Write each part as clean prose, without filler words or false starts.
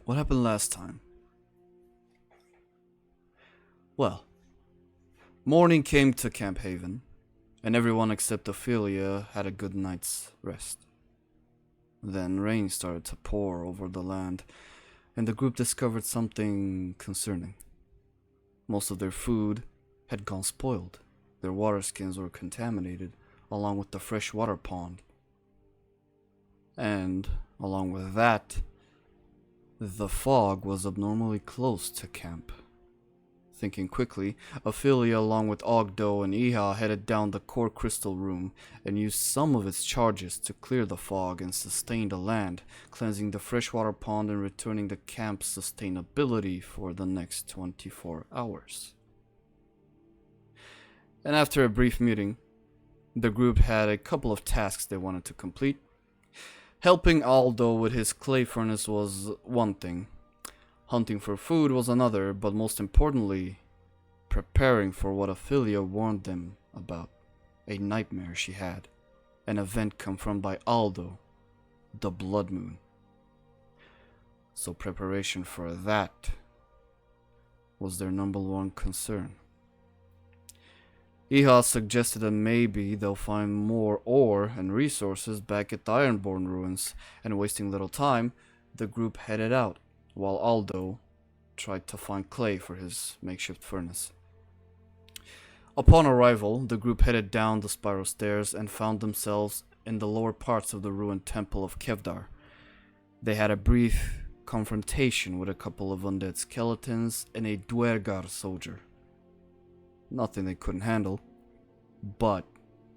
What happened last time? Well, morning came to Camp Haven, and everyone except Aphelia had a good night's rest. Then rain started to pour over the land, and the group discovered something concerning. Most of their food had gone spoiled. Their water skins were contaminated, along with the freshwater pond. And, along with that, the fog was abnormally close to camp. Thinking quickly, Aphelia along with Ogddo and Iha headed down the core crystal room and used some of its charges to clear the fog and sustain the land, cleansing the freshwater pond and returning the camp's sustainability for the next 24 hours. And after a brief meeting, the group had a couple of tasks they wanted to complete. Helping Ogddo with his clay furnace was one thing. Hunting for food was another, but most importantly, preparing for what Aphelia warned them about. A nightmare she had. An event confirmed by Ogddo, the blood moon. So preparation for that was their number one concern. Iha suggested that maybe they'll find more ore and resources back at the Ironborn ruins, and wasting little time, the group headed out, while Ogddo tried to find clay for his makeshift furnace. Upon arrival, the group headed down the spiral stairs and found themselves in the lower parts of the ruined temple of Kevdar. They had a brief confrontation with a couple of undead skeletons and a Duergar soldier. Nothing they couldn't handle, but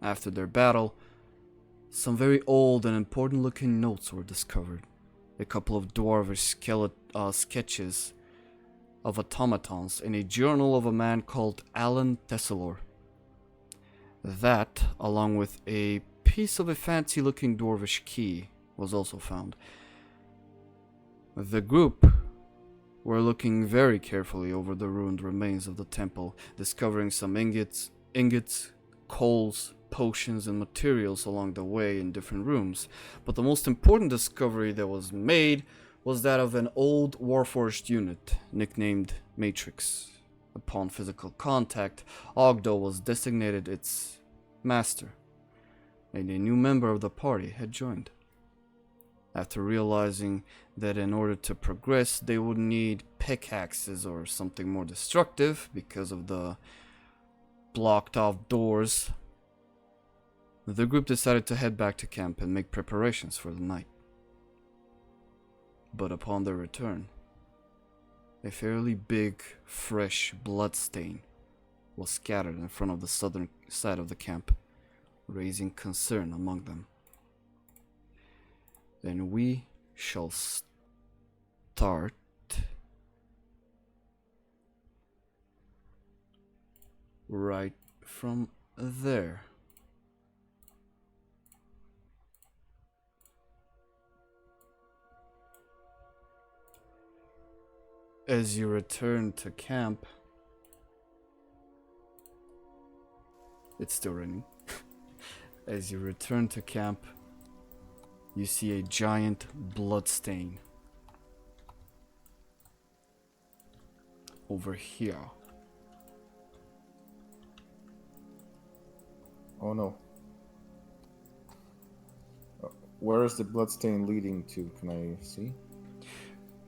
after their battle, some very old and important looking notes were discovered. A couple of dwarvish sketches of automatons in a journal of a man called Alan Thessalor. That, along with a piece of a fancy looking dwarvish key, was also found. The group were looking very carefully over the ruined remains of the temple, discovering some ingots, coals, potions, and materials along the way in different rooms. But the most important discovery that was made was that of an old warforged unit, nicknamed Matrix. Upon physical contact, Ogddo was designated its master, and a new member of the party had joined. After realizing that in order to progress they would need pickaxes or something more destructive because of the blocked off doors, the group decided to head back to camp and make preparations for the night. But upon their return, a fairly big, fresh blood stain was scattered in front of the southern side of the camp, raising concern among them. And we shall start right from there. As you return to camp, it's still raining. As you return to camp, you see a giant blood stain over here. Oh no. Where is the bloodstain leading to? Can I see?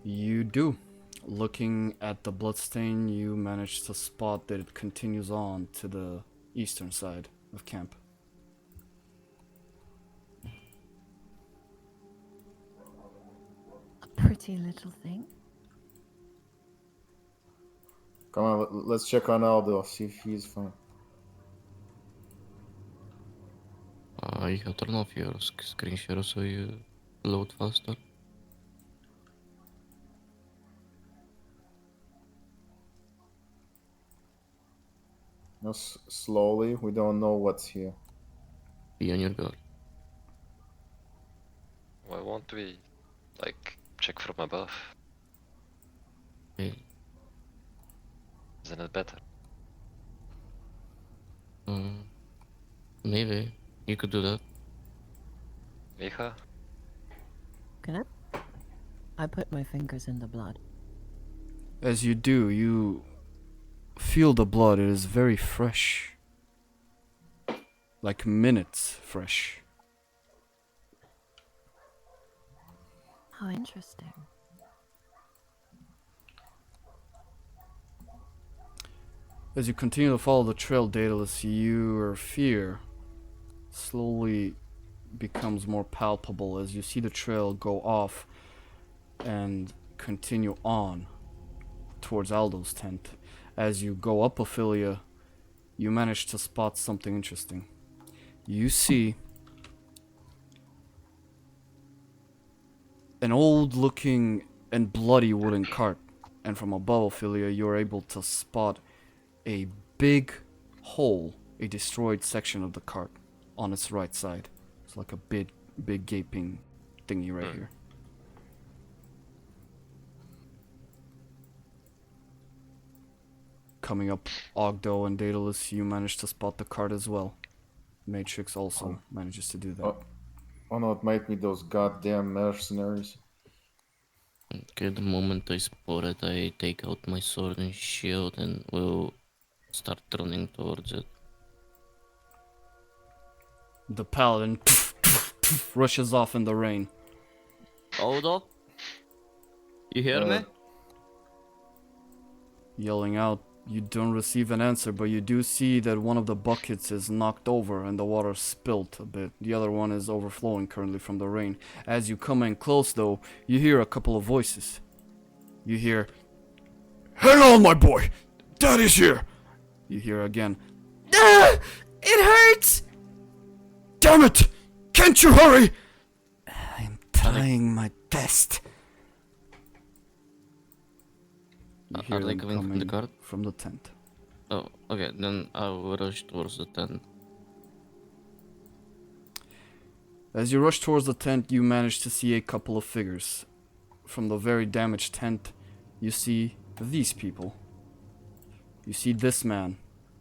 You do. Looking at the bloodstain, you manage to spot that it continues on to the eastern side of camp. A pretty little thing. Come on, let's check on Aldo, see if he's fine. You have turned off your screen share so you load faster. No, slowly, we don't know what's here. Be on your guard. Why won't we, like, check from above? Okay. Isn't it better? Maybe. You could do that. Micha? Can I? I put my fingers in the blood. As you do, you feel the blood. It is very fresh. Like minutes fresh. How interesting. As you continue to follow the trail, Daedalus, your fear slowly becomes more palpable as you see the trail go off and continue on towards Aldo's tent. As you go up Aphelia, you manage to spot something interesting. You see an old looking and bloody wooden cart, and from above Aphelia you're able to spot a big hole, a destroyed section of the cart on its right side. It's like a big gaping thingy right here. Coming up Ogddo and Daedalus, you manage to spot the cart as well. Matrix also manages to do that. Oh no, it might be those goddamn mercenaries. Okay, the moment I spot it, I take out my sword and shield and will start running towards it. The paladin rushes off in the rain. Ogddo? You hear me? Yelling out, you don't receive an answer, but you do see that one of the buckets is knocked over and the water spilt a bit. The other one is overflowing currently from the rain. As you come in close though, you hear a couple of voices. You hear, "Hang on, my boy! Daddy's here!" You hear again, "Ah! It hurts! Damn it! Can't you hurry?" "I'm trying my best." You Are hear they them coming from the cart? from the tent. Oh, okay, then I'll rush towards the tent. As you rush towards the tent, you manage to see a couple of figures. From the very damaged tent, you see these people. You see this man,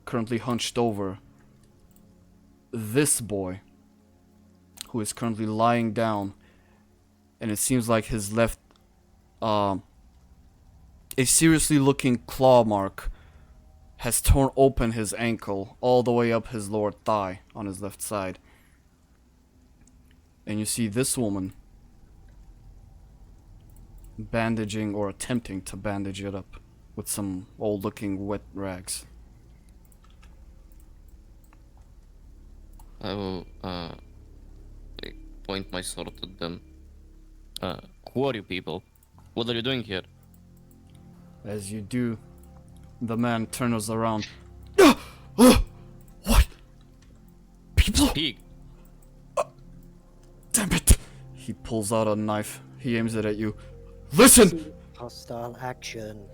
currently hunched over. This boy, who is currently lying down, and it seems like his left, a seriously looking claw mark has torn open his ankle all the way up his lower thigh on his left side. And you see this woman bandaging or attempting to bandage it up with some old looking wet rags. I will point my sword at them. Who are you people? What are you doing here? As you do, the man turns around. What? People? Speak! Damn it! He pulls out a knife. He aims it at you. Listen! Hostile action.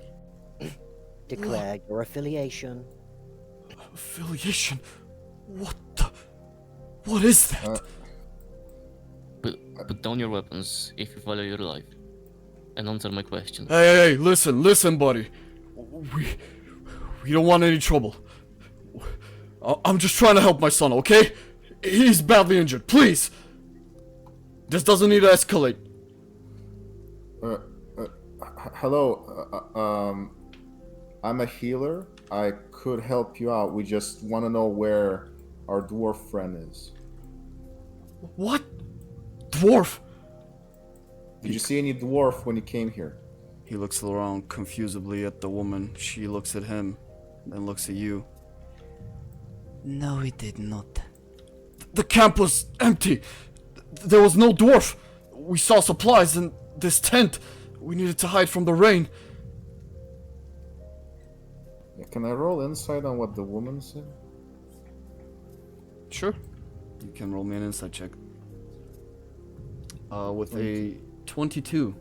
Declare your affiliation. Affiliation? What is that? Put down your weapons if you value your life. And answer my question. Hey, listen, buddy. We don't want any trouble. I'm just trying to help my son, okay? He's badly injured, please! This doesn't need to escalate. Hello, I'm a healer. I could help you out. We just want to know where our dwarf friend is. What? Dwarf? Did you see any dwarf when you came here? He looks around confusedly at the woman. She looks at him, then looks at you. No, we did not. The camp was empty. There was no dwarf. We saw supplies in this tent. We needed to hide from the rain. Yeah, can I roll insight on what the woman said? Sure. You can roll me an insight check. With a 22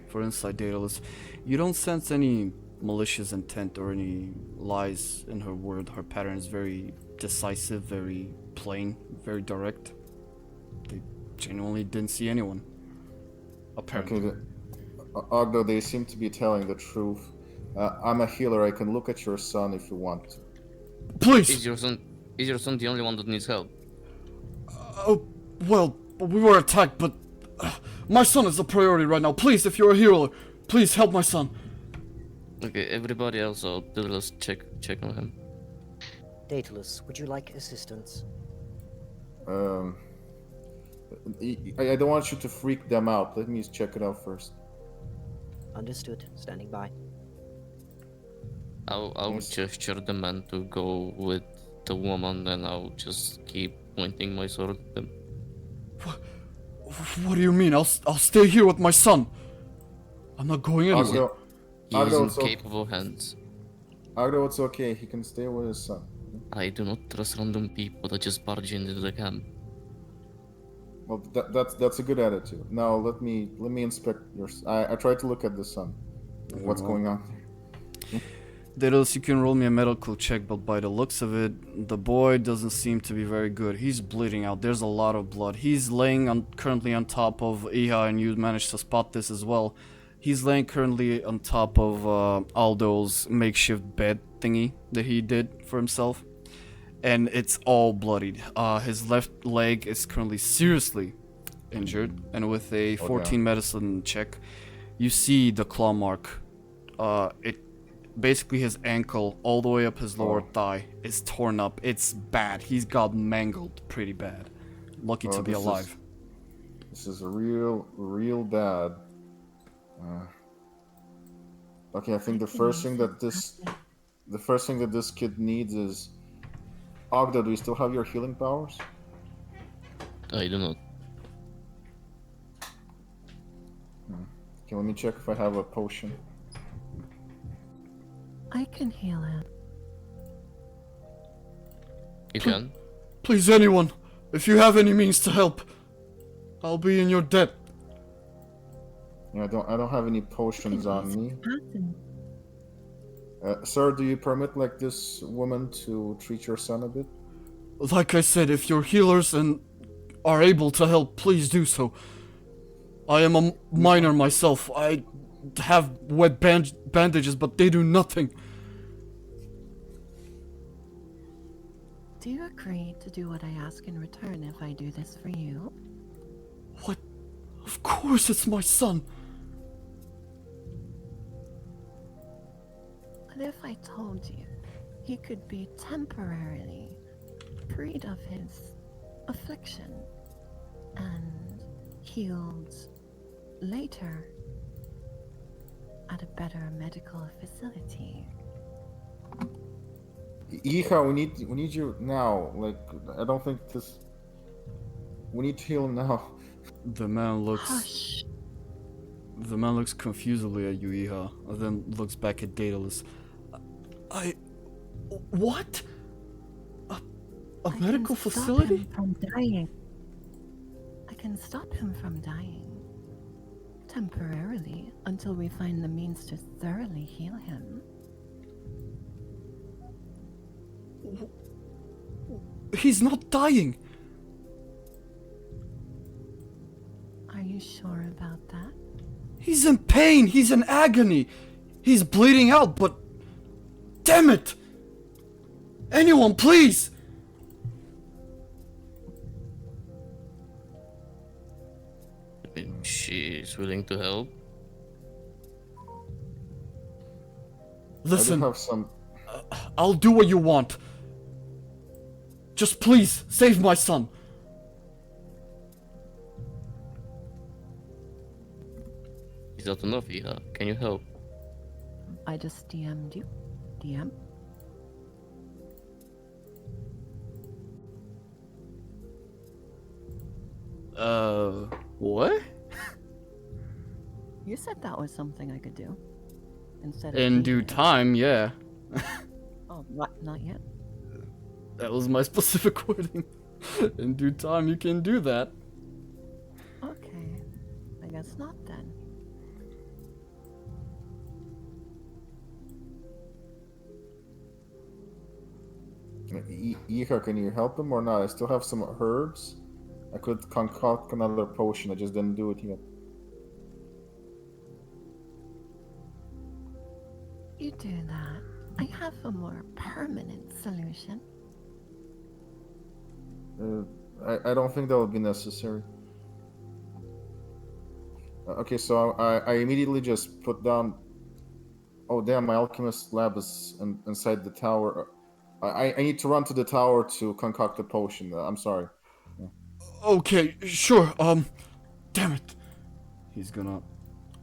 for insight, Daedalus, you don't sense any malicious intent or any lies in her word. Her pattern is very decisive, very plain, very direct. They genuinely didn't see anyone. Apparently. Okay, Ogddo, they seem to be telling the truth. I'm a healer. I can look at your son if you want to. Please! Is your son the only one that needs help? Well, we were attacked, but My son is a priority right now. Please, if you're a healer, please help my son. Okay, everybody else out. Let's check on him. Daedalus, would you like assistance? I don't want you to freak them out. Let me check it out first. Understood. Standing by. I'll Yes. gesture the man to go with the woman, and I'll just keep pointing my sword at them. What do you mean? I'll stay here with my son. I'm not going anywhere. Ogddo, He is Ogddo, in it's okay. capable hands. Ogddo, it's okay. He can stay with his son. I do not trust random people that just barge into the camp. Well, that's a good attitude. Now let me inspect your. I tried to look at the son. What's going on there? Daedallaus, you can roll me a medical check, but by the looks of it, the boy doesn't seem to be very good. He's bleeding out. There's a lot of blood. He's laying currently on top of Iha, and you managed to spot this as well. He's laying currently on top of Aldo's makeshift bed thingy that he did for himself. And it's all bloodied. His left leg is currently seriously injured. And with a 14 medicine check, you see the claw mark. It basically his ankle all the way up his lower thigh is torn up. It's bad. He's got mangled pretty bad. Lucky to be alive. This is real bad. Okay, I think the first thing that this kid needs is. Ogddo, do you still have your healing powers? I do not. Okay, let me check if I have a potion. I can heal him. You can? Please, anyone, if you have any means to help, I'll be in your debt. Yeah, I don't have any potions on me. Happen. Sir, do you permit like this woman to treat your son a bit? Like I said, if you're healers and are able to help, please do so. I am a miner myself. I have wet bandages, but they do nothing. Do you agree to do what I ask in return if I do this for you? What? Of course it's my son. What if I told you he could be temporarily freed of his affliction and healed later at a better medical facility? Iha, we need you now. Like, I don't think this. We need to heal him now. The man looks. Hush. The man looks confusedly at you, Iha, and then looks back at Daedalus. What? A medical facility? From dying. I can stop him from dying. Temporarily, until we find the means to thoroughly heal him. He's not dying. Are you sure about that? He's in pain. He's in agony. He's bleeding out, but damn it! Anyone, please! She's willing to help. Listen, I do have some. I'll do what you want. Just please, save my son. Is that enough, Iha? Can you help? I just DM'd you. DM? What? You said that was something I could do. Instead of In due healing. time, yeah. Oh, not yet. That was my specific wording. In due time, you can do that. Okay. I guess not then. Iha, can you help him or not? I still have some herbs. I could concoct another potion. I just didn't do it yet. You do that. I have a more permanent solution. I don't think that would be necessary. Okay, so I immediately just put down. Oh damn! My alchemist lab is inside the tower. I need to run to the tower to concoct a potion. I'm sorry. Yeah. Okay, sure. Damn it. He's gonna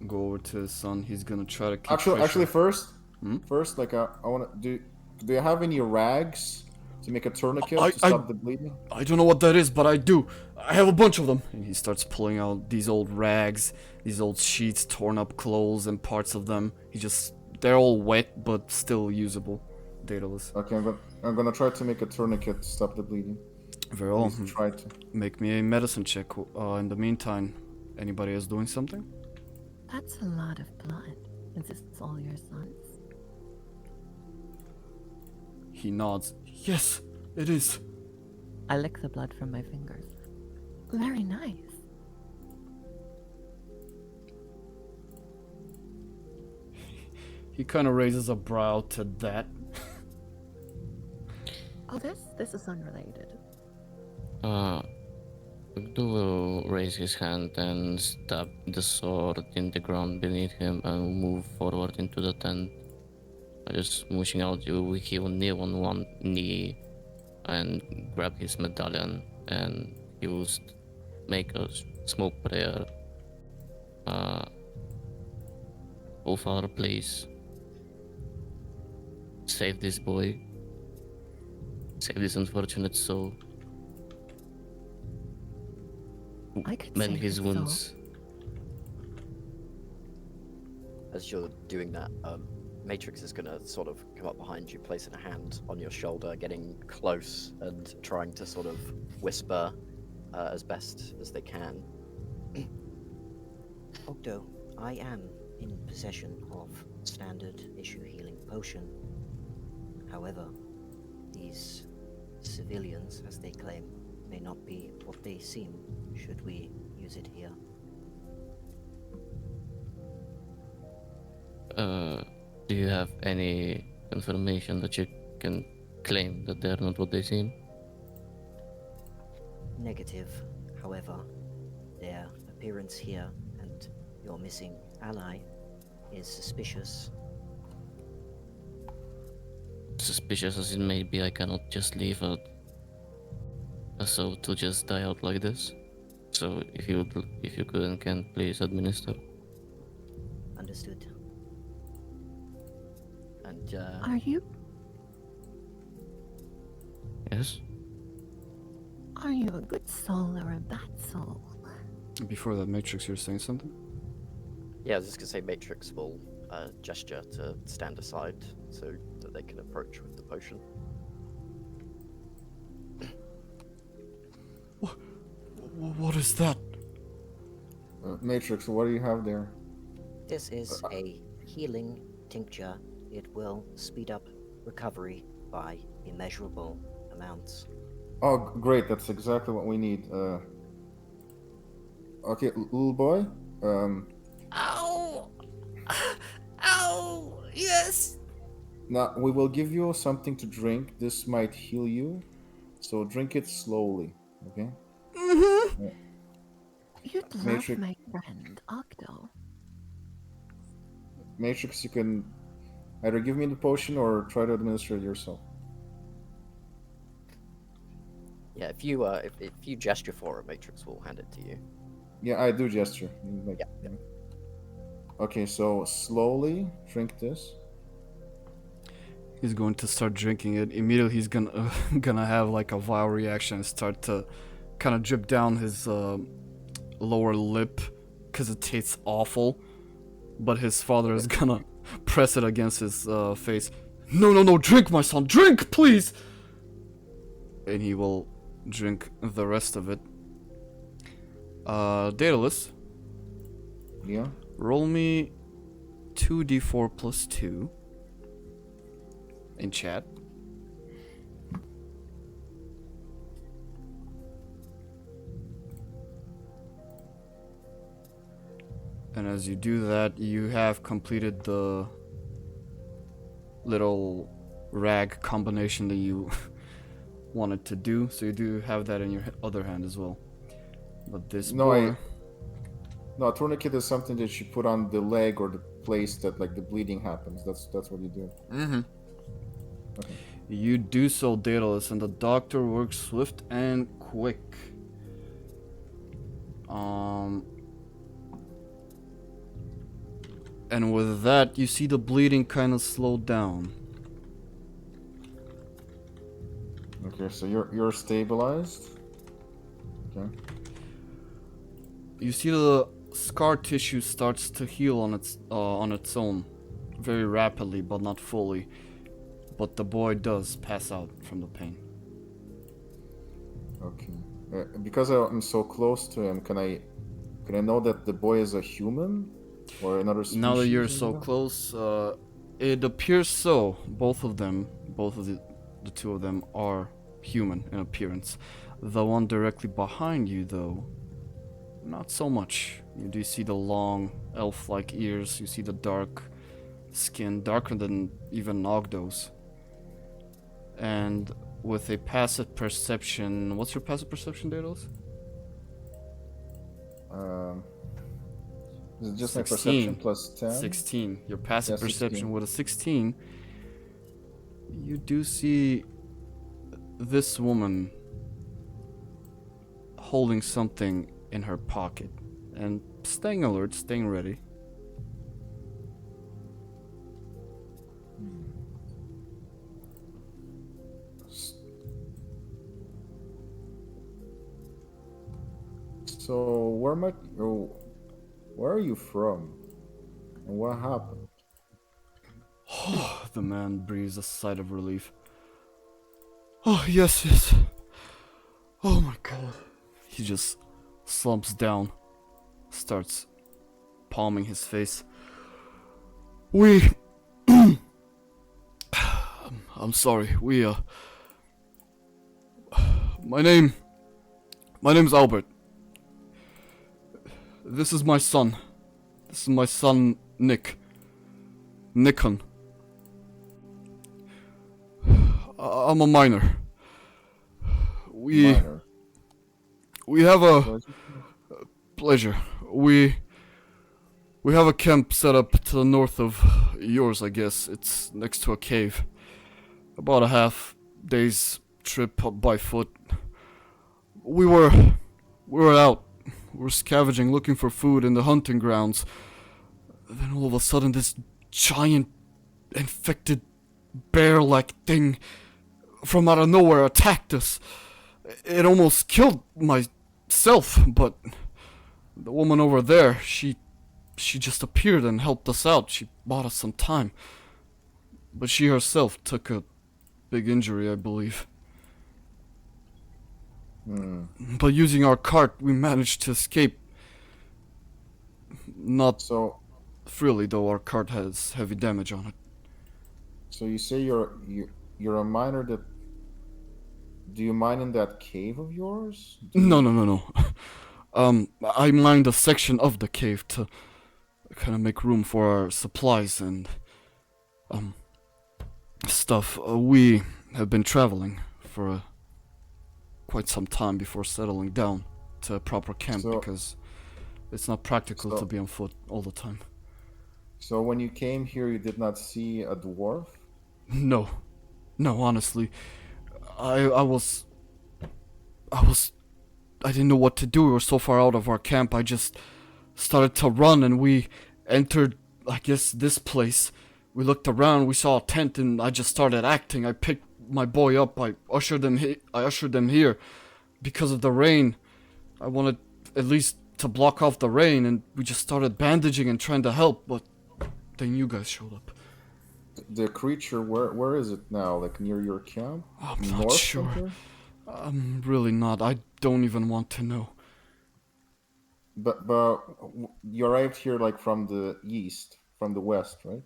go over to his son. He's gonna try to keep Actually, Fisher. first, Hmm? I want to do. Do you have any rags to make a tourniquet I, to I, stop the bleeding? I don't know what that is, but I do. I have a bunch of them. And he starts pulling out these old rags, these old sheets, torn up clothes, and parts of them. They're all wet, but still usable. Daedalus. Okay, I'm gonna try to make a tourniquet to stop the bleeding. Very At well. least try to. Make me a medicine check. In the meantime, anybody else doing something? That's a lot of blood. Is this all your sons? He nods. Yes, it is. I lick the blood from my fingers. Very nice. He kind of raises a brow to that. Oh, this is unrelated. Ogddo will raise his hand and stab the sword in the ground beneath him and move forward into the tent. Just smooshing out, he will kneel on one knee and grab his medallion, and he will make a small prayer. Oh Father, please save this boy. Save this unfortunate soul. I could Mend save his his wounds. As you're doing that, Matrix is gonna sort of come up behind you, placing a hand on your shoulder, getting close and trying to sort of whisper as best as they can. Ogddo, I am in possession of standard issue healing potion. However, these civilians, as they claim, may not be what they seem should we use it here. Do you have any information that you can claim that they're not what they seem? Negative. However, their appearance here and your missing ally is suspicious. Suspicious as it may be, I cannot just leave a soul to just die out like this. So if you could and can, please administer. Understood. And Are you Yes? a good soul or a bad soul? Before that, Matrix, you're saying something? yeah, I was just gonna say Matrix will gesture to stand aside so that they can approach with the potion. What is that? Matrix, what do you have there? This is a healing tincture. It will speed up recovery by immeasurable amounts. Oh, great! That's exactly what we need. Okay, little boy. Ow! Ow! Yes! Now we will give you something to drink. This might heal you, so drink it slowly. Okay. Mm-hmm. You'd love Matrix. my friend, Ogddo. Matrix, you can either give me the potion or try to administer it yourself. Yeah, if you gesture for it, Matrix will hand it to you. Yeah, I do gesture. Like, Yeah. Okay, so slowly drink this. He's going to start drinking it. Immediately, he's gonna gonna have like a viral reaction and start to kind of drip down his lower lip because it tastes awful. But his father is gonna press it against his face. No, drink, my son, drink, please! And he will drink the rest of it. Daedalus, Yeah. roll me 2d4 plus 2 in chat. And as you do that, you have completed the little rag combination that you wanted to do. So you do have that in your other hand as well. But this No, boy... No, a tourniquet is something that you put on the leg or the place that like the bleeding happens. That's what you do. Mm-hmm. Okay. You do so, Daedalus, and the doctor works swift and quick. And with that, you see the bleeding kind of slow down. Okay, so you're stabilized. Okay. You see the scar tissue starts to heal on its own, very rapidly, but not fully. But the boy does pass out from the pain. Okay. Because I'm so close to him, can I know that the boy is a human or another species? Now that you're you so know? close, it appears so. Both of the two of them are human in appearance. The one directly behind you, though, not so much. You do see the long, elf-like ears. You see the dark skin, darker than even Ogddo's. And with a passive perception, what's your passive perception, Daedalus? Is it just 16. my perception plus 10? 16. Your passive Yeah, 16. perception with a 16. You do see this woman holding something in her pocket and staying alert, staying ready. So where are you from? And what happened? The man breathes a sigh of relief. Oh, yes, yes. Oh my god. He just slumps down, starts palming his face. I'm sorry, my name's Albert. This is my son. This is my son, Nikon. I'm a miner. Minor. We have a pleasure. We have a camp set up to the north of yours, I guess. It's next to a cave. About a half day's trip up by foot. We were out. We were scavenging, looking for food in the hunting grounds. Then all of a sudden, this giant, infected, bear-like thing from out of nowhere attacked us. It almost killed myself, but the woman over there, she just appeared and helped us out. She bought us some time. But she herself took a big injury, I believe. But using our cart, we managed to escape. Not So freely, though. Our cart has heavy damage on it. So you say you're a miner that. Do you mine in that cave of yours? No. I mined a section of the cave to kind of make room for our supplies and stuff. We have been traveling for quite some time before settling down to a proper camp because it's not practical to be on foot all the time. So when you came here, you did not see a dwarf? No, honestly, I didn't know what to do. We were so far out of our camp. I just started to run, and we entered, I guess, this place. We looked around. We saw a tent, and I just started acting. I picked my boy up. I ushered them here. Because of the rain, I wanted at least to block off the rain, and we just started bandaging and trying to help. But then you guys showed up. The creature, where is it now? Like near your camp? I'm not sure. I'm really not. I don't even want to know. But you arrived here like from the east, from the west, right?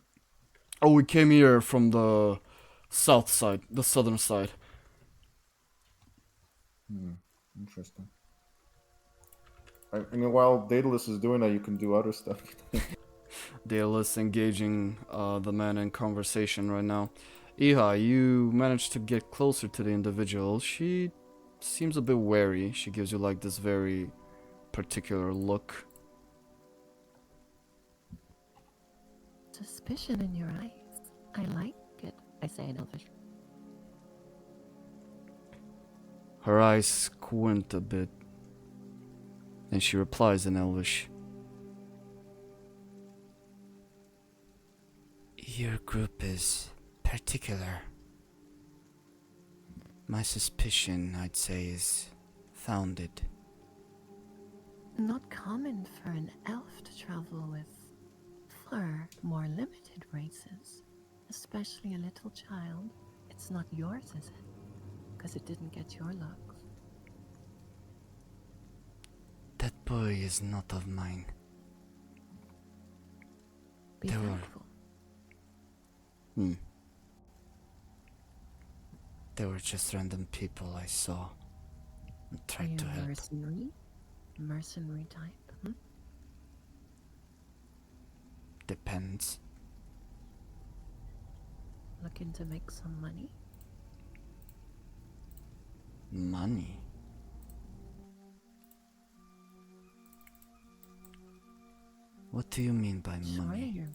Oh, we came here from the south side, the southern side. Interesting. I mean, while Daedalus is doing that, you can do other stuff. Daedalus engaging the man in conversation right now. Iha, you managed to get closer to the individual. She seems a bit wary. She gives you like this very particular look. suspicion in your eyes. I like it, I say in Elvish. Her eyes squint a bit, and she replies in Elvish. Your group is particular. My suspicion, I'd say, is founded. Not common for an elf to travel with far more limited races, especially a little child. It's not yours, is it? Because it didn't get your looks. That boy is not of mine. Be There were- thankful. They were just random people I saw and Are tried you to help. mercenary? Mercenary type, Depends. Looking to make some money? Money? What do you mean by Surely money? you're...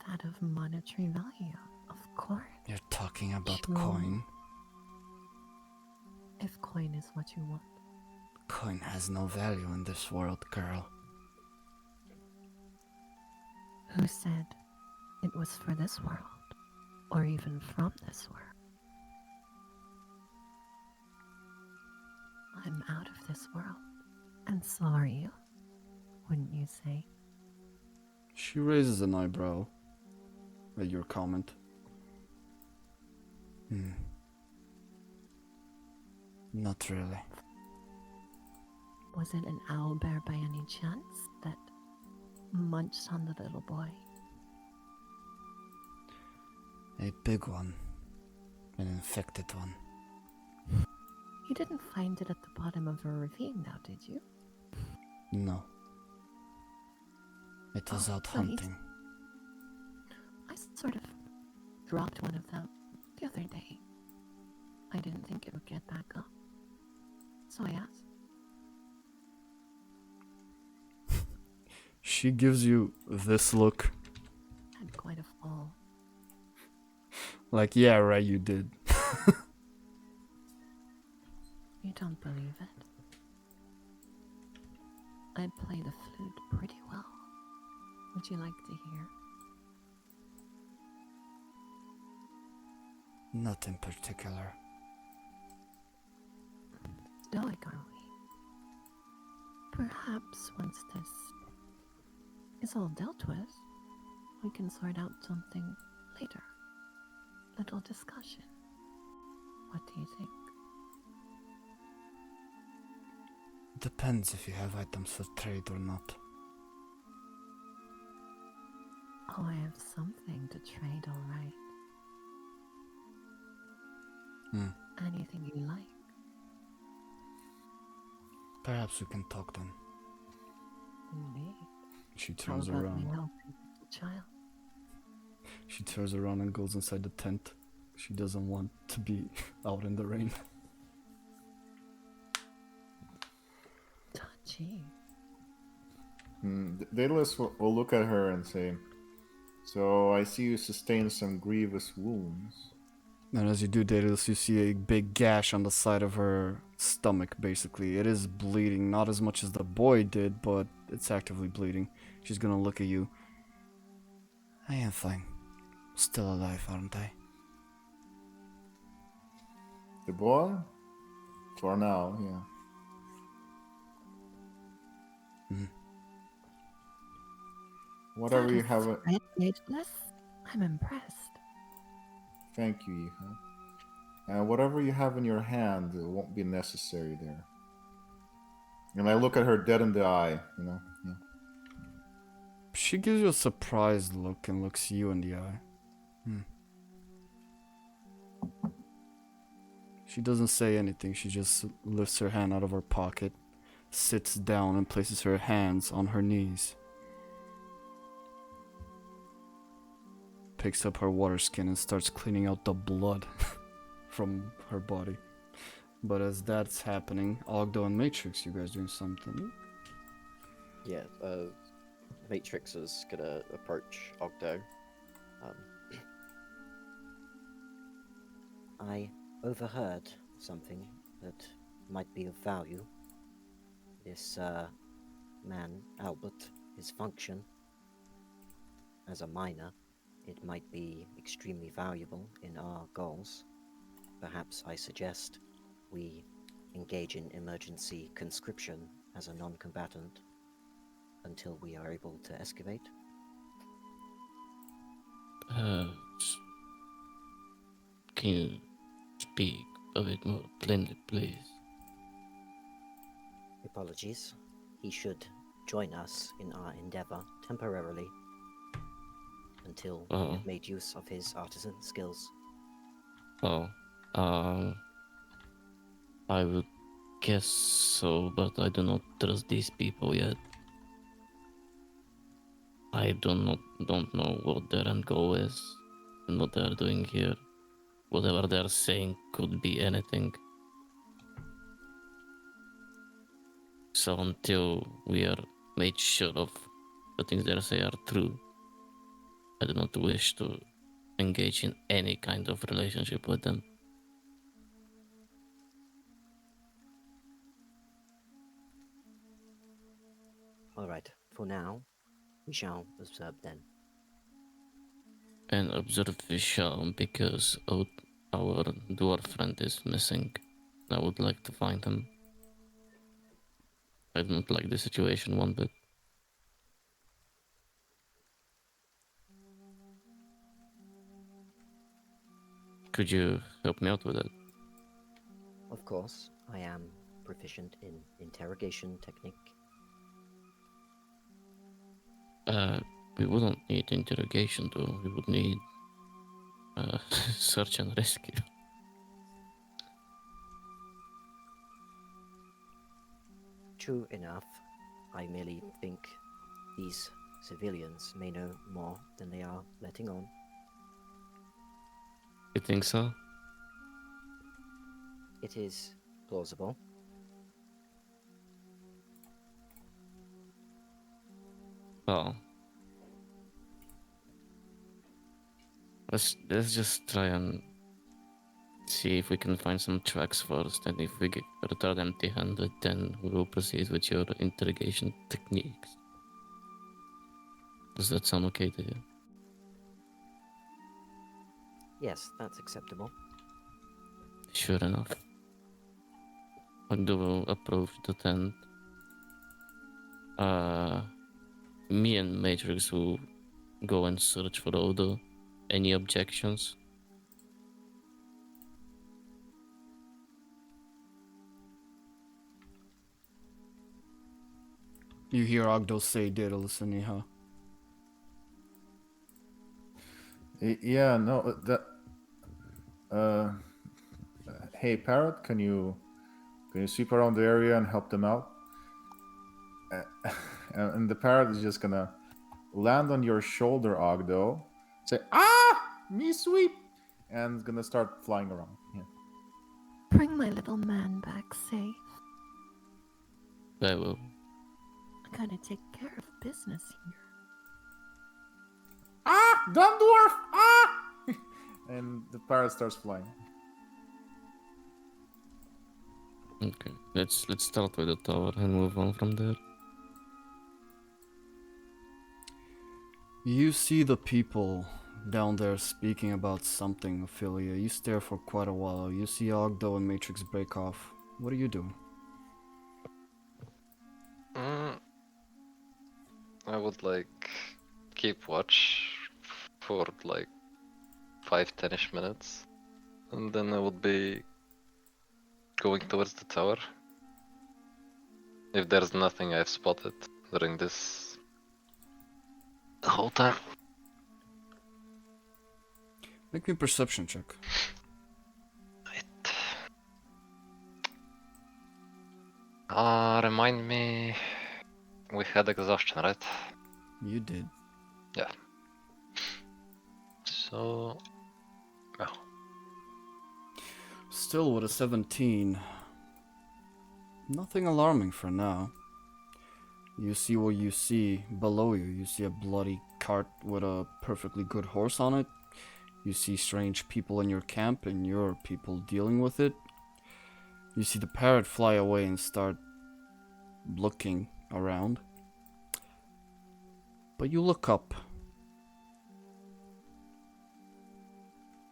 That of monetary value, of course. You're talking about Sure. coin? If coin is what you want. Coin has no value in this world, girl. Who said it was for this world? Or even from this world? I'm out of this world. And so are you, wouldn't you say? She raises an eyebrow at your comment. Not really. Was it an owlbear by any chance that munched on the little boy? A big one. An infected one. You didn't find it at the bottom of a ravine now, did you? No. It was Oh, out nice. hunting. I sort of dropped one of them the other day. I didn't think it would get back up. So I asked. She gives you this look. Had quite a fall. Like, yeah, right, you did. You don't believe it? I play the flute pretty well. Would you like to hear? Not in particular. Stoic, are we? Perhaps once this is all dealt with, we can sort out something later. Little discussion. What do you think? Depends if you have items for trade or not. Oh, I have something to trade, all right. Anything you like. Perhaps we can talk then. Indeed. She How turns about we around. help the little child? She turns around and goes inside the tent. She doesn't want to be out in the rain. Touchy. Daedalus will look at her and say, "So I see you sustained some grievous wounds." And as you do, Daedalus, you see a big gash on the side of her stomach, basically. It is bleeding, not as much as the boy did, but it's actively bleeding. She's gonna look at you. I am fine. Still alive, aren't I? The boy? For now, yeah. Whatever you have. Red ageless? I'm impressed. Thank you, Iha. And whatever you have in your hand, it won't be necessary there. And I look at her dead in the eye, you know. Yeah. She gives you a surprised look and looks you in the eye. She doesn't say anything, she just lifts her hand out of her pocket, sits down and places her hands on her knees. Picks up her water skin and starts cleaning out the blood from her body. But as that's happening, Ogddo and Matrix, you guys doing something? Yeah, Matrix is gonna approach Ogddo. I overheard something that might be of value. This man, Albert, his function as a miner, it might be extremely valuable in our goals. Perhaps I suggest we engage in emergency conscription as a non-combatant until we are able to excavate. S- Can you speak a bit more plainly, please? Apologies. He should join us in our endeavor temporarily until we Oh. have made use of his artisan skills. Oh, I would guess so, but I do not trust these people yet. I don't know what their end goal is and what they're doing here. Whatever they're saying could be anything. So until we are made sure of the things they say are true, I do not wish to engage in any kind of relationship with them. Alright, for now, we shall observe then. And observe we shall, because our dwarf friend is missing. I would like to find him. I don't like the situation one bit. Could you help me out with it? Of course, I am proficient in interrogation technique. We wouldn't need interrogation though. We would need search and rescue. True enough, I merely think these civilians may know more than they are letting on. You think so? It is plausible. Well, let's just try and see if we can find some tracks first, and if we return empty-handed, then we will proceed with your interrogation techniques. Does that sound okay to you? Yes, that's acceptable. Sure enough. Ogddo will approach the tent. Me and Matrix will go and search for Ogddo. Any objections? You hear Ogddo say Daedallaus anyhow. Yeah, no, that. Hey, Parrot, can you sweep around the area and help them out? And the parrot is just gonna land on your shoulder, Ogddo. Say, me sweep, and it's gonna start flying around. Yeah. Bring my little man back safe. I will. I gotta take care of business here. Dumb dwarf! And the parrot starts flying. Okay, let's start with the tower and move on from there. You see the people down there speaking about something, Aphelia. You stare for quite a while. You see Ogddo and Matrix break off. What are you doing? I would like keep watch for like 5-10ish minutes, and then I would be going towards the tower. If there's nothing I've spotted during this whole time. Make me a perception check. Remind me, we had exhaustion, right? You did. Yeah. So, no. Still with a 17. Nothing alarming for now. You see what you see below you. You see a bloody cart with a perfectly good horse on it. You see strange people in your camp and your people dealing with it. You see the parrot fly away and start looking around. But you look up.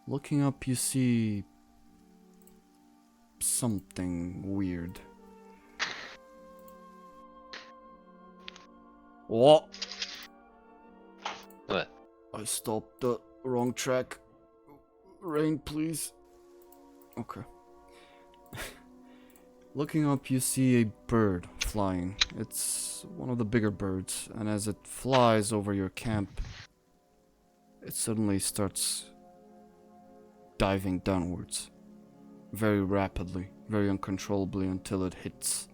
Looking up, you see something weird. What? What? I stopped the wrong track. Rain, please. Okay. Looking up, you see a bird flying. It's one of the bigger birds, and as it flies over your camp, it suddenly starts diving downwards. Very rapidly, very uncontrollably, until it hits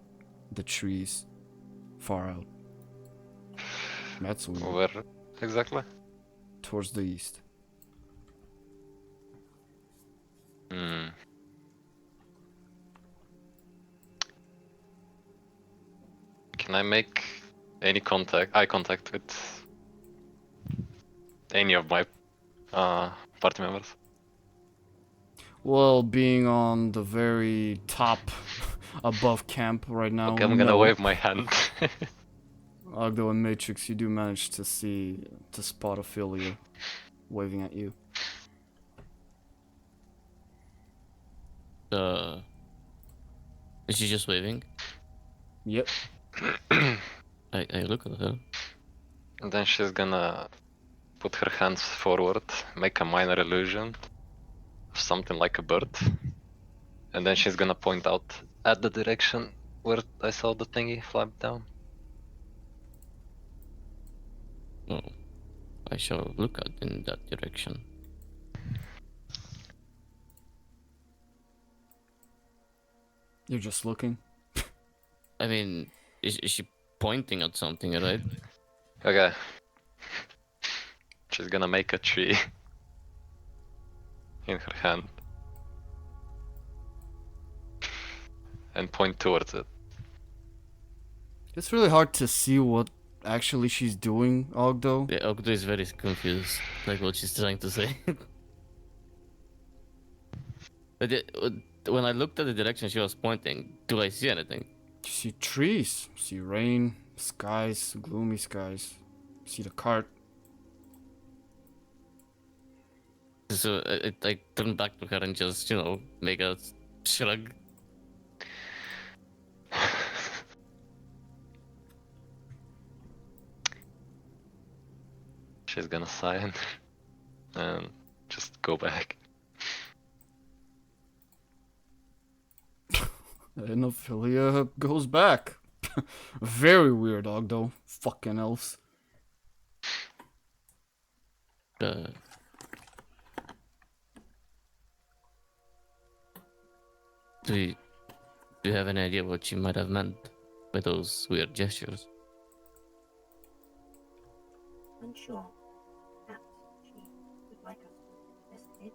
the trees far out. That's weird. Where exactly? Towards the east. Hmm. Can I make any eye contact with any of my party members? Well, being on the very top above camp right now, Okay, I'm gonna no. wave my hand. Ogddo and Matrix, you do manage to spot Aphelia waving at you. Is she just waving? Yep. I look at her. And then she's gonna put her hands forward, make a minor illusion of something like a bird. And then she's gonna point out at the direction where I saw the thingy flap down. Oh, I shall look at in that direction. You're just looking. I mean, is she pointing at something, right? Okay. She's gonna make a tree in her hand and point towards it. It's really hard to see what actually she's doing, Ogddo. Yeah, Ogddo is very confused, like what she's trying to say. But when I looked at the direction she was pointing, do I see anything? You see trees, see rain, skies, gloomy skies. See the cart. So I turn back to her and just, make a shrug. She's gonna sigh and just go back. And Aphelia goes back. Very weird, Ogddo. Fucking elves. Do you have any idea what she might have meant by those weird gestures? Unsure. Perhaps she would like us to investigate.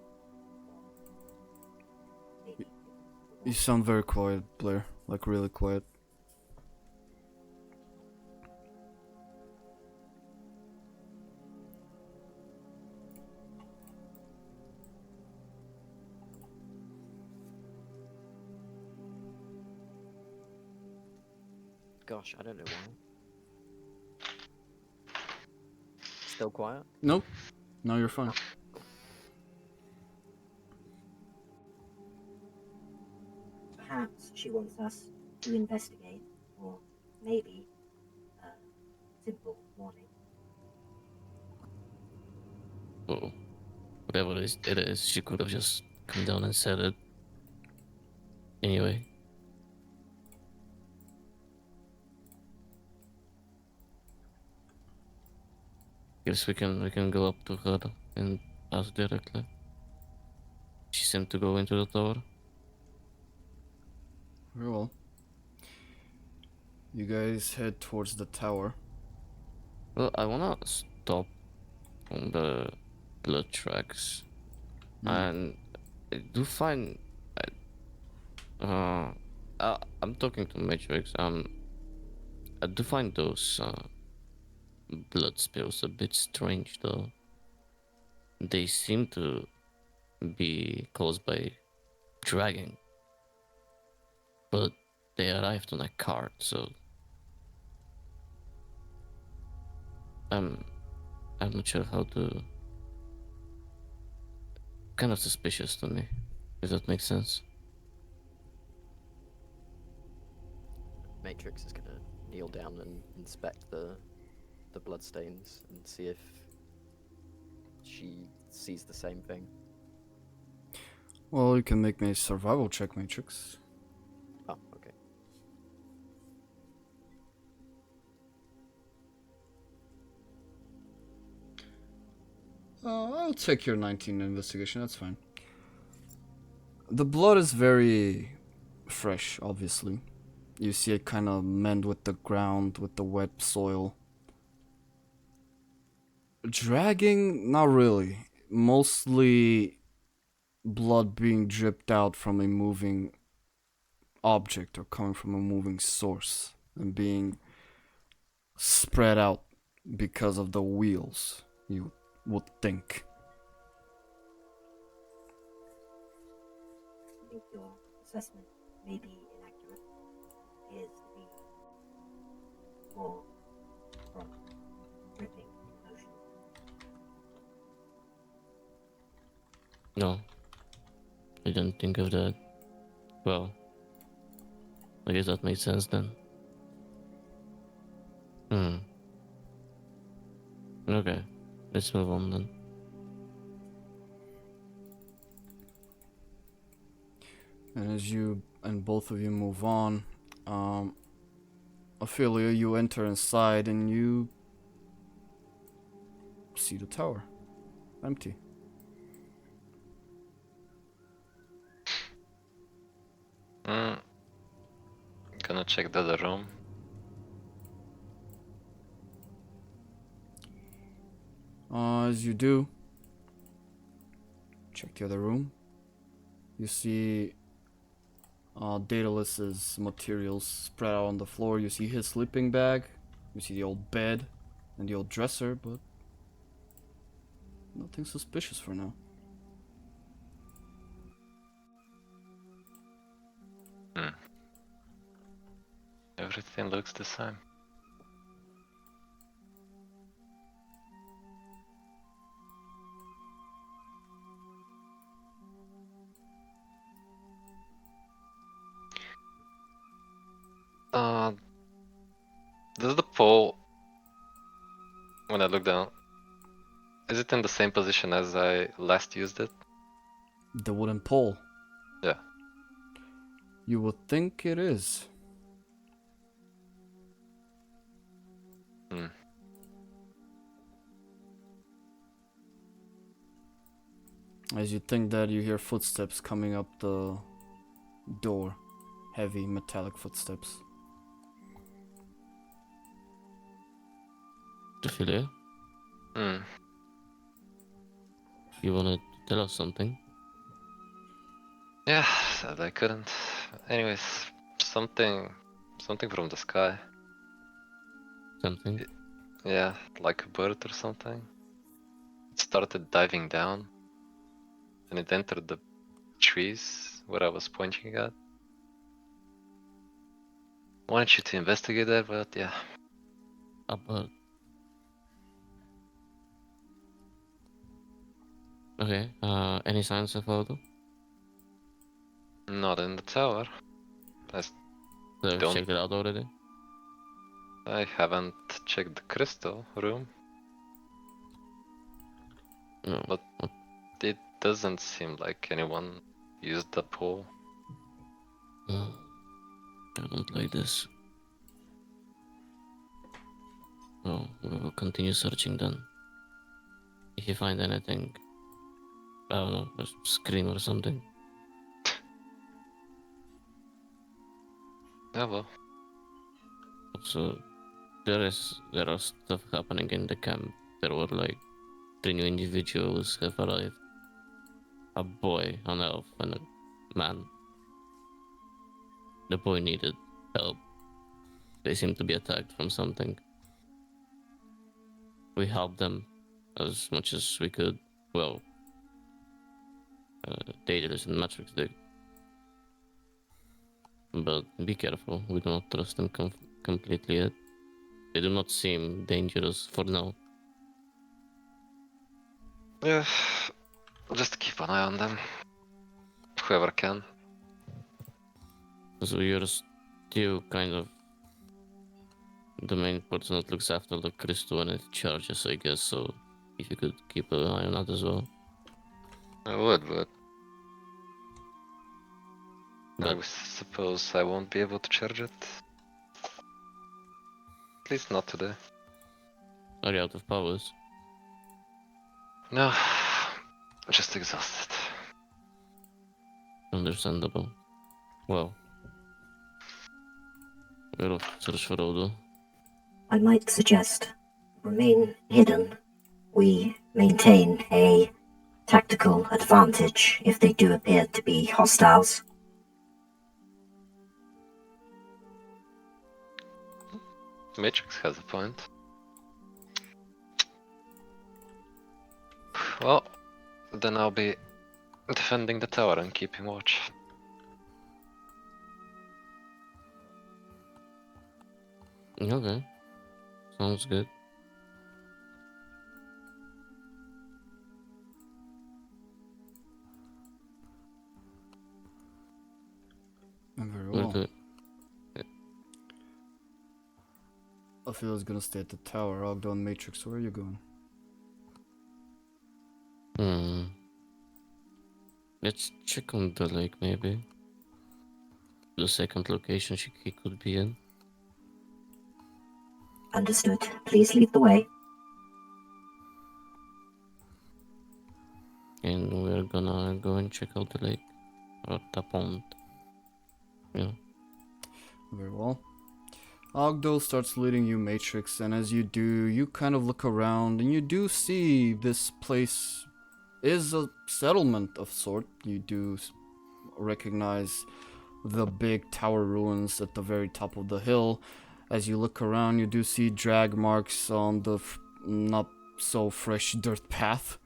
Maybe. You sound very quiet, Blair. Like really quiet. Gosh, I don't know why. Still quiet? Nope. No, you're fine. Perhaps she wants us to investigate, or maybe a simple warning. Oh, whatever it is, she could have just come down and said it. Anyway. Guess we can go up to her and ask directly. She seemed to go into the tower. Very well. You guys head towards the tower. Well, I wanna stop on the blood tracks, and I do find. I'm talking to Matrix. I do find those blood spills a bit strange, though. They seem to be caused by dragging, but they arrived on a cart, so I'm not sure how to. Kind of suspicious to me, if that makes sense. Matrix is gonna kneel down and inspect the bloodstains and see if she sees the same thing. Well, you can make me a survival check, Matrix. Oh, okay. I'll take your 19 investigation, that's fine. The blood is very fresh, obviously. You see it kind of mend with the ground, with the wet soil. Dragging? Not really. Mostly blood being dripped out from a moving object or coming from a moving source and being spread out because of the wheels, you would think. I think your assessment may be inaccurate. It appears to be more from dripping motion. No, I didn't think of that. Well, I guess that makes sense then. Okay, let's move on then. And as you and both of you move on, Aphelia, you enter inside and you see the tower empty. Gonna check the other room. As you do, check the other room. You see Daedallaus's materials spread out on the floor. You see his sleeping bag. You see the old bed and the old dresser, but nothing suspicious for now. Everything looks the same. Does the pole, when I look down, is it in the same position as I last used it? The wooden pole. Yeah. You would think it is. As you think that, you hear footsteps coming up the door. Heavy metallic footsteps. Aphelia, you wanna tell us something? Yeah, said I couldn't. Anyways, something from the sky. Something? Yeah, like a bird or something. It started diving down, and it entered the trees where I was pointing at. Wanted you to investigate that, but yeah. A bird. Okay, any signs of Ogddo? Not in the tower. So Don't- checked it out already? I haven't checked the crystal room. No. But it doesn't seem like anyone used the pool. I don't like this. Well, we will continue searching then. If you find anything, I don't know, a scream or something. Yeah, well. Also, there are stuff happening in the camp. There were like 3 new individuals have arrived. A boy, an elf, and a man. The boy needed help. They seem to be attacked from something. We helped them as much as we could. Well, Daedallaus and Matrix did. But be careful, we do not trust them completely yet. They do not seem dangerous for now. Yeah, just keep an eye on them. Whoever can. So you're still kind of the main person that looks after the crystal when it charges, I guess, so if you could keep an eye on that as well. I would, but I But suppose I won't be able to charge it. At least not today. are you out of powers? No, just exhausted. Understandable. Well, we're off to search for Ogddo. I might suggest remain hidden. We maintain a tactical advantage if they do appear to be hostiles. Matrix has a point. Well, then I'll be defending the tower and keeping watch. Okay. Sounds good. Very We'll well. do it. Aphelia's gonna stay at the tower. Ogddo and Matrix, where are you going? Let's check on the lake, maybe. The second location he could be in. Understood. Please lead the way. And we're gonna go and check out the lake. Or the pond. Yeah. Very well. Ogddo starts leading you, Matrix, and as you do, you kind of look around and you do see this place is a settlement of sort. You do recognize the big tower ruins at the very top of the hill. As you look around, you do see drag marks on the not so fresh dirt path.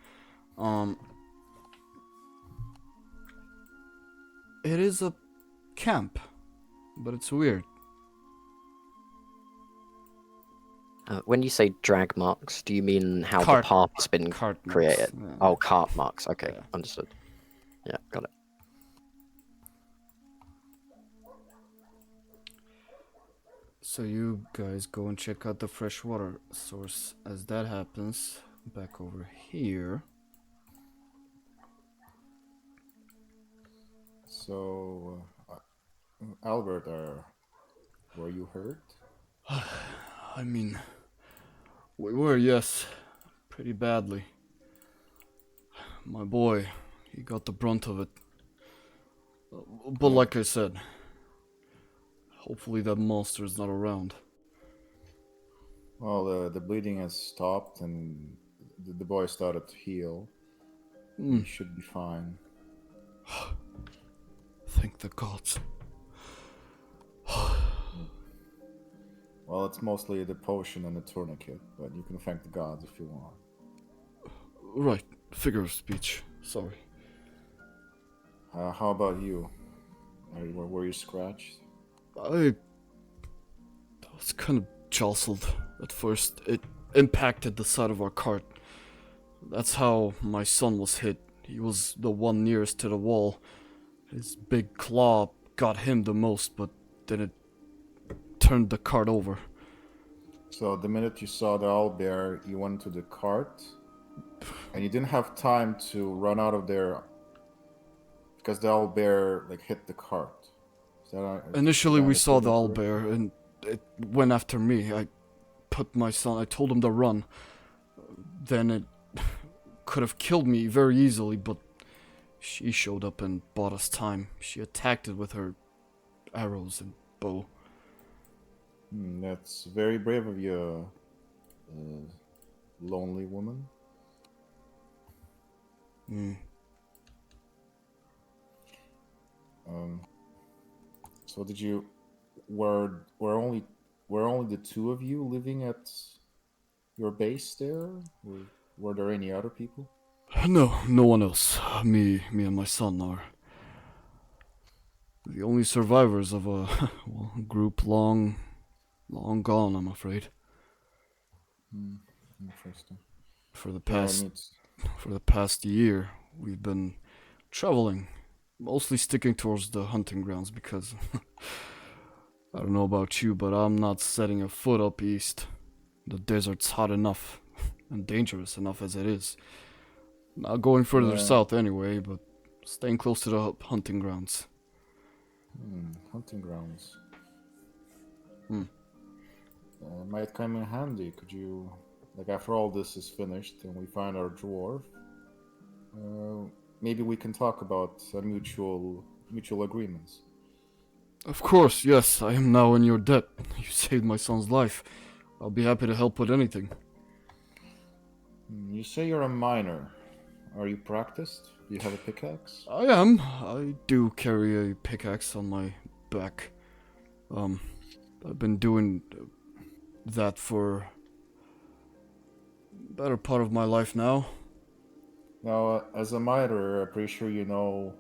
It is a camp, but it's weird. When you say drag marks, do you mean how Cart- the path has been cart marks, created? yeah. Oh, cart marks. Okay, Yeah. understood. Yeah, got it. So you guys go and check out the freshwater source. As that happens, back over here. So, Albert, were you hurt? I mean, we were, yes, pretty badly. My boy, he got the brunt of it. But Yeah. like I said, hopefully that monster is not around. Well, the bleeding has stopped and the boy started to heal. Hmm. He should be fine. Thank the gods. Well, it's mostly the potion and the tourniquet, but you can thank the gods if you want. Right, figure of speech. Sorry. How about you? Were you scratched? I was kind of jostled at first. It impacted the side of our cart. That's how my son was hit. He was the one nearest to the wall. His big claw got him the most, but then it turned the cart over. So the minute you saw the owlbear, you went to the cart, and you didn't have time to run out of there because the owlbear hit the cart. Initially, we saw the understood it owlbear, and it went after me. I told him to run. Then it could have killed me very easily, but she showed up and bought us time. She attacked it with her arrows and bow. That's very brave of you, lonely woman. Hmm. So did you were were only the two of you living at your base there? Or were there any other people? No, no one else. Me and my son are the only survivors of a well, group long gone, I'm afraid. Interesting. For the Yeah, past for the past year, we've been traveling, mostly sticking towards the hunting grounds because I don't know about you, but I'm not setting a foot up east. The desert's hot enough and dangerous enough as it is. Not going further south anyway, but staying close to the hunting grounds. Hunting grounds. Might come in handy. Could you, like, after all this is finished and we find our dwarf, maybe we can talk about mutual agreements. Of course, yes, I am now in your debt. You saved my son's life. I'll be happy to help with anything. You say you're a miner. Are you practiced? Do you have a pickaxe? I am. I do carry a pickaxe on my back. I've been doing that for the better part of my life now. Now, as a miner, I'm pretty sure you know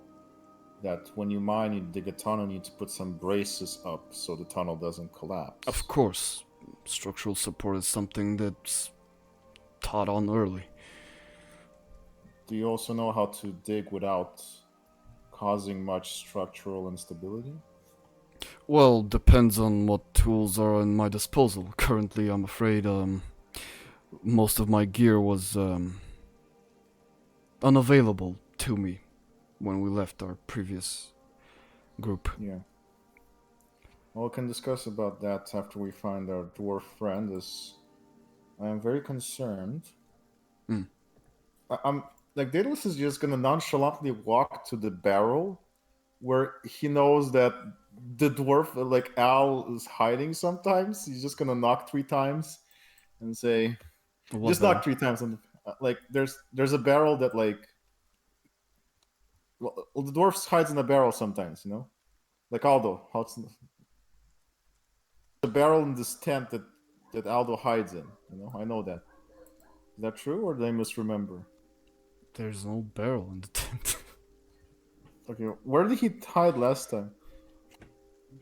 that when you mine, you dig a tunnel, you need to put some braces up so the tunnel doesn't collapse. Of course, structural support is something that's taught on early. Do you also know how to dig without causing much structural instability? Well, depends on what tools are in my disposal. Currently, I'm afraid, most of my gear was, unavailable to me when we left our previous group. Yeah. Well, we can discuss about that after we find our dwarf friend, as I am very concerned. I'm like, Daedalus is just gonna nonchalantly walk to the barrel where he knows that the dwarf, like Al, is hiding sometimes. He's just gonna knock 3 times and say, knock 3 times on the, like, there's a barrel that, like, well, the dwarf hides in a barrel sometimes, you know, like Aldo. The barrel in this tent that Aldo hides in. You know, I know that. Is that true, or did I misremember? There's no barrel in the tent. Okay, where did he hide last time?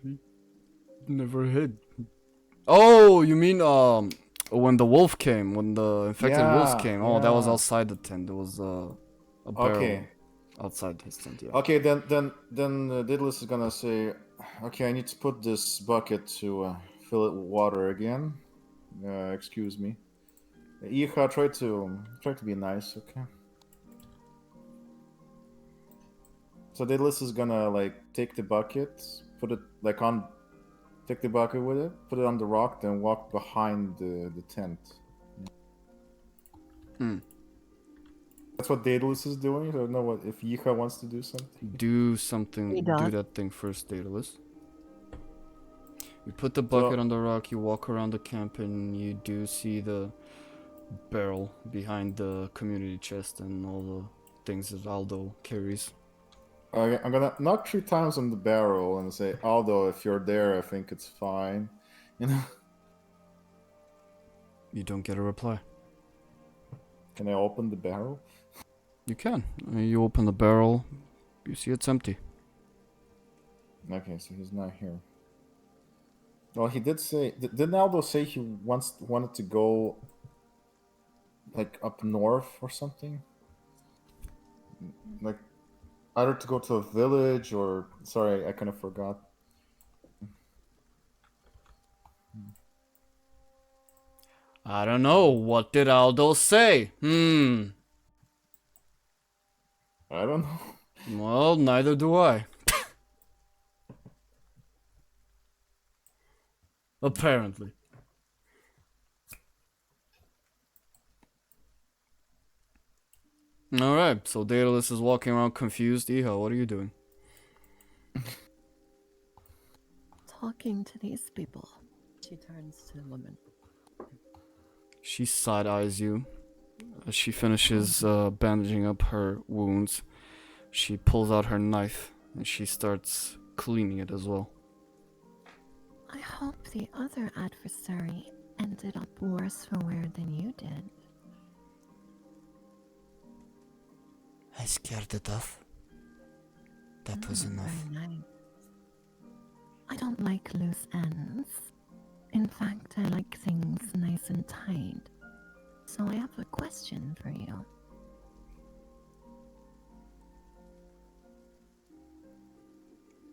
He never hid. Oh, you mean when the wolf came, when the infected wolves came? Oh, that was outside the tent. There was a barrel outside his tent. Yeah. Okay, then Daedalus is gonna say, okay, I need to put this bucket to fill it with water again. Excuse me. Iha, try to be nice, okay? So Daedalus is gonna, like, take the bucket, put it like on, take the bucket with it, put it on the rock, then walk behind the tent. That's what Daedalus is doing. I don't know what if Iha wants to do something. Do something. He does. Do that thing first, Daedalus. You put the bucket on the rock. You walk around the camp, and you do see the barrel behind the community chest and all the things that Aldo carries. I'm gonna knock 3 times on the barrel and say, Aldo, if you're there, I think it's fine. You know? You don't get a reply. Can I open the barrel? You can. You open the barrel. You see it's empty. Okay, so he's not here. Well, he did say. Didn't Aldo say he wanted to go, like, up north or something? Like, either to go to a village or... Sorry, I kind of forgot. I don't know. What did Aldo say? I don't know. Well, neither do I. Apparently. Alright, so Daedalus is walking around confused. Iha, what are you doing? Talking to these people. She turns to the woman. She side-eyes you. As she finishes bandaging up her wounds, she pulls out her knife and she starts cleaning it as well. I hope the other adversary ended up worse for wear than you did. I scared it off. That was enough. Very nice. I don't like loose ends. In fact, I like things nice and tight. So I have a question for you.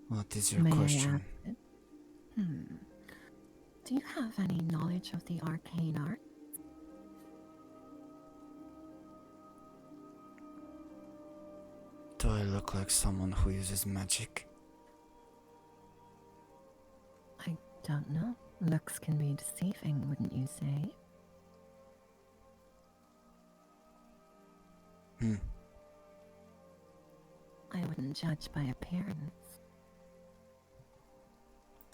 What is your May I question? ask it? Do you have any knowledge of the arcane art? Do I look like someone who uses magic? I don't know. Looks can be deceiving, wouldn't you say? I wouldn't judge by appearance.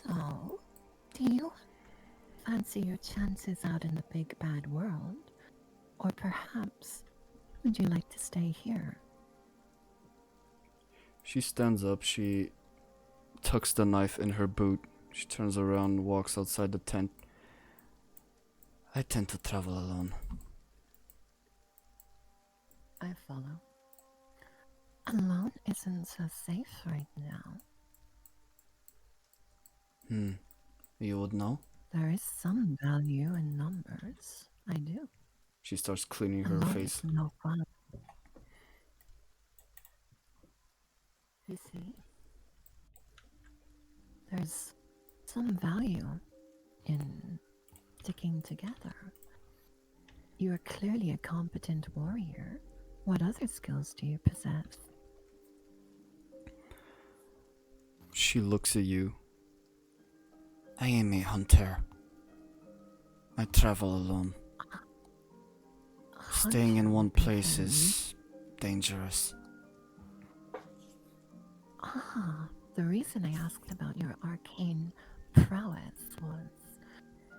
So, do you fancy your chances out in the big bad world? Or perhaps, would you like to stay here? She stands up, she tucks the knife in her boot. She turns around, walks outside the tent. I tend to travel alone. I follow. Alone isn't so safe right now. You would know? There is some value in numbers. I do. She starts cleaning her Alone face. is no fun. You see, there's some value in sticking together. You are clearly a competent warrior. What other skills do you possess? She looks at you. I am a hunter. I travel alone. Staying in one place is dangerous. The reason I asked about your arcane prowess was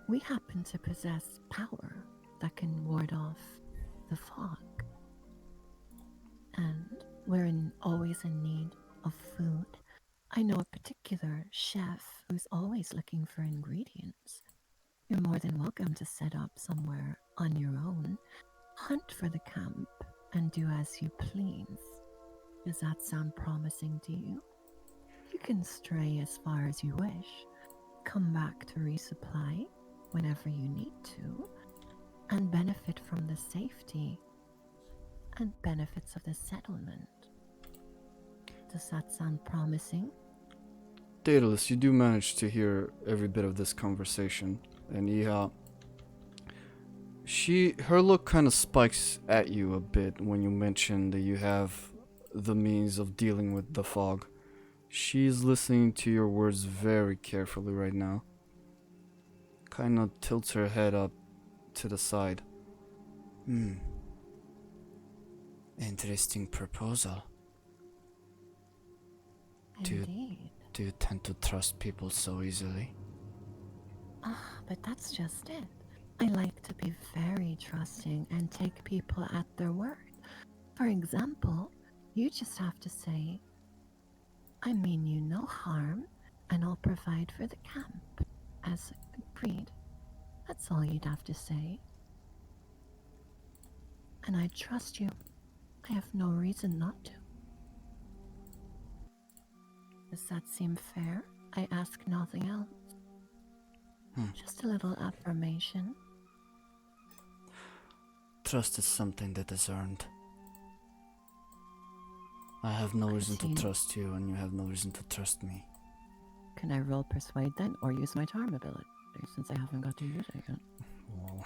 we happen to possess power that can ward off the fog. And we're always in need of food. I know a particular chef who's always looking for ingredients. You're more than welcome to set up somewhere on your own, hunt for the camp, and do as you please. Does that sound promising to you? You can stray as far as you wish, come back to resupply whenever you need to, and benefit from the safety and benefits of the settlement. Does that sound promising? Daedalus, you do manage to hear every bit of this conversation, and her look kind of spikes at you a bit when you mention that you have the means of dealing with the fog. She's listening to your words very carefully right now. Kind of tilts her head up to the side. Interesting proposal. Indeed. Do you tend to trust people so easily? But that's just it. I like to be very trusting and take people at their word. For example, you just have to say, I mean you no harm, and I'll provide for the camp, as agreed. That's all you'd have to say. And I trust you. I have no reason not to. Does that seem fair? I ask nothing else. Just a little affirmation. Trust is something that is earned. I have no reason to trust you, and you have no reason to trust me. Can I roll persuade then, or use my charm ability, since I haven't got to use it yet? Well,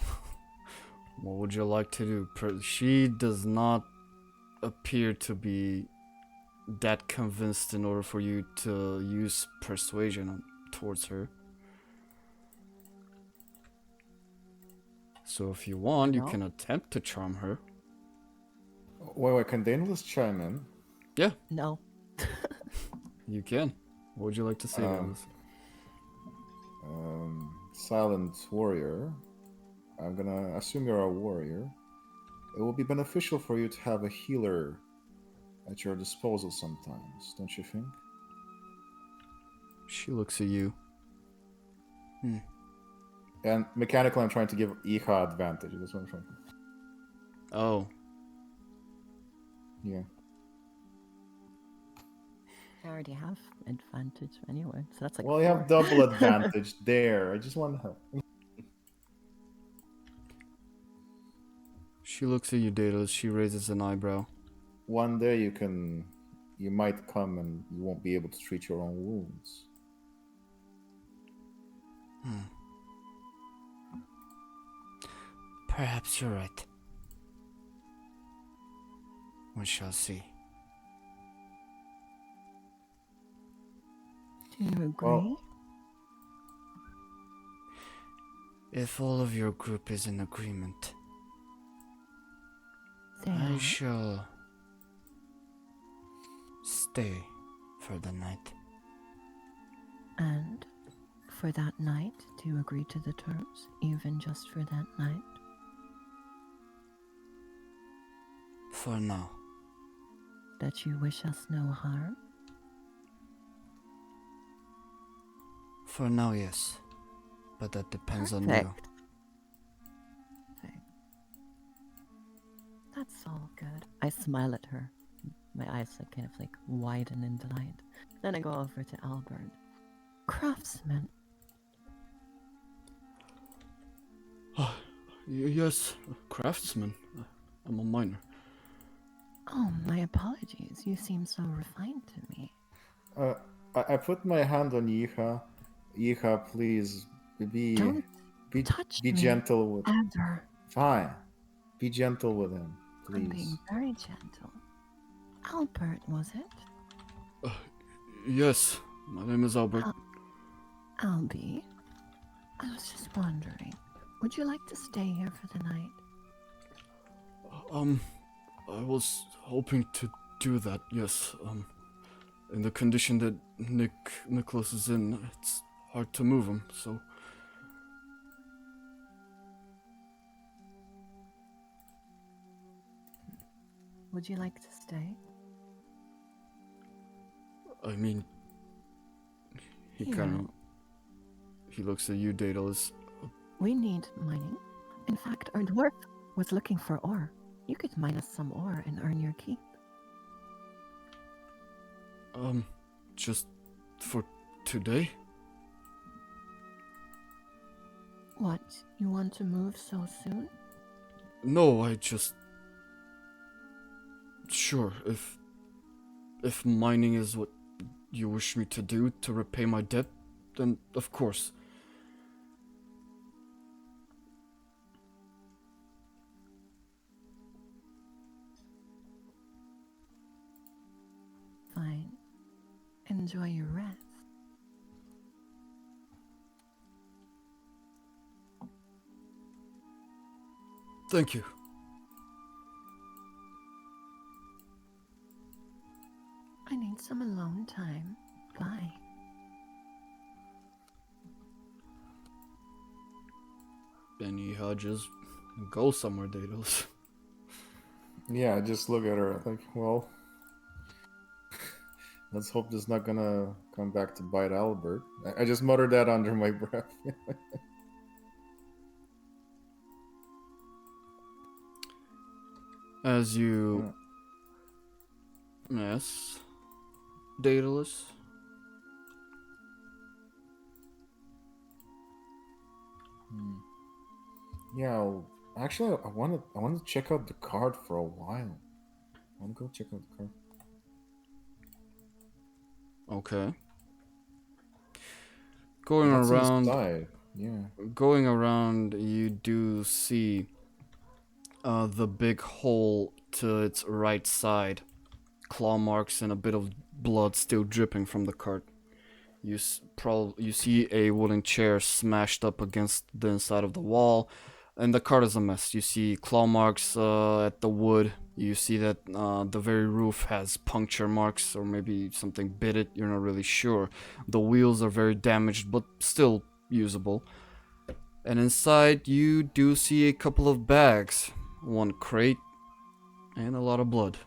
what would you like to do? She does not appear to be that convinced in order for you to use persuasion towards her. So if you want, you can attempt to charm her. Wait, can Daedallaus chime in? Yeah. No. You can. What would you like to say, Daedallaus? Silent warrior. I'm gonna assume you're a warrior. It will be beneficial for you to have a healer at your disposal sometimes, don't you think? She looks at you. Hmm. And mechanically, I'm trying to give Iha advantage. That's what I'm trying. Oh. Yeah. I already have advantage anyway, so that's like Well, you 4. have double advantage there. I just want to help. She looks at you, Daedallaus. She raises an eyebrow. One day you might come and you won't be able to treat your own wounds. Perhaps you're right. We shall see. Do you agree? Well, If all of your group is in agreement, They I are. shall stay for the night. And for that night, do you agree to the terms, even just for that night? For now. That you wish us no harm? For now, yes. But that depends on you. Perfect. Okay. That's all good. I smile at her. My eyes kind of widen in delight. Then I go over to Albert. Craftsman. Yes, craftsman. I'm a miner. Oh, my apologies. You seem so refined to me. I put my hand on Iha. Iha, please Don't touch be me gentle with. ever. Fine. Be gentle with him, I'm please. being very gentle. Albert, was it? Yes, my name is Albert. Albie, I was just wondering, would you like to stay here for the night? I was hoping to do that, yes. In the condition that Nyctoss is in, it's hard to move him, so... Would you like to stay? I mean... He Here. kind of... He looks at you, Daedallaus. We need mining. In fact, our dwarf was looking for ore. You could mine us some ore and earn your keep. Just for today? What? You want to move so soon? No, I just... Sure, if mining is what you wish me to do to repay my debt, then of course. Fine. Enjoy your rest. Thank you. I need some alone time. Bye. Benny Hodges, go somewhere, Daedallaus. Yeah, I just look at her. I think, well, let's hope this is not gonna come back to bite Albert. I just muttered that under my breath. As you... Yes? Daedalus? Yeah, actually, I want to check out the card for a while. I want to go check out the card. Okay. Going What's around... inside? Yeah. Going around, you do see the big hole to its right side. Claw marks and a bit of blood still dripping from the cart. You see a wooden chair smashed up against the inside of the wall, and the cart is a mess. You see claw marks at the wood. You see that the very roof has puncture marks, or maybe something bit it. You're not really sure. The wheels are very damaged, but still usable. And inside, you do see a couple of bags, one crate, and a lot of blood.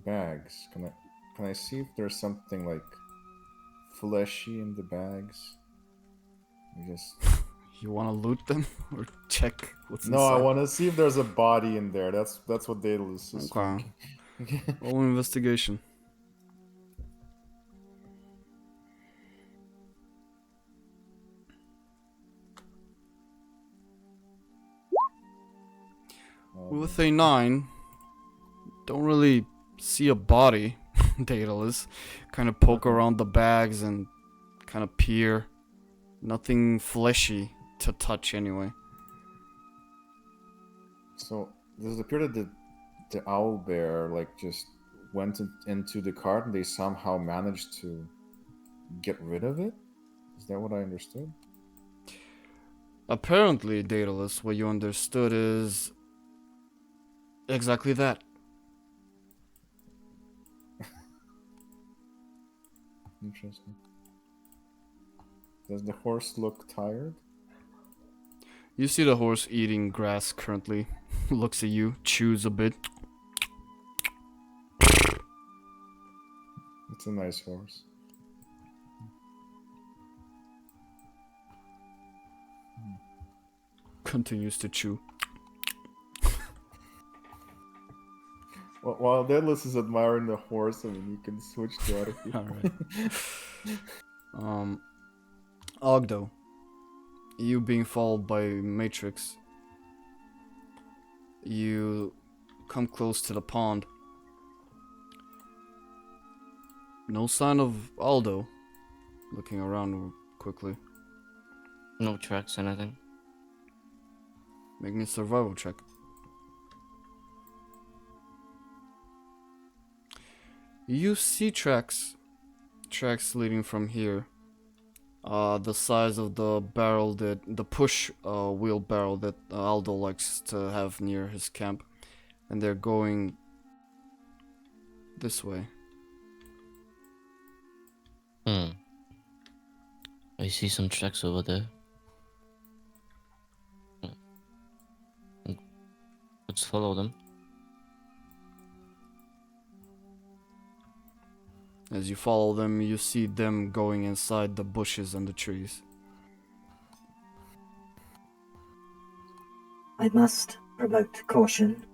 Bags. Can I Can I see if there's something like fleshy in the bags? I just You want to loot them or check what's no. inside? I want to see if there's a body in there. That's what Daedalus is Okay. thinking. Roll investigation. With a 9, don't really see a body, Daedalus. Kind of poke around the bags and kind of peer. Nothing fleshy to touch anyway. So does it appear that the owl bear like just went into the cart and they somehow managed to get rid of it? Is that what I understood? Apparently, Daedalus, what you understood is exactly that. Interesting. Does the horse look tired? You see the horse eating grass currently. Looks at you, chews a bit. It's a nice horse. Continues to chew. Well, while Daedalus is admiring the horse, I mean, you can switch to other people. Alright. Ogddo. You being followed by Matrix. You come close to the pond. No sign of Aldo. Looking around quickly. No tracks, anything. Make me a survival check. You see tracks leading from here. The size of the barrel the push wheel barrel that Aldo likes to have near his camp, and they're going this way. I see some tracks over there. Let's follow them. As you follow them, you see them going inside the bushes and the trees. I must promote caution.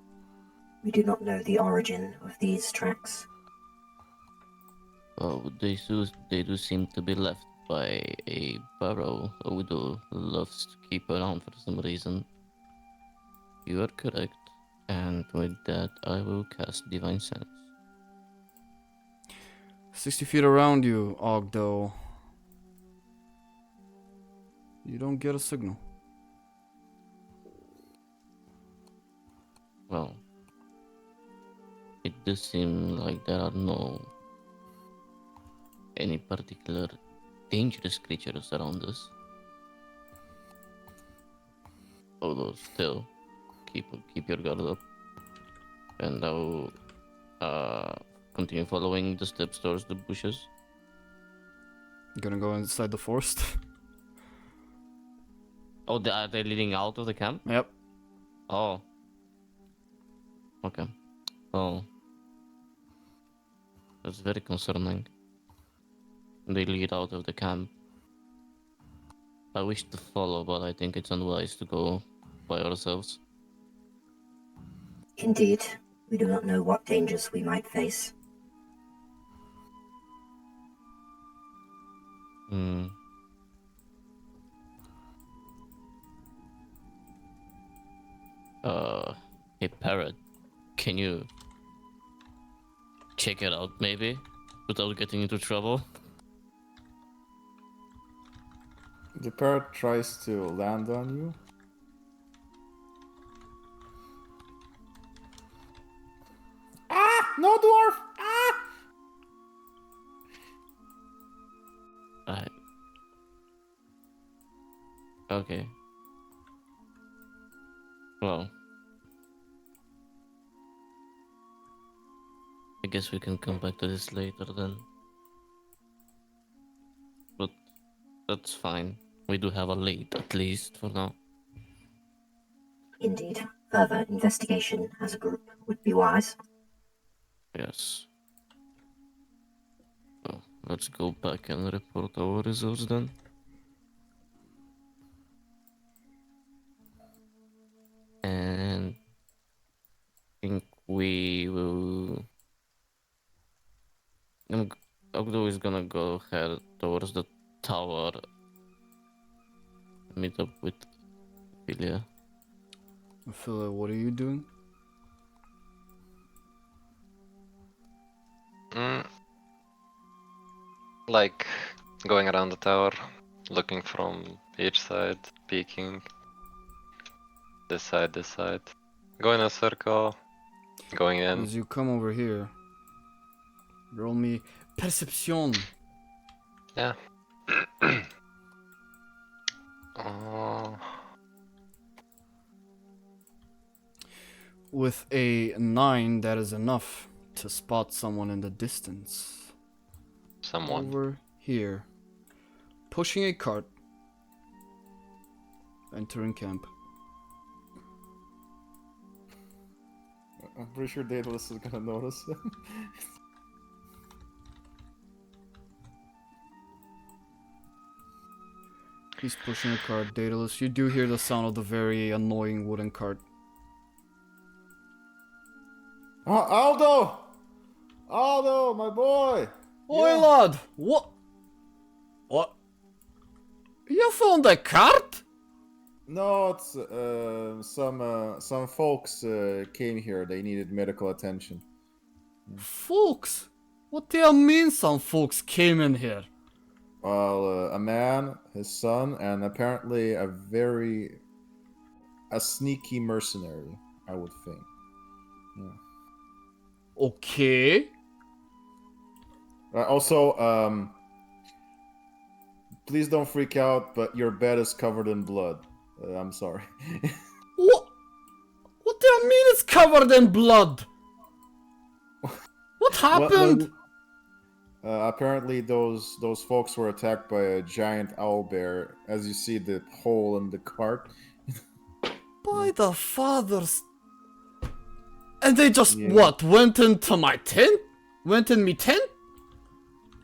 We do not know the origin of these tracks. Oh, they do seem to be left by a burrow Ogddo loves to keep around for some reason. You are correct, and with that I will cast Divine Sense. 60 feet around you, Ogddo. You don't get a signal. Well, it does seem like there are no any particular dangerous creatures around us. Although still, keep your guard up, and I will continue following the steps towards the bushes. Gonna go inside the forest? Oh, are they leading out of the camp? Yep. Oh. Okay. Well, that's very concerning. They lead out of the camp. I wish to follow, but I think it's unwise to go by ourselves. Indeed, we do not know what dangers we might face. Hey parrot, can you check it out maybe? Without getting into trouble? The parrot tries to land on you. Ah! No dwarf! Ah! Alright. Okay. Well, I guess we can come back to this later then. But that's fine. We do have a lead, at least, for now. Indeed, further investigation as a group would be wise. Yes. let's go back and report our results then. And I think we will. Ogddo is gonna go head towards the tower. Meet up with Aphelia. Aphelia, what are you doing? Like going around the tower, looking from each side, peeking. This side, this side. Going in a circle, going in. As you come over here, roll me perception. Yeah. Oh. With a 9, that is enough to spot someone in the distance. Someone. Over here. Pushing a cart. Entering camp. I'm pretty sure Daedalus is gonna notice him. He's pushing a cart. Daedalus, you do hear the sound of the very annoying wooden cart. Aldo! Aldo, my boy! Oi, Yeah. lad! What? You found a cart? No, it's some folks came here. They needed medical attention. Folks? What do you mean some folks came in here? Well, a man, his son, and apparently a sneaky mercenary, I would think. Yeah. Okay. Also, please don't freak out, but your bed is covered in blood. I'm sorry. What? What do you mean it's covered in blood? What happened? Apparently, those folks were attacked by a giant owlbear. As you see, the hole in the cart. By the fathers. And they just, Yeah. what, went into my tent? Went in me tent?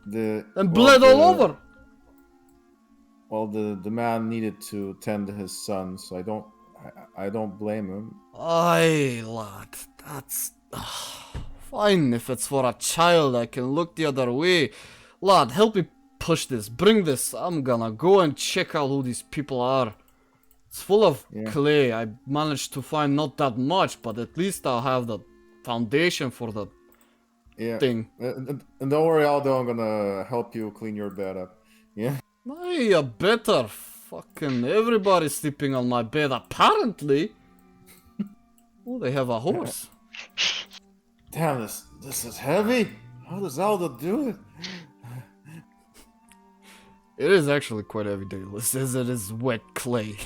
And Well, bled all over? Well, the man needed to tend to his son, so I don't blame him. Aye, lad, that's... fine, if it's for a child, I can look the other way. Lad, help me push this, bring this. I'm gonna go and check out who these people are. It's full of clay. I managed to find not that much, but at least I'll have the foundation for the thing. And don't worry, Aldo, I'm gonna help you clean your bed up. Yeah? Aye, you better. Fucking everybody's sleeping on my bed, apparently. Oh, they have a horse. Damn, this is heavy. How does Aldo do it? It is actually quite heavy, Daedalus, as it is wet clay.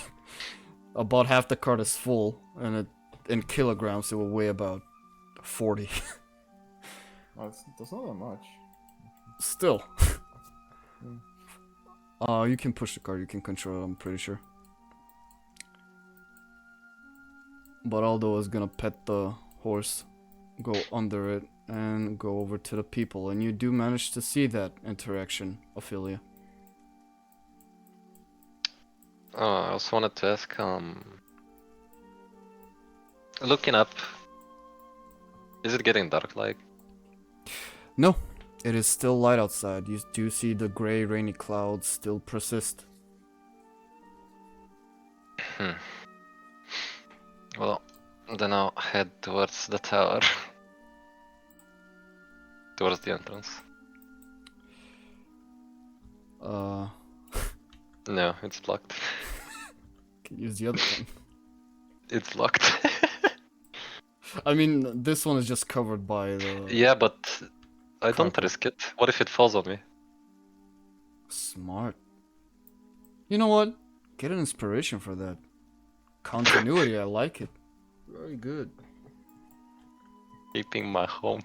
About half the cart is full, and in kilograms it will weigh about 40. That's not that much. Still. You can push the cart, you can control it, I'm pretty sure. But Aldo is gonna pet the horse, go under it, and go over to the people. And you do manage to see that interaction, Aphelia. I also wanted to ask, looking up, is it getting dark like? No, it is still light outside. You do see the gray, rainy clouds still persist. Well, then I'll head towards the tower. Towards the entrance. No, it's blocked. Can use the other one. It's locked. I mean, this one is just covered by the... Yeah, but I don't carpet. risk it. What if it falls on me? Smart. You know what? Get an inspiration for that. Continuity, I like it. Very good. Keeping my home.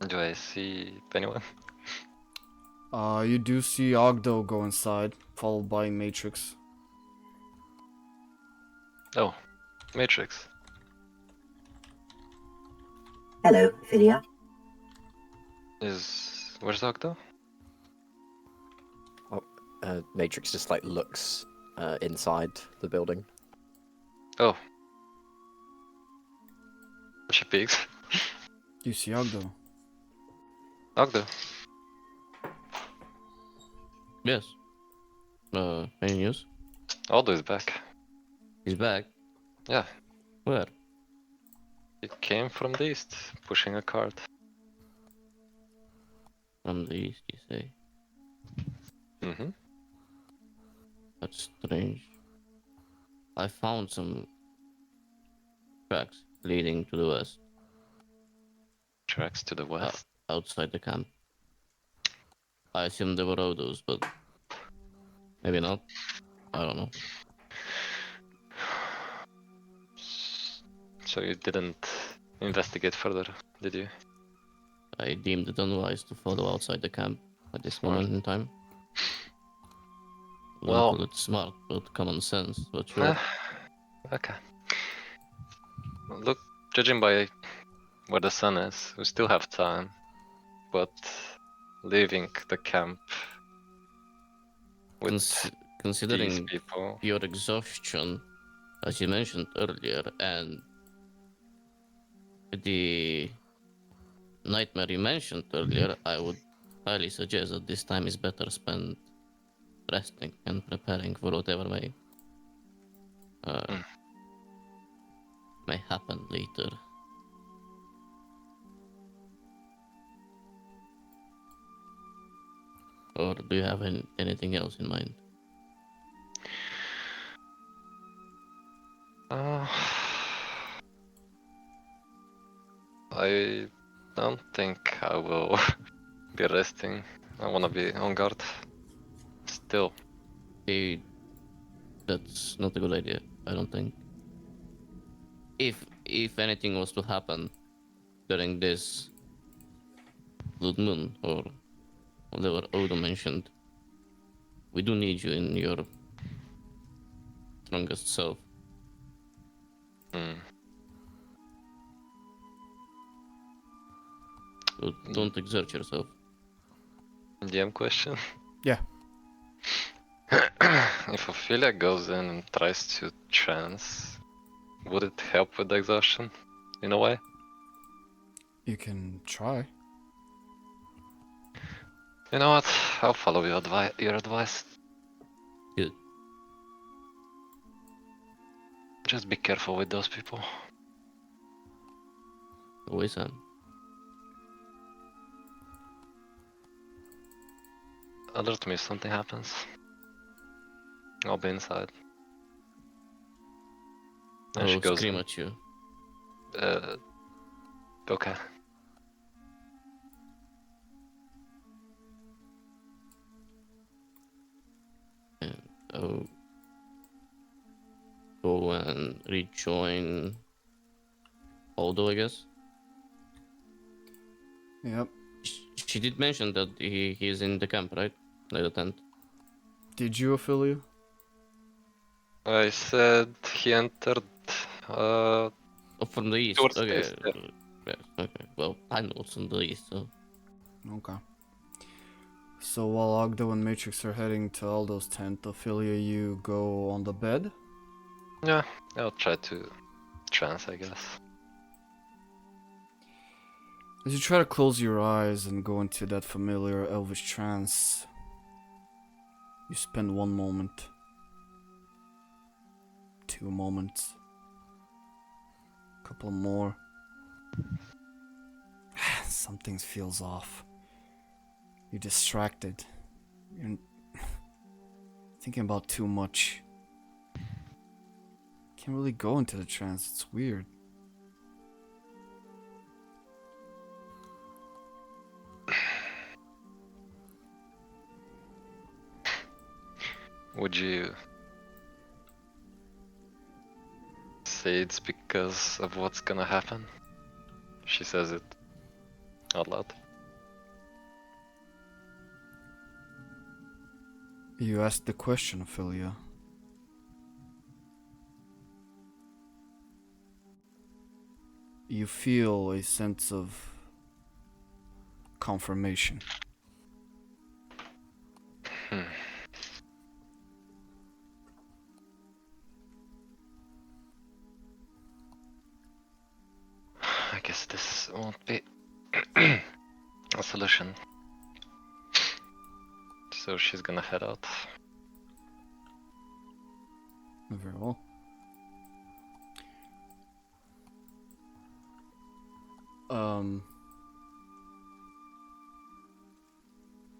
Do I see anyone? You do see Ogddo go inside, followed by Matrix. Oh, Matrix. Hello, Aphelia. Where's Ogddo? Matrix just like looks inside the building. Oh. She peeks. You see Ogddo. Ogddo. Yes. Any news? Ogddo is back. He's back. Yeah, Where? he came from the east, pushing a cart. From the east, you say? Mm-hmm. That's strange. I found some tracks leading to the west, Tracks to the west. outside the camp. I assume they were Ogddo's, but maybe not. I don't know. So you didn't investigate further, did you? I deemed it unwise to follow outside the camp at this Smart. moment in time. Wouldn't Well, call it smart, but common sense, but sure. Okay. Look, judging by where the sun is, we still have time. But leaving the camp with these Considering people. your exhaustion, as you mentioned earlier, and the nightmare you mentioned earlier, I would highly suggest that this time is better spent resting and preparing for whatever may happen later. Or do you have anything else in mind? I don't think I will be resting. I wanna be on guard. Still. That's not a good idea, I don't think. If anything was to happen during this blood moon or whatever Ogddo mentioned, we do need you in your strongest self. So don't exert yourself. DM question. Yeah. If Aphelia goes in and tries to trance, would it help with the exhaustion? In a way? You can try. You know what? I'll follow your advice. Good. Just be careful with those people. Always am. Alert me if something happens. I'll be inside. And she I'll goes scream in. at you. Okay. And I'll go and rejoin Ogddo, I guess. Yep. She did mention that he's in the camp, right? Like the tent. Did you, Aphelia? I said he entered. Oh, from the east. Towards the Okay. east, yeah. Yes, okay. Well, I know it's from the east, so. Okay. So while Ogddo and Matrix are heading to Aldo's tent, Aphelia, you go on the bed? Yeah, I'll try to trance, I guess. As you try to close your eyes and go into that familiar elvish trance, you spend 1 moment, 2 moments, a couple more. Something feels off. You're distracted. You're thinking about too much. Can't really go into the trance, it's weird. Would you say it's because of what's gonna happen? She says it out loud. You asked the question, Aphelia. you feel a sense of confirmation. I guess this won't be a solution. So she's gonna head out. Very well.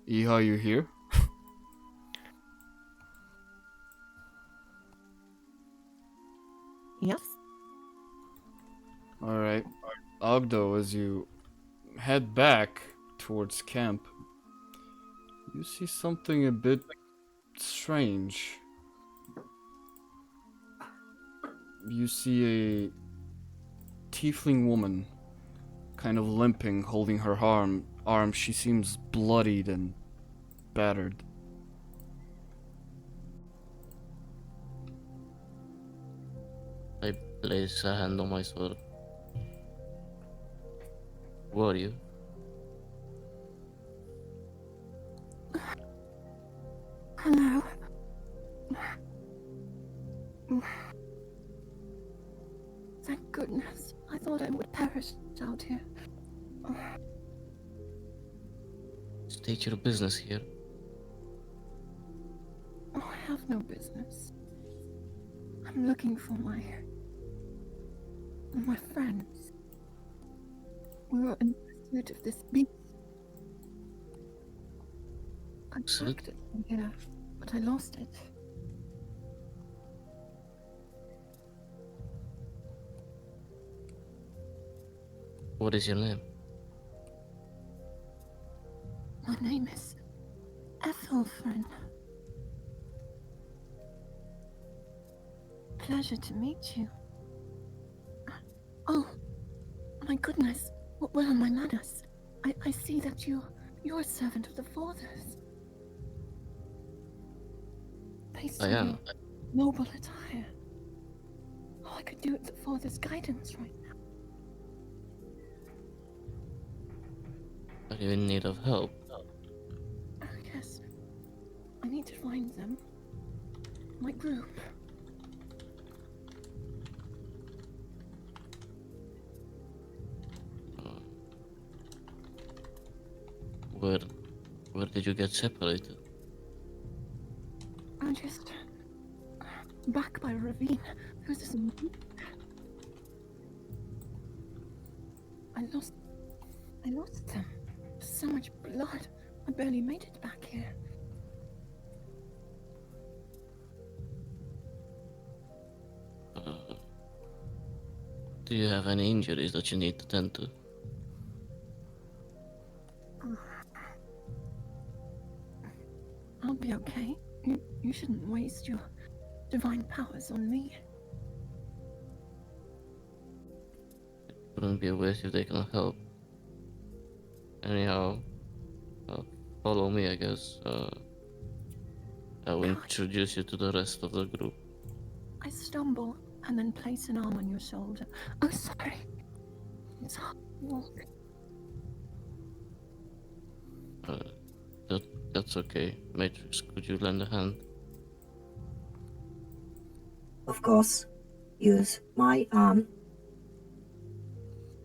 Iha, you here? Yes? Alright. Ogddo, as you head back towards camp, you see something a bit strange. You see a tiefling woman kind of limping, holding her arm. She seems bloodied and battered. I place a hand on my sword. Who are you? Hello. Thank goodness. I thought I would perish out here. State your business here. Oh, I have no business. I'm looking for my friends. We were in pursuit of this beast. I tracked it from here, but I lost it. What is your name? My name is Aphelia. Pleasure to meet you. Oh, my goodness. What are my manners? I see that you're a servant of the Fathers. Based I on am. your noble attire. Oh, I could do with the Father's guidance right now. Are you in need of help? Yes. I need to find them. My group. Where did you get separated? I'm just back by a ravine. There's this. I lost them. So much blood. I barely made it back here. Do you have any injuries that you need to tend to? I'll be okay. You shouldn't waste your divine powers on me. Wouldn't be a waste if they can help. Anyhow, follow me, I guess. I will introduce you to the rest of the group. I stumble and then place an arm on your shoulder. Oh, sorry. It's hard to walk. That's okay. Matrix, could you lend a hand? Of course. Use my arm.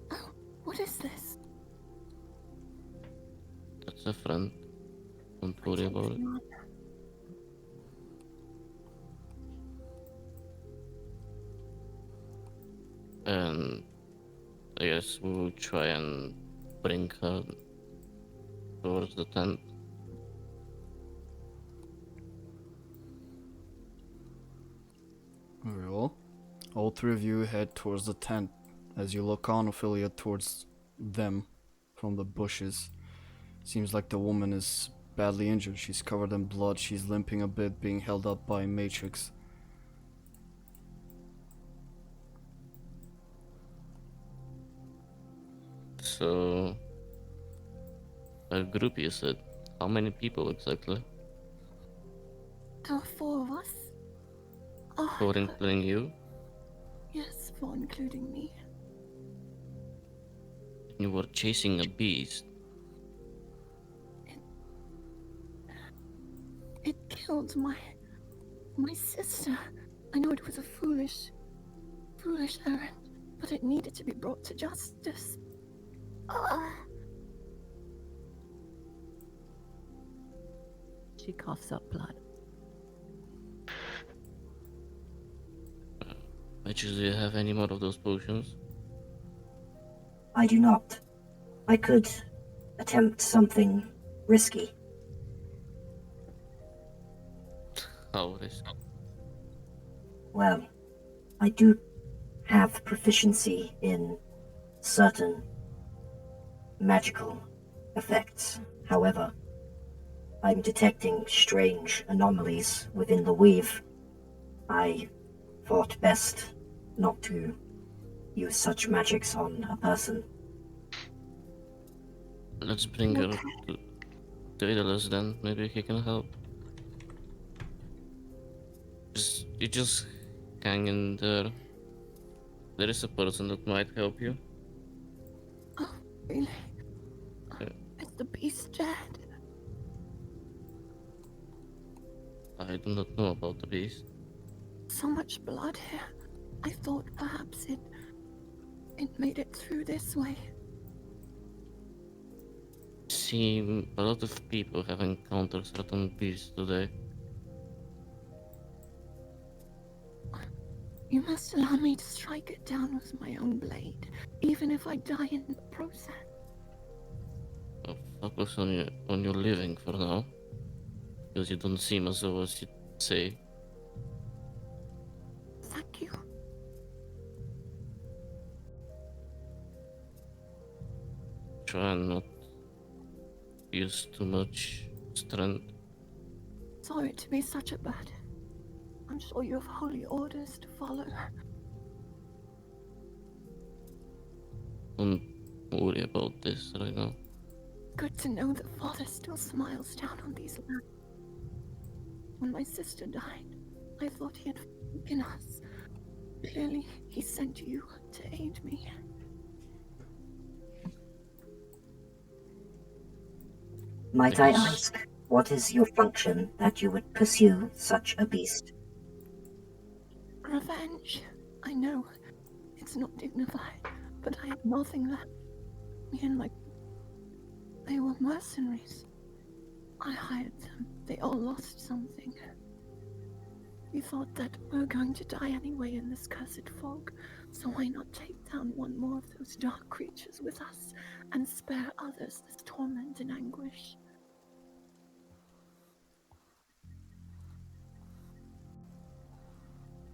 Oh, what is this? That's a friend. Don't worry about it. And I guess we will try and bring her towards the tent. Very well. All three of you head towards the tent as you look on, Aphelia, towards them from the bushes. Seems like the woman is badly injured. She's covered in blood. She's limping a bit, being held up by Matrix. So, a group, you said. How many people exactly? There are 4 of us. Oh, 4 including you? yes, 4 including me. You were chasing a beast. It killed my sister. I know it was a foolish errand, but it needed to be brought to justice. She coughs up blood. Do you have any more of those potions? I do not. I could attempt something risky. How risky? Well, I do have proficiency in certain magical effects. However, I'm detecting strange anomalies within the weave. I thought best not to use such magics on a person. Let's bring her to Daedallaus then. Maybe he can help. You just hang in there. There is a person that might help you. Oh, really? Yeah. Is the beast dead? I do not know about the beast. So much blood here. I thought perhaps it made it through this way. See, a lot of people have encountered certain beasts today. You must allow me to strike it down with my own blade, even if I die in the process. Focus on your living for now, because you don't seem as though as you say. Thank you. Try and not use too much strength. Sorry to be such a burden. I'm sure you have holy orders to follow. Don't worry about this right now. Good to know that Father still smiles down on these lands. When my sister died, I thought he had forsaken us. Clearly, he sent you to aid me. Might I ask, what is your function that you would pursue such a beast? Revenge. I know it's not dignified, but I have nothing left. Me and they were mercenaries. I hired them. They all lost something. We thought that we were going to die anyway in this cursed fog, so why not take down one more of those dark creatures with us and spare others this torment and anguish?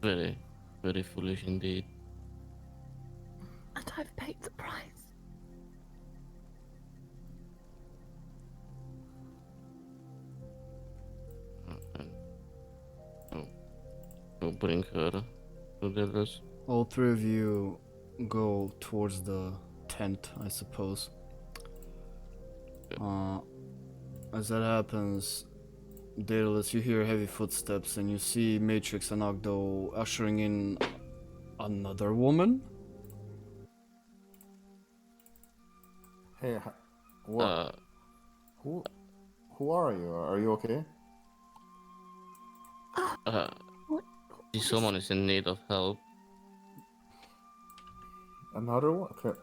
Very, very foolish indeed. And I've paid the price. We'll bring her to Daedallaus. All three of you go towards the tent, I suppose. As that happens, Daedalus, you hear heavy footsteps and you see Matrix and Ogddo ushering in another woman? Hey, what? Who are you? Are you okay? If someone is in need of help, Another one? Okay.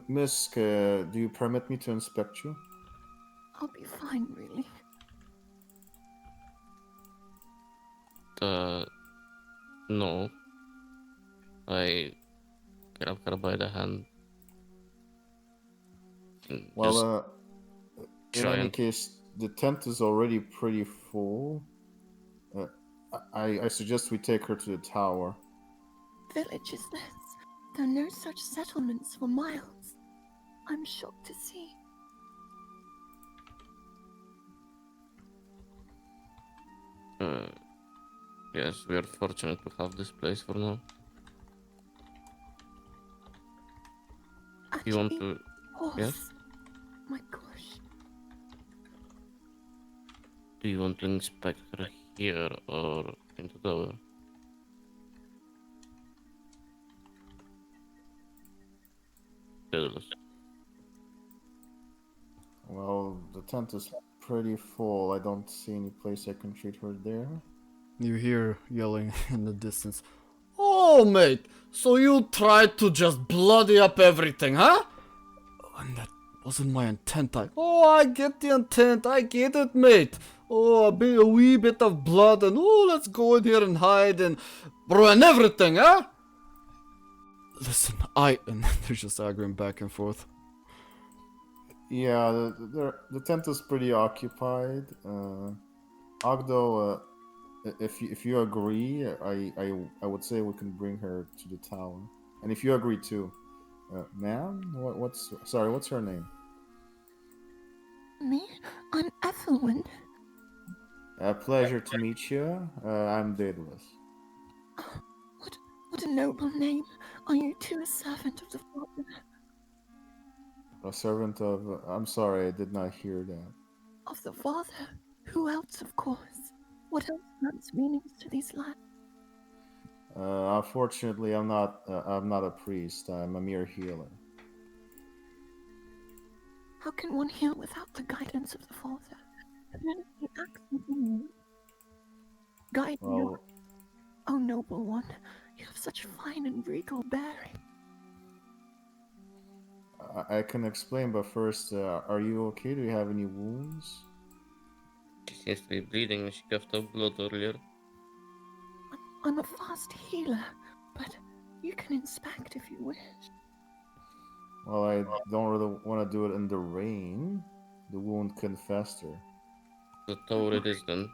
Miss, do you permit me to inspect you? I'll be fine, really. no. I grab her by the hand. And Well, in try any and- case, the tent is already pretty full. I suggest we take her to the tower. Village is this? There are no such settlements for miles. I'm shocked to see. Yes, we are fortunate to have this place for now. You want to... Horse. Yes? My gosh. Do you want to inspect her here or in the tower? Daedalus. Well, the tent is pretty full. I don't see any place I can treat her there. You hear yelling in the distance. Oh, mate, so you tried to just bloody up everything, huh? And that wasn't my intent. I get the intent. I get it, mate. Oh, a wee bit of blood and let's go in here and hide and ruin everything, huh? Listen, and they're just arguing back and forth. Yeah, the tent is pretty occupied. Ogddo, if you agree, I would say we can bring her to the tower. And if you agree too, ma'am, what's her name? Me? I'm Ethelwyn. A pleasure to meet you. I'm Daedallaus. What a noble name. Are you too a servant of the Father? A servant of. I'm sorry, I did not hear that. Of the Father? Who else, of course? What else grants meanings to these lands? Unfortunately, I'm not a priest. I'm a mere healer. How can one heal without the guidance of the Father? Anything acts within you. Guide me. Well, Oh, noble one, you have such fine and regal bearing. I can explain, but first, are you okay? Do you have any wounds? She seems to be bleeding and she coughed up blood earlier. I'm a fast healer, but you can inspect if you wish. Well, I don't really want to do it in the rain. The wound can fester. The tower it is then.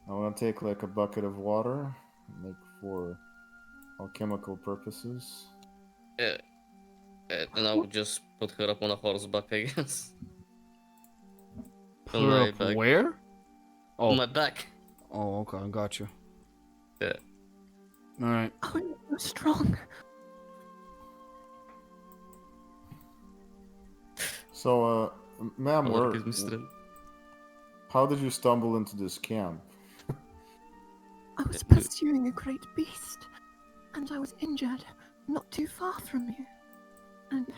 I want to take like a bucket of water, like for alchemical purposes. Yeah. Then I would just put her up on a horseback, I guess. Put On her my up back. where? On Oh, my back. oh, okay, I got you. Yeah. All right. Oh, you're so strong. So, ma'am, Allah gives me strength. how did you stumble into this camp? I was pursuing a great beast, and I was injured not too far from you. And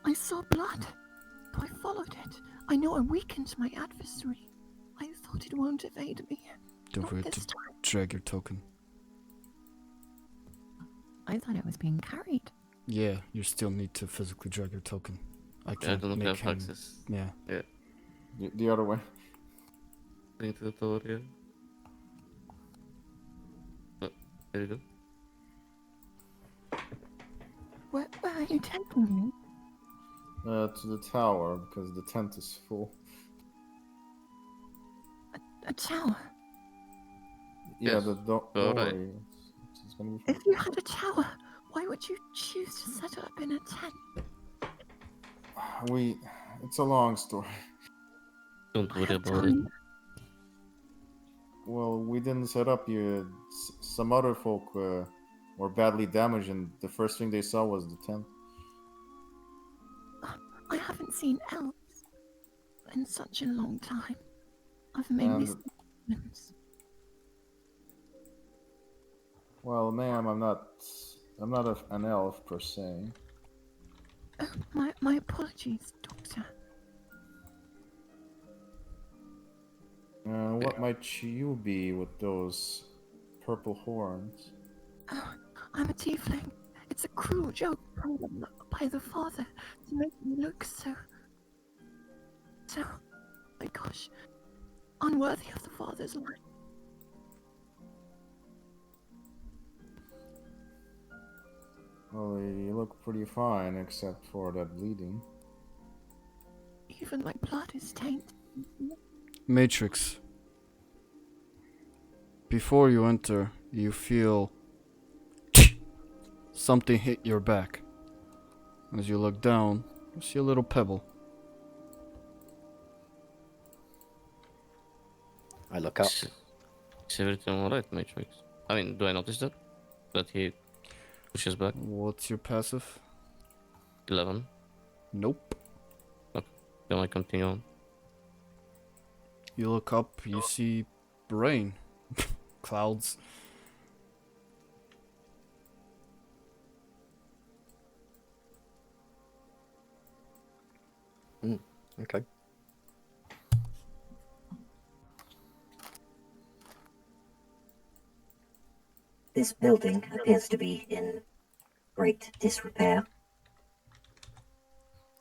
I saw blood, so I followed it. I know I weakened my adversary. I thought it won't evade me. Don't Not forget this to time. drag your token. I thought it was being carried. Yeah, you still need to physically drag your token. I I can't don't make have him. access. Yeah. Yeah. The other way. Into the tower, yeah. Oh, there you go. Where are you taking me? To the tower, because the tent is full. A tower? Yeah, Yes. don't Alright. worry. It's gonna be fine. If you had a tower, why would you choose to set up in a tent? It's a long story. Don't I worry have about it. time. Well, we didn't set up you. Some other folk were badly damaged, and the first thing they saw was the tent. I haven't seen elves in such a long time. I've mainly And- seen humans. Well, ma'am, I'm not an elf per se. Oh, my apologies, Doctor. What might you be with those purple horns? Oh, I'm a tiefling. It's a cruel joke by the Father to make me look so, my gosh, unworthy of the Father's life. Well, you look pretty fine, except for that bleeding. Even my blood is tainted. Matrix. Before you enter, you feel something hit your back. As you look down, you see a little pebble. I look up. Is everything alright, Matrix? I mean, do I notice that? That he pushes back? What's your passive? 11. Nope. Then I continue on. You look up, you see rain. Clouds. Okay. This building appears to be in great disrepair.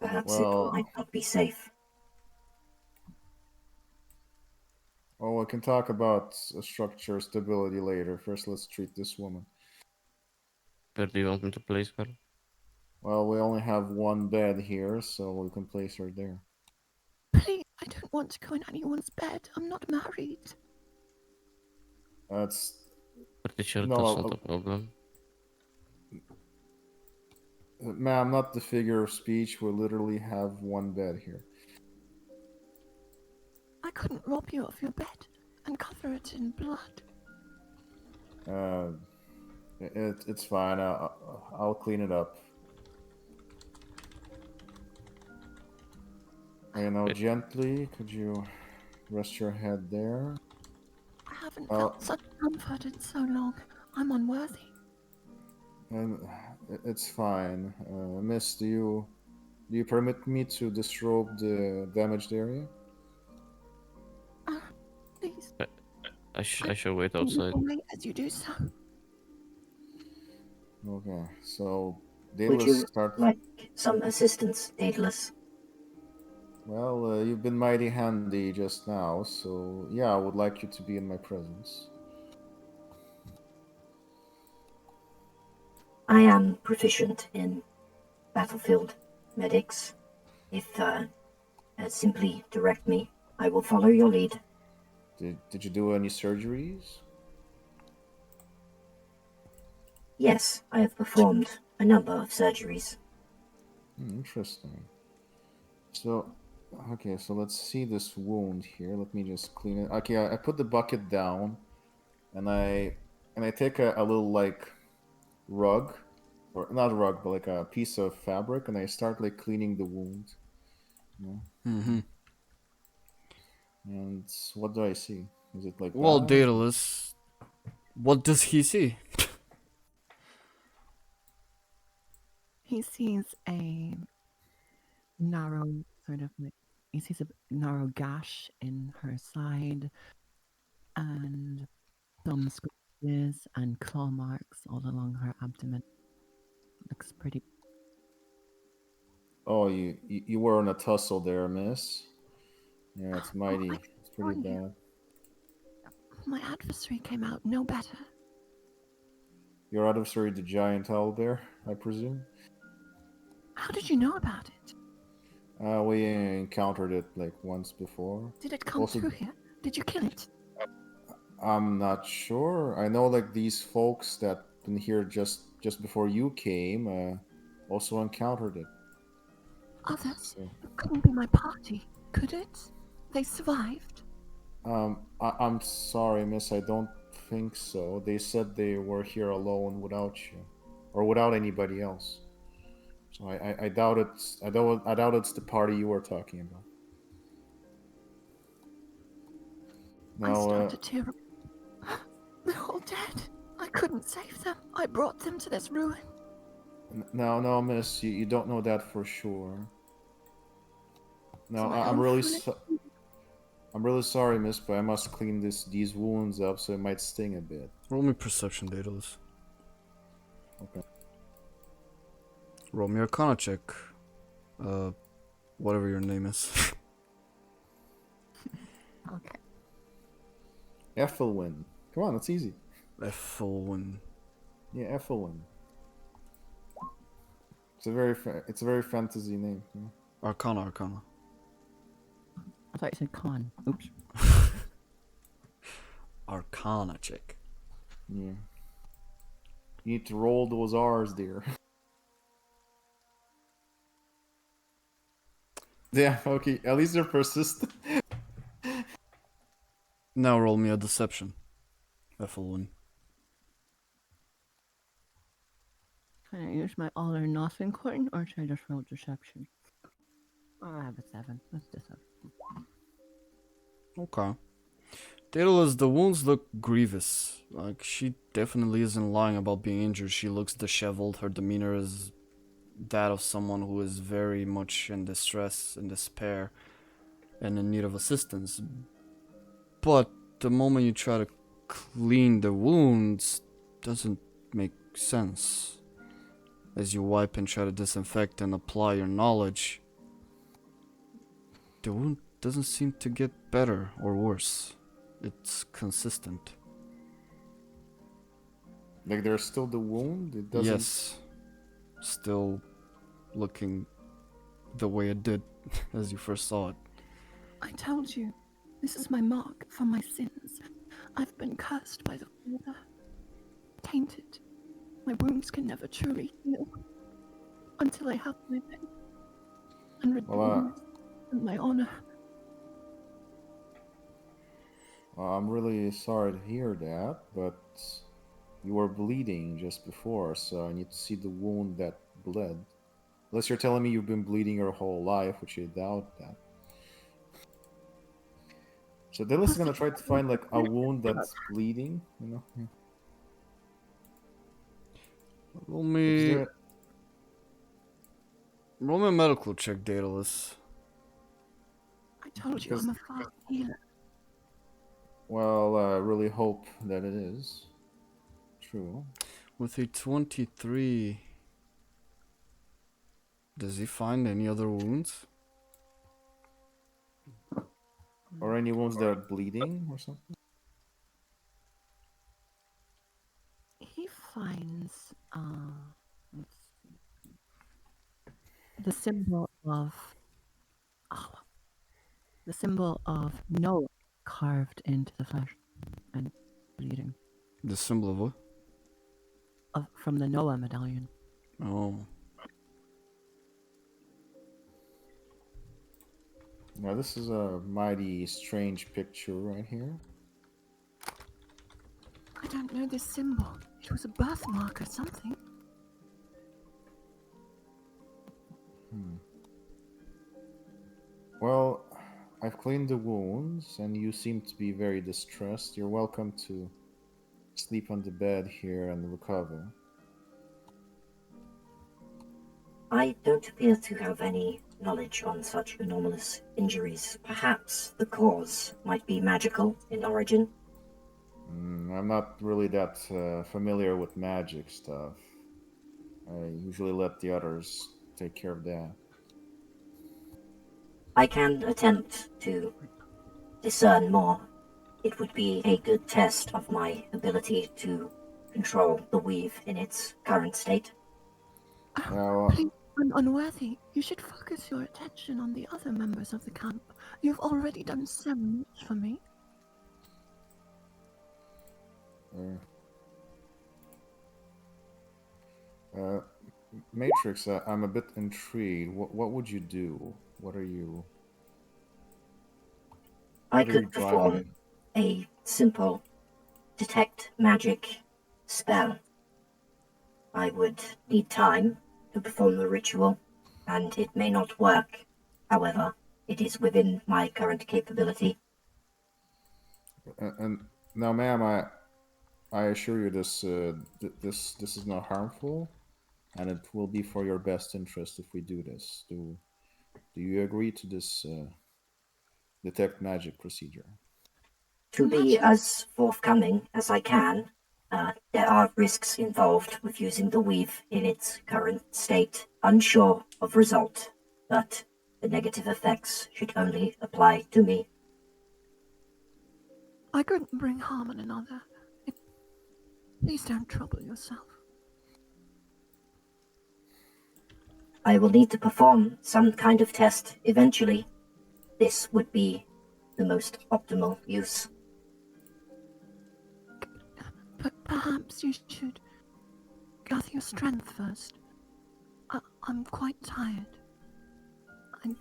Perhaps it Well, might not be safe. well, we can talk about structure stability later. First, let's treat this woman. Where do you want me to place her? Well, we only have one bed here, so we can place her there. Please, I don't want to go in anyone's bed. I'm not married. That's Pretty sure No, that's not a problem. ma'am, not the figure of speech. We literally have one bed here. I couldn't rob you of your bed and cover it in blood. It's fine. I'll clean it up. You know, gently. Could you rest your head there? I haven't felt such comfort in so long. I'm unworthy. And it's fine. Miss, do you permit me to disrobe the damaged area? Please. I shall wait outside. Wait as you do so. Okay, so Would Daedallaus you start. like some assistance, Daedalus? Well, you've been mighty handy just now, so yeah, I would like you to be in my presence. I am proficient in battlefield medics. If simply direct me, I will follow your lead. Did you do any surgeries? Yes, I have performed a number of surgeries. Interesting. So, okay, so let's see this wound here. Let me just clean it. Okay, I put the bucket down, and I take a little like rug, or not rug, but like a piece of fabric, and I start like cleaning the wound. You know? Mm-hmm. And what do I see? Is it like Well, that? Daedalus, what does he see? He sees a narrow sort of like he sees a narrow gash in her side and some scratches and claw marks all along her abdomen. Looks pretty. Oh, you were in a tussle there, miss. Yeah, it's mighty. It's pretty bad. My adversary came out no better. Your adversary, the giant owl there, I presume? How did you know about it? We encountered it like once before. Did it come through here? Did you kill it? I'm not sure. I know like these folks that been here just before you came also encountered it. Others? So, It couldn't be my party, could it? They survived. I'm sorry, miss. I don't think so. They said they were here alone without you, or without anybody else. So I doubt it's I doubt it's the party you were talking about. I Now, started to tear up. They're all dead. I couldn't save them. I brought them to this ruin. no, miss. You don't know that for sure. No, I'm really sorry, miss, but I must clean these wounds up, so it might sting a bit. Roll me perception, Daedalus. Okay. Roll me Arcana check. Whatever your name is. Okay. Ethelwyn. Come on, it's easy. Ethelwyn. Yeah, Ethelwyn. It's a very fantasy name. You know? Arcana. I thought you said con. Oops. Arcana check. Yeah. You need to roll those R's, dear. Yeah, okay. At least they're persistent. Now roll me a deception. Ethelwyn. Can I use my all or nothing coin or should I just roll deception? Oh, I have a 7. Let's deception. Okay. Daedalus, the wounds look grievous. Like, she definitely isn't lying about being injured. She looks disheveled. Her demeanor is that of someone who is very much in distress, in despair, and in need of assistance. But the moment you try to clean the wounds, doesn't make sense. As you wipe and try to disinfect and apply your knowledge, the wound doesn't seem to get better or worse. It's consistent. Like there's still the wound? It doesn't... Yes. Still looking the way it did as you first saw it. I told you, this is my mark for my sins. I've been cursed by the Father. Tainted. My wounds can never truly heal until I have my pen and redeemed and my honor. I'm really sorry to hear that, but you were bleeding just before, so I need to see the wound that bled. Unless you're telling me you've been bleeding your whole life, which I doubt that. So Daedallaus is gonna try to find like a wound that's bleeding, you know? Yeah. Roll me a medical check, Daedalus. I told you, I'm a fast healer. Well, I really hope that it is true. With a 23, does he find any other wounds? Or any wounds that are bleeding or something? He finds the symbol of Noah carved into the flesh and bleeding. The symbol of what? From the Noah medallion. Oh. Now this is a mighty strange picture right here. I don't know this symbol. It was a birthmark or something. Well, I've cleaned the wounds, and you seem to be very distressed. You're welcome to sleep on the bed here and recover. I don't appear to have any knowledge on such anomalous injuries. Perhaps the cause might be magical in origin. I'm not really that familiar with magic stuff. I usually let the others take care of that. I can attempt to discern more. It would be a good test of my ability to control the weave in its current state. Please, I'm unworthy. You should focus your attention on the other members of the camp. You've already done so much for me. Matrix, I'm a bit intrigued. What would you do? What are you... I could perform a simple detect magic spell. I would need time to perform the ritual, and it may not work. However, it is within my current capability. And now, ma'am, I assure you this this is not harmful, and it will be for your best interest if we do this. Do you agree to this detect magic procedure? To be as forthcoming as I can, there are risks involved with using the weave in its current state. Unsure of result, but the negative effects should only apply to me. I couldn't bring harm on another. Please don't trouble yourself. I will need to perform some kind of test eventually. This would be the most optimal use. But perhaps you should gather your strength first. I'm quite tired. I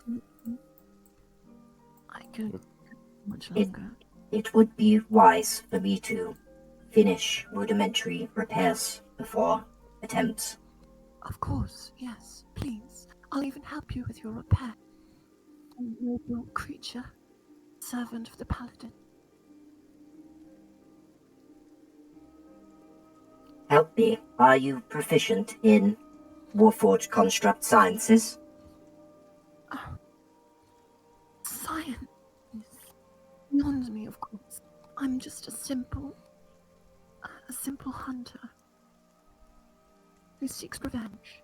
could much longer. It would be wise for me to finish rudimentary repairs before attempts. Of course, yes, please. I'll even help you with your repair. A noble creature, servant of the paladin. Help me. Are you proficient in Warforged Construct Sciences. Science beyond me, of course. I'm just a simple hunter who seeks revenge,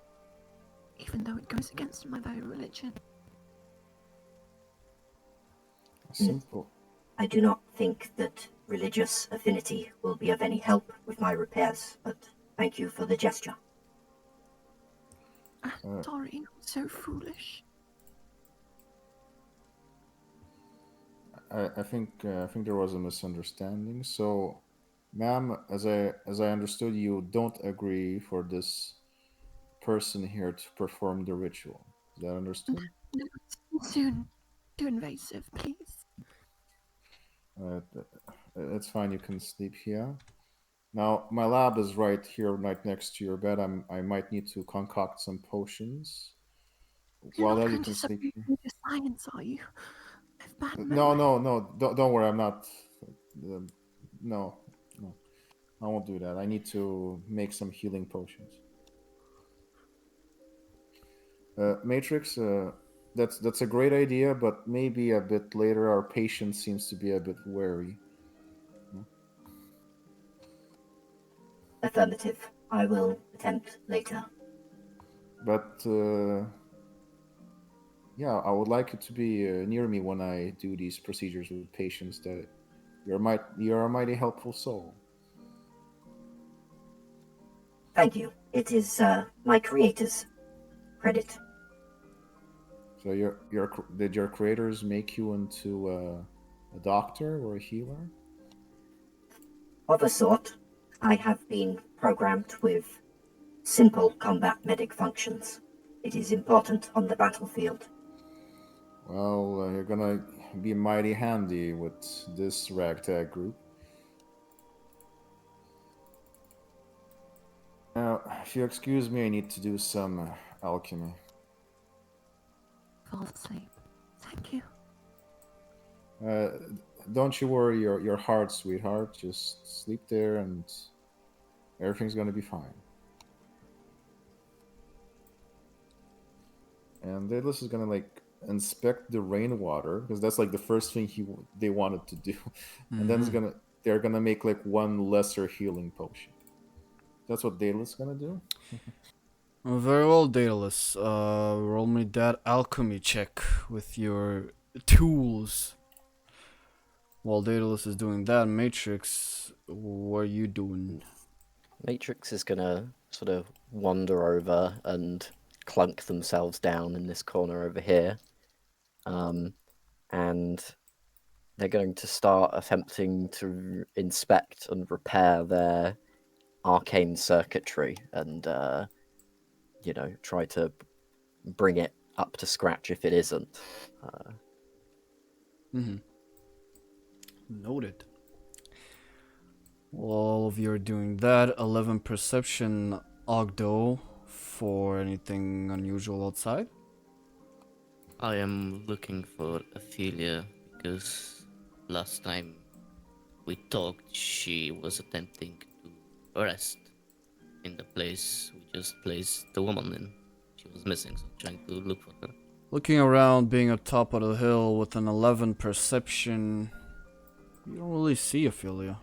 even though it goes against my very religion. Simple. I do not think that religious affinity will be of any help with my repairs, but thank you for the gesture. Sorry, I'm so foolish. I think there was a misunderstanding. So, ma'am, as I understood, you don't agree for this person here to perform the ritual. Is that understood? No, it's soon. Too invasive, please. It's fine. You can sleep here. Now, my lab is right here, right next to your bed. I might need to concoct some potions. You're While not that, you going can to sleep submit here. me to science, are you? I've bad No, memory. no, no. Don't worry. I'm not. No, no. I won't do that. I need to make some healing potions. Matrix, that's a great idea, but maybe a bit later. Our patient seems to be a bit wary. Affirmative. I will attempt later. But yeah, I would like you to be near me when I do these procedures with patients. That you're a mighty helpful soul. Thank you. It is my creator's credit. So did your creators make you into a doctor or a healer? Of a sort, I have been programmed with simple combat medic functions. It is important on the battlefield. Well, you're gonna be mighty handy with this ragtag group. Now, if you excuse me, I need to do some alchemy. Fall asleep. Thank you. Don't you worry your heart, sweetheart. Just sleep there and everything's gonna be fine. And Daedalus is gonna like inspect the rainwater because that's like the first thing they wanted to do, and then they're gonna make like one lesser healing potion. That's what Daedalus is gonna do. Very well, Daedalus. Roll me that alchemy check with your tools. While Daedalus is doing that, Matrix, what are you doing? Matrix is gonna sort of wander over and clunk themselves down in this corner over here. And they're going to start attempting to inspect and repair their arcane circuitry and, try to bring it up to scratch if it isn't. Noted. While all of you are doing that, 11 perception, Ogddo, for anything unusual outside. I am looking for Aphelia because last time we talked, she was attempting to arrest in the place we just placed the woman in. She was missing, so I'm trying to look for her. Looking around, being atop of the hill with an 11 perception, you don't really see Aphelia.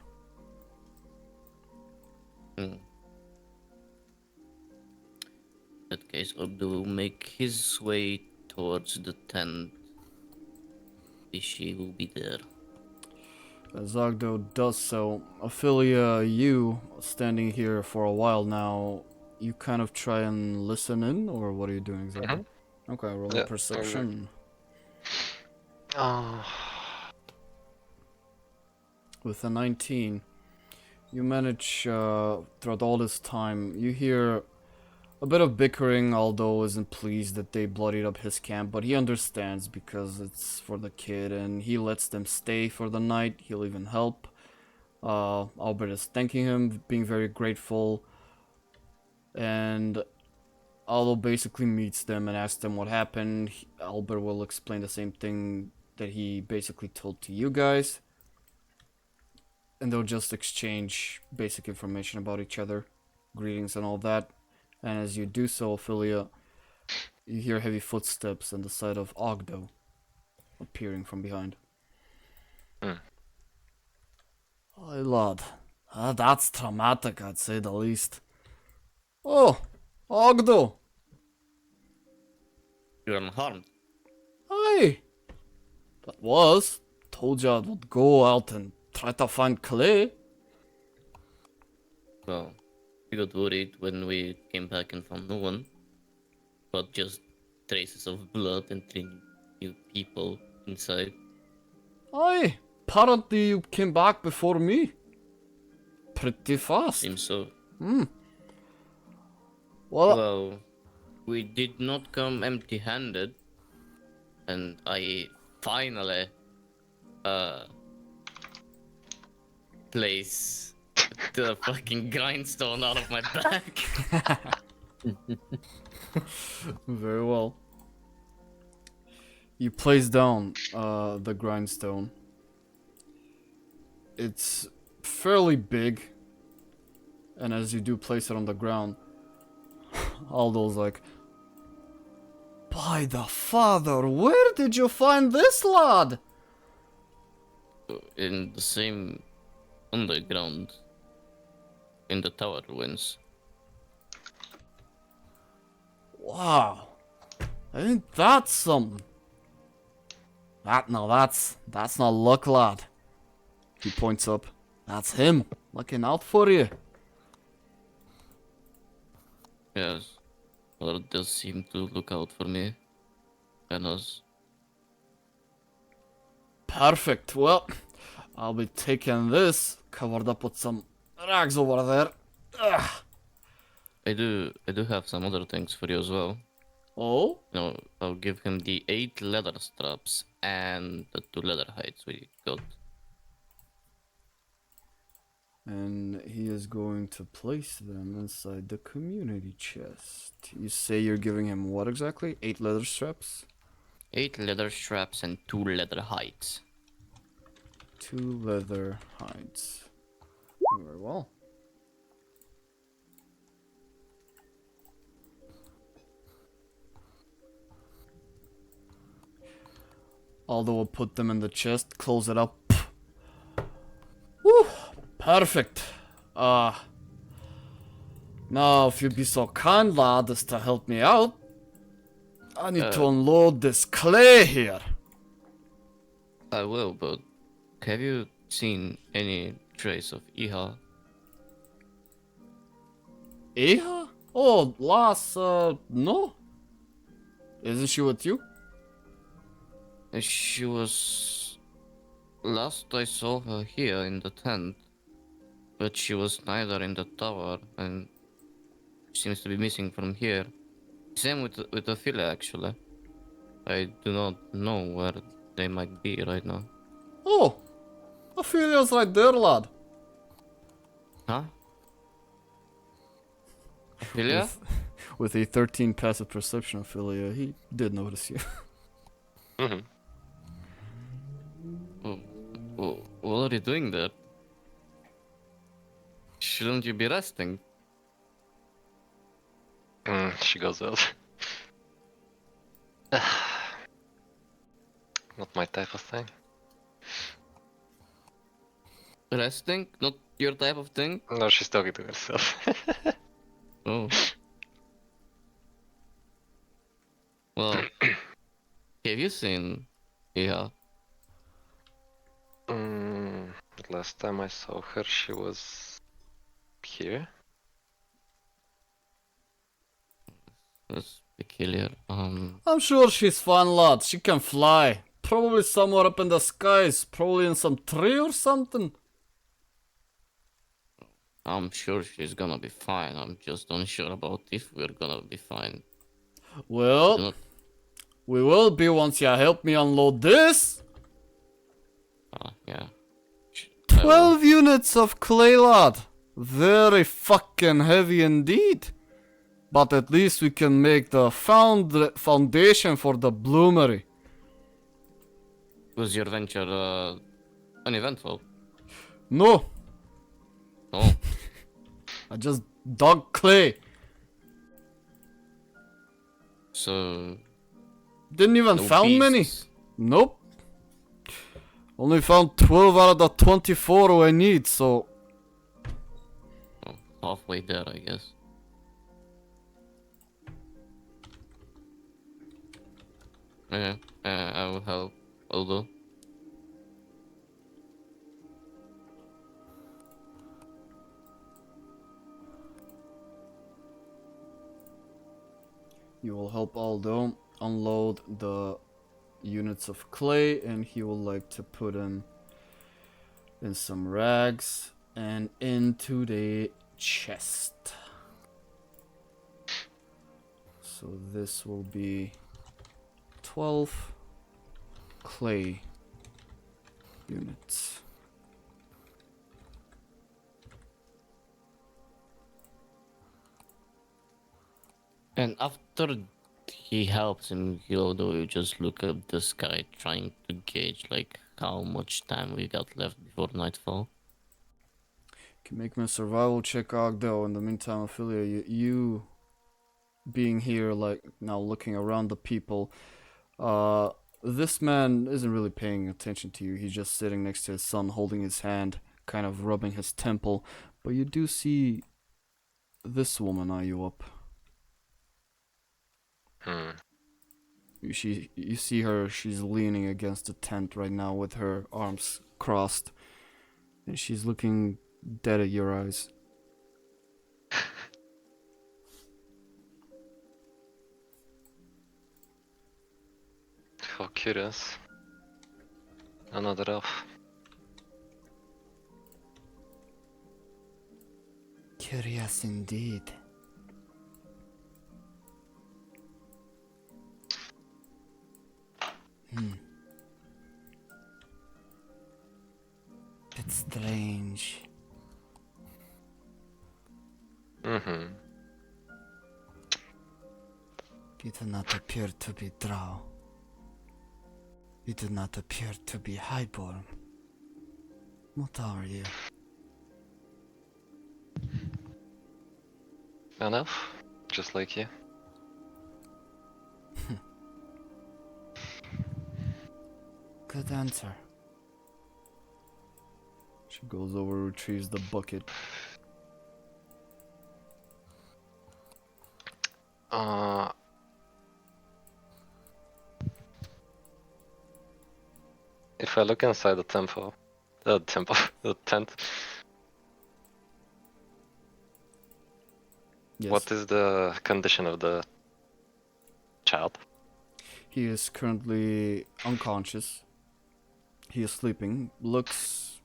In that case, Ogddo will make his way towards the tent. She will be there. As Ogddo does so, Aphelia, you, standing here for a while now, you kind of try and listen in, or what are you doing exactly? Okay, roll a perception. With a 19, you manage, throughout all this time, you hear a bit of bickering. Aldo isn't pleased that they bloodied up his camp, but he understands because it's for the kid and he lets them stay for the night. He'll even help. Albert is thanking him, being very grateful. And Aldo basically meets them and asks them what happened. Albert will explain the same thing that he basically told to you guys. And they'll just exchange basic information about each other, greetings and all that. And as you do so, Aphelia, you hear heavy footsteps and the sight of Ogddo appearing from behind. Hmm. Aye, lad. That's traumatic, I'd say the least. Oh, Ogddo. You're unharmed. Aye. That was. Told you I would go out and try to find clay. Well, we got worried when we came back and found no one. But just traces of blood and 3 new people inside. Aye. Apparently you came back before me. Pretty fast. Seems so. Well, Well, we did not come empty-handed. And I finally, place the fucking grindstone out of my back. very well. You place down the grindstone. It's fairly big. And as you do place it on the ground, Aldo's like, by the father, where did you find this lad? In the same underground, in the tower ruins. Wow. Ain't that something? That's not luck, lad. He points up. That's him, looking out for you. Yes, well, it does seem to look out for me. And us. Perfect. Well, I'll be taking this covered up with some rags over there. Ugh. I do have some other things for you as well. Oh? No, I'll give him the 8 leather straps and the 2 leather hides we got. And he is going to place them inside the community chest. You say you're giving him what exactly? 8 leather straps? 8 leather straps and 2 leather hides. 2 leather hides. Very well. Aldo will put them in the chest, close it up. Woo! Perfect. Now, if you'd be so kind, lad, as to help me out, I need to unload this clay here. I will, but have you seen any trace of Iha? Iha? Oh, lass, no. Isn't she with you? She was... Last I saw her here in the tent. But she was neither in the tower and seems to be missing from here. Same with Aphelia, actually. I do not know where they might be right now. Oh, Aphelia's right there, lad. Huh? Aphelia? With a 13 passive perception, Aphelia, he did notice you. Mm-hmm. What are you doing there? Shouldn't you be resting? She goes out. Not my type of thing. Resting? Not your type of thing? No, she's talking to herself. Oh. Well, have you seen Iha? Last time I saw her, she was here. That's peculiar. I'm sure she's fine, lad. She can fly. Probably somewhere up in the skies. Probably in some tree or something. I'm sure she's gonna be fine. I'm just unsure about if we're gonna be fine. Well, we will be once you help me unload this. Yeah. 12 units of clay, lad. Very fucking heavy indeed. But at least we can make the foundation for the bloomery. Was your venture uneventful? No, Oh, I just dug clay. So Didn't even no found many. beasts. Nope. Only found 12 out of the 24 I need, so... Oh, halfway there, I guess. Okay, I will help. Although You will help Aldo unload the units of clay, and he will like to put in some rags and into the chest. So this will be 12 clay units. and after he helps him, Although you just look up the sky, trying to gauge like how much time we got left before nightfall. Can make me a survival check, Ogddo. In the meantime, Aphelia, you being here, like now looking around the people, this man isn't really paying attention to you. He's just sitting next to his son, holding his hand, kind of rubbing his temple. But you do see this woman eye you up. You see her, she's leaning against the tent right now with her arms crossed. And she's looking dead at your eyes. How curious. Another elf. Curious indeed. Bit strange. Mm-hmm. You do not appear to be drow. You do not appear to be highborn. What are you? An elf, just like you. Good answer. She goes over, retrieves the bucket. If I look inside the the tent, Yes. what is the condition of the child? He is currently unconscious. He is sleeping. Looks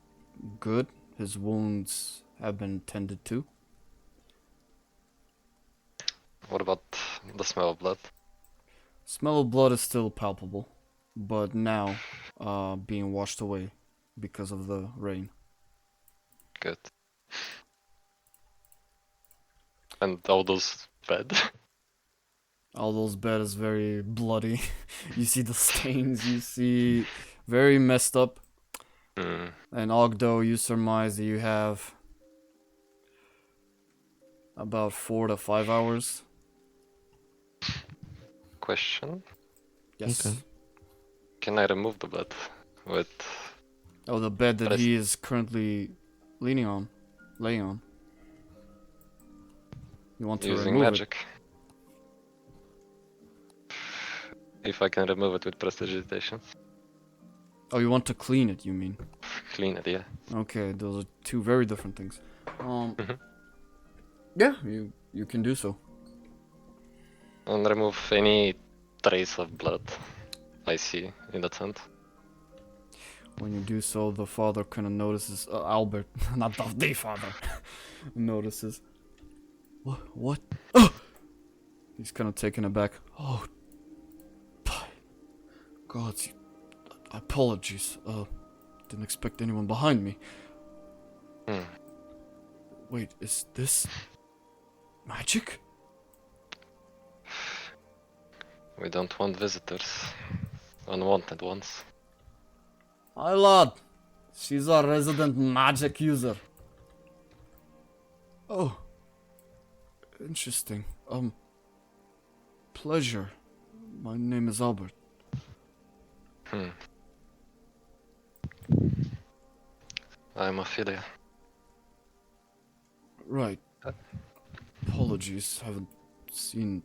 good. His wounds have been tended to. What about the smell of blood? Smell of blood is still palpable, but now being washed away because of the rain. Good. And all those bed? Aldo's bed is very bloody. You see the stains, you see very messed up. And Ogddo, you surmise that you have about 4 to 5 hours. Question. Yes. Okay. Can I remove the bed with... Oh, the bed that What is- he is currently laying on. You want to using remove magic? If I can remove it with prestidigitation. it? Oh, you want to clean it, you mean? Clean it, yeah. Okay, those are two very different things. Mhm. Yeah, you can do so. And remove any trace of blood I see in the tent. When you do so, the father kind of notices, Albert, not the father, notices. What? Oh! He's kind of taken aback. Oh, God, apologies. Didn't expect anyone behind me. Wait, is this magic? We don't want visitors. Unwanted ones. My lord, she's a resident magic user. Oh, interesting. Pleasure. My name is Albert. Hmm. I'm Aphelia. Right. Apologies, haven't seen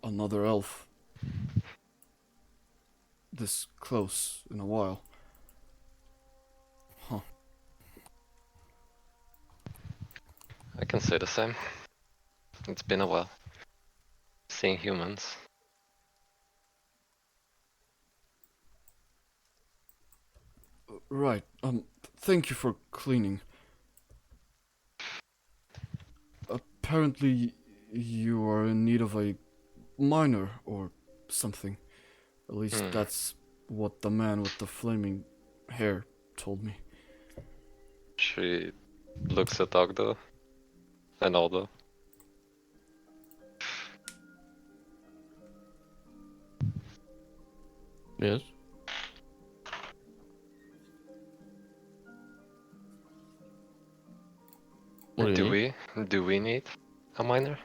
another elf this close in a while. Huh. I can say the same. It's been a while. Seeing humans. Right. Thank you for cleaning. Apparently, you are in need of a miner or something. At least Hmm. that's what the man with the flaming hair told me. She looks at Ogddo and Ogddo. Yes. What do you need? Do we need a miner?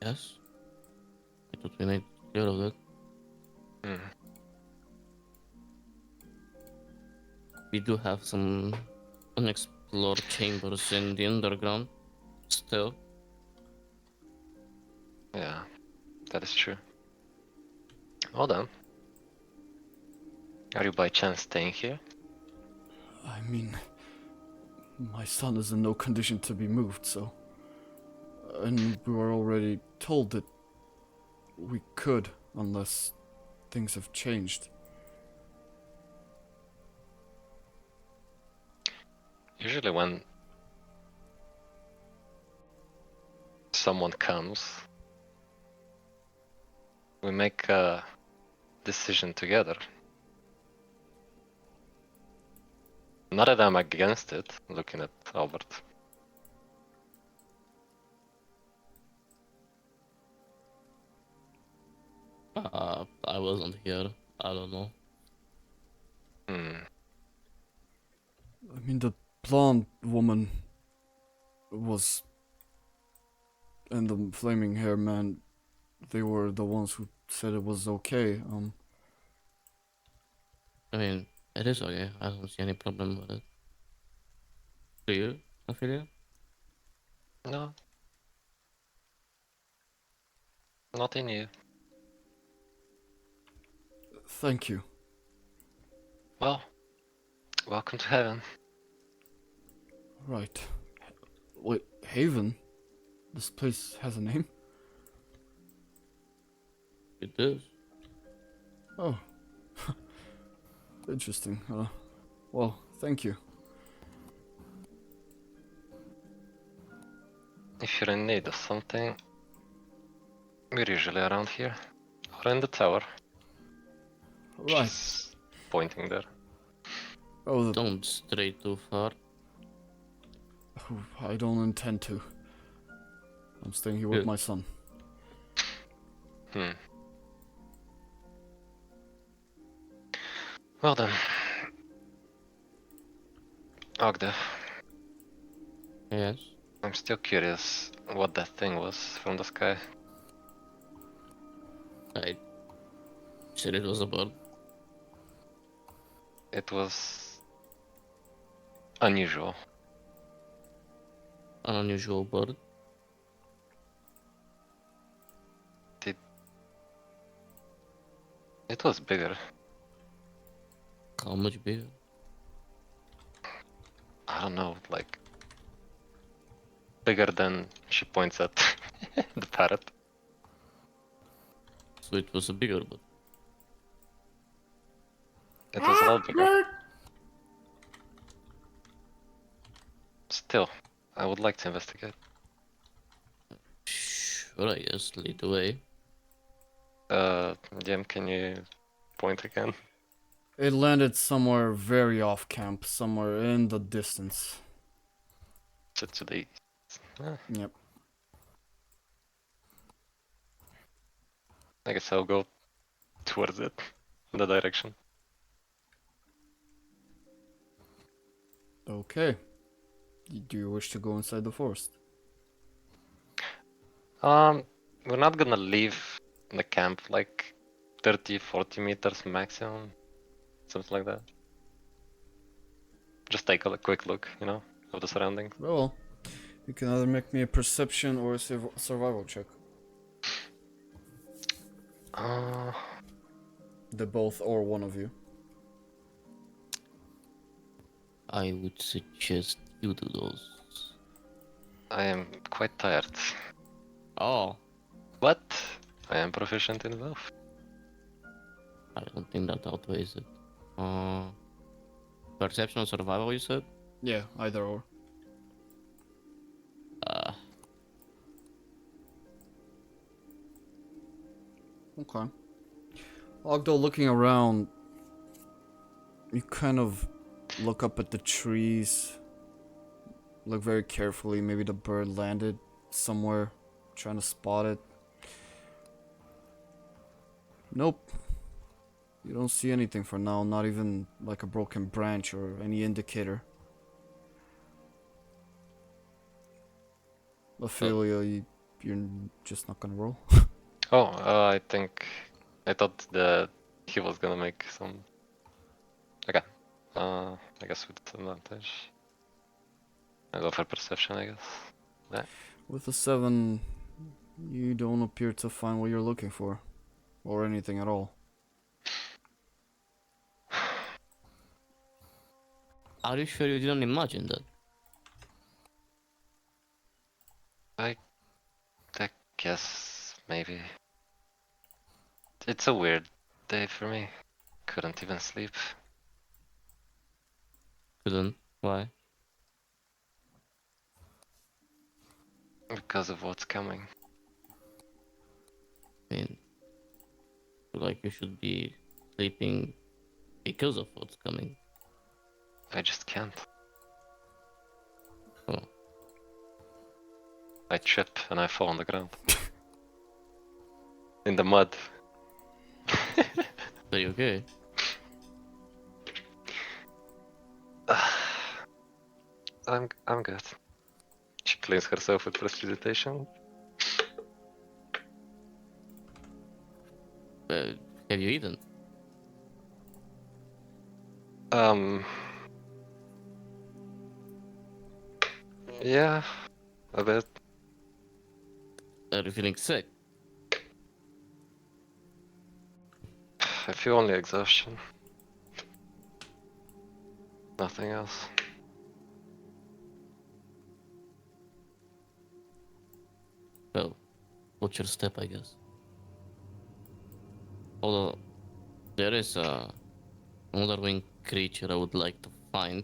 Yes. I thought we made clear of that. Hmm. We do have some unexplored chambers in the underground still. Yeah, that is true. Hold on. Are you by chance staying here? I mean, my son is in no condition to be moved, so. And we were already told that we could, unless things have changed. Usually when someone comes, we make a decision together. Not that I'm against it, looking at Albert. I wasn't here. I don't know. Hmm. I mean, the blonde woman was. And the flaming hair man, they were the ones who said it was okay. I mean, it is okay. I don't see any problem with it. Do you, Ophelia? No. Not in you. Thank you. Well, welcome to heaven. Right. Wait, Haven? This place has a name? It is. Oh. Interesting. Well, thank you. If you're in need of something, we're usually around here. Or in the tower. Right. She's pointing there. Oh, Don't stray too far. I don't intend to. I'm staying here with Good. my son. Hmm. Well then. Ogddo, Yes. I'm still curious what that thing was from the sky. I said it was a bird. It was unusual. An unusual bird. It was bigger. How much bigger? I don't know, like bigger than she points at the parrot. So it was a bigger bird. It was a lot bigger. Still, I would like to investigate. Sure, I guess. Lead the way. Jim, can you point again? It landed somewhere very off camp, somewhere in the distance. To the east. Yep. I guess I'll go towards it, in the direction. Okay. Do you wish to go inside the forest? we're not gonna leave the camp like 30-40 meters maximum, something like that. Just take a quick look, you know, of the surroundings. Well, you can either make me a perception or a survival check. The both or one of you. I would suggest you do those. I am quite tired, Oh, but I am proficient in both. I don't think that outweighs it. Perception or survival, you said? Yeah, either or. Okay. Ogddo, looking around, you kind of look up at the trees, look very carefully. Maybe the bird landed somewhere, trying to spot it. Nope. You don't see anything for now, not even like a broken branch or any indicator. Aphelia, you're just not gonna roll? Oh, I thought that he was gonna make some. Okay. I guess with advantage. I go for perception, I guess. Yeah. With a 7, you don't appear to find what you're looking for. Or anything at all. Are you sure you didn't imagine that? I guess maybe. It's a weird day for me. Couldn't even sleep. Couldn't? Why? Because of what's coming. I mean, like you should be sleeping because of what's coming. I just can't. Oh. I trip and I fall on the ground. In the mud. Are you okay? I'm good. She cleans herself with prestidigitation. Have you eaten? Yeah, a bit. Are you feeling sick? I feel only exhaustion. Nothing else. Well, what's your step, I guess? Although, there is another winged creature I would like to find.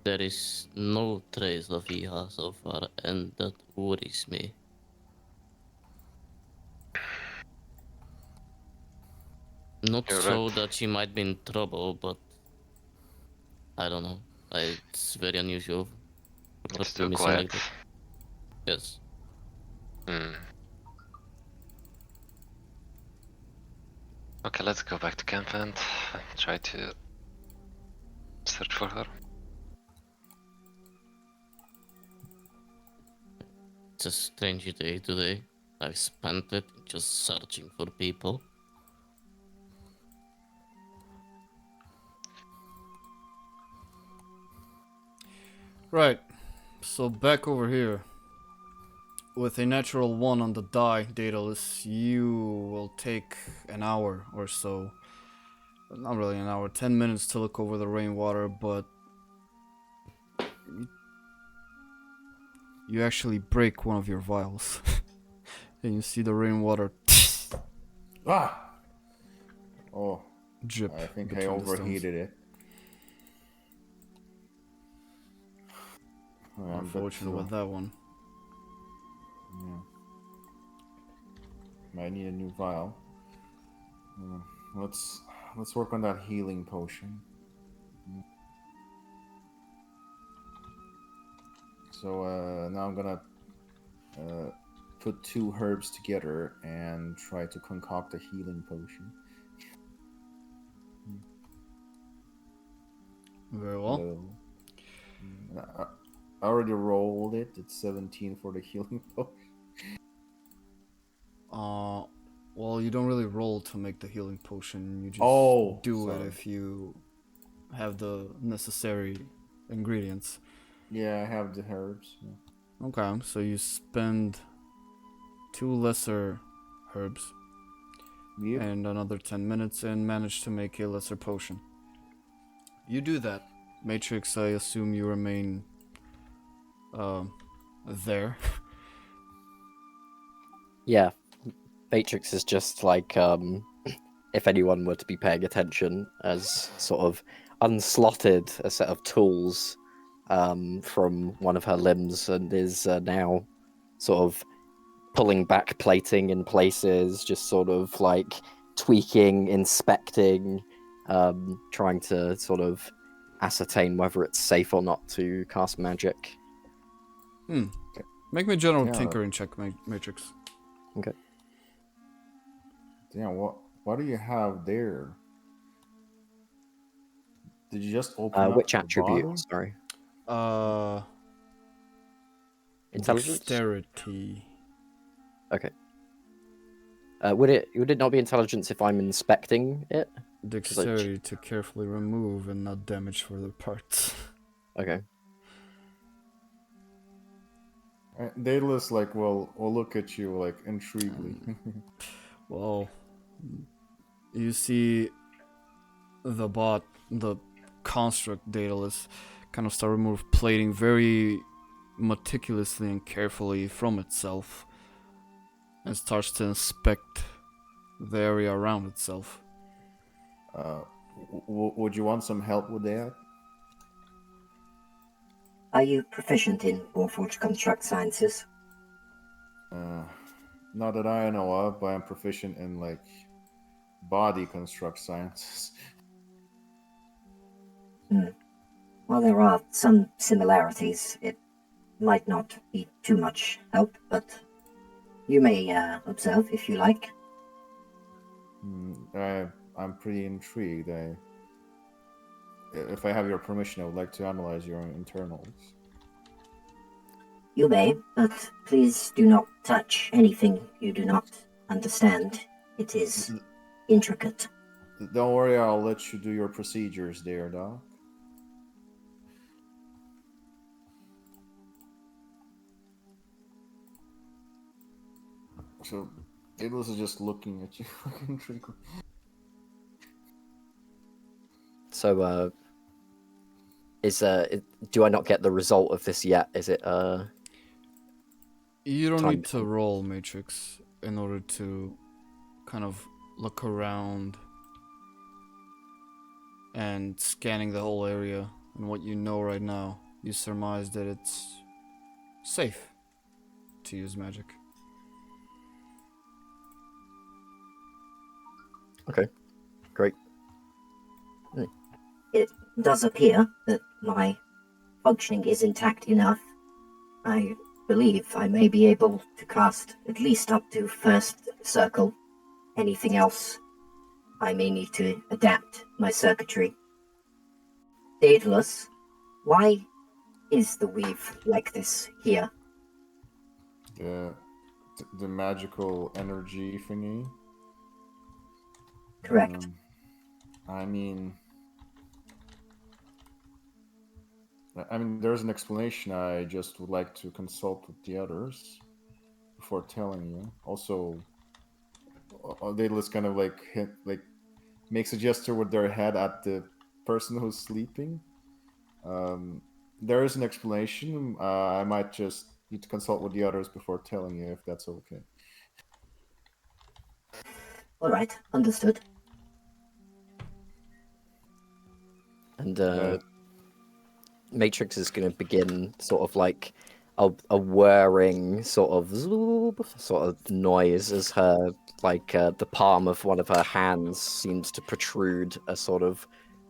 There is no trace of Iha so far, and that worries me. Not You're so right. that she might be in trouble, but I don't know. It's very unusual for her It's to be too missing quiet. like that. Yes. Okay, let's go back to camp and try to search for her. It's a strange day today. I've spent it just searching for people. Right. So back over here. With a natural 1 on the die, Daedallaus, you will take an hour or so. Not really an hour, 10 minutes to look over the rainwater, but you actually break one of your vials. And you see the rainwater Ah! Oh, drip I think I between the stones. overheated it. Unfortunate with that one. Yeah. I need a new vial. Let's work on that healing potion. So now I'm gonna put 2 herbs together and try to concoct a healing potion. Very well. I already rolled it. It's 17 for the healing potion. Well, you don't really roll to make the healing potion. You just do it sorry. if you have the necessary ingredients. Yeah, I have the herbs. Yeah. Okay, so you spend 2 lesser herbs Yep. and another 10 minutes and manage to make a lesser potion. You do that. Matrix, I assume you remain there. Yeah, Matrix is just like, if anyone were to be paying attention, as sort of unslotted a set of tools from one of her limbs and is now sort of pulling back plating in places, just sort of like tweaking, inspecting, trying to sort of ascertain whether it's safe or not to cast magic. Make me a general Yeah. tinkering check, Matrix. Okay. Damn, what do you have there? Did you just open up Which the attribute? bottle? Sorry. Intelligence? Dexterity. Okay. Would it not be intelligence if I'm inspecting it? Dexterity to carefully remove and not damage further parts. Okay. Daedalus will look at you like intriguedly. Well, you see the construct Daedalus kind of start remove plating very meticulously and carefully from itself and starts to inspect the area around itself. Would you want some help with that? Are you proficient in Warforged Construct Sciences? Not that I know of, but I'm proficient in body construct sciences. Well, there are some similarities. It might not be too much help, but you may observe if you like. I'm pretty intrigued. If I have your permission, I would like to analyze your internals. You may, but please do not touch anything you do not understand. It is intricate. Don't worry, I'll let you do your procedures there, Doc. So, Daedalus is just looking at you intrigued. So, do I not get the result of this yet? Is it You don't time- need to roll, Matrix, in order to kind of look around and scanning the whole area. And what you know right now, you surmise that it's safe to use magic. Okay, great. It does appear that my functioning is intact enough. I believe I may be able to cast at least up to first circle. Anything else, I may need to adapt my circuitry. Daedalus, why is the weave like this here? The magical energy thingy. Correct. I mean, there's an explanation. I just would like to consult with the others before telling you. Also, Daedalus kind of makes a gesture with their head at the person who's sleeping. There is an explanation. I might just need to consult with the others before telling you, if that's okay. All right, understood. And Matrix is going to begin sort of like a whirring sort of noise as her the palm of one of her hands seems to protrude a sort of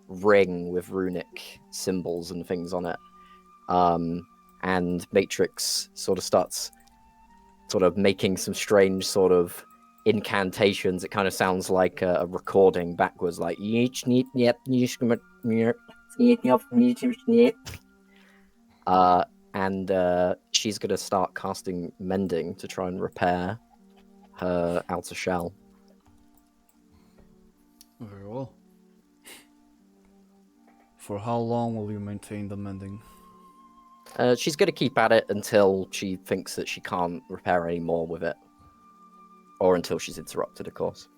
ring with runic symbols and things on it. And Matrix sort of starts sort of making some strange sort of incantations. It kind of sounds like a recording backwards, like and she's going to start casting Mending to try and repair her outer shell. Very well. For how long will you maintain the mending? She's going to keep at it until she thinks that she can't repair any more with it. Or until she's interrupted, of course.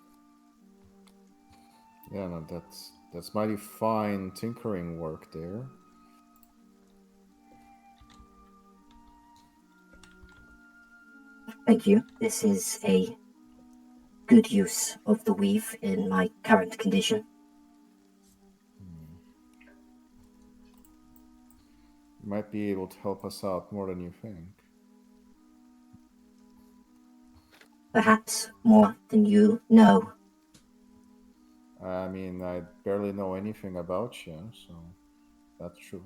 Yeah, no, that's mighty fine tinkering work there. Thank you. This is a good use of the weave in my current condition. You might be able to help us out more than you think. Perhaps more than you know. I mean, I barely know anything about you, so that's true.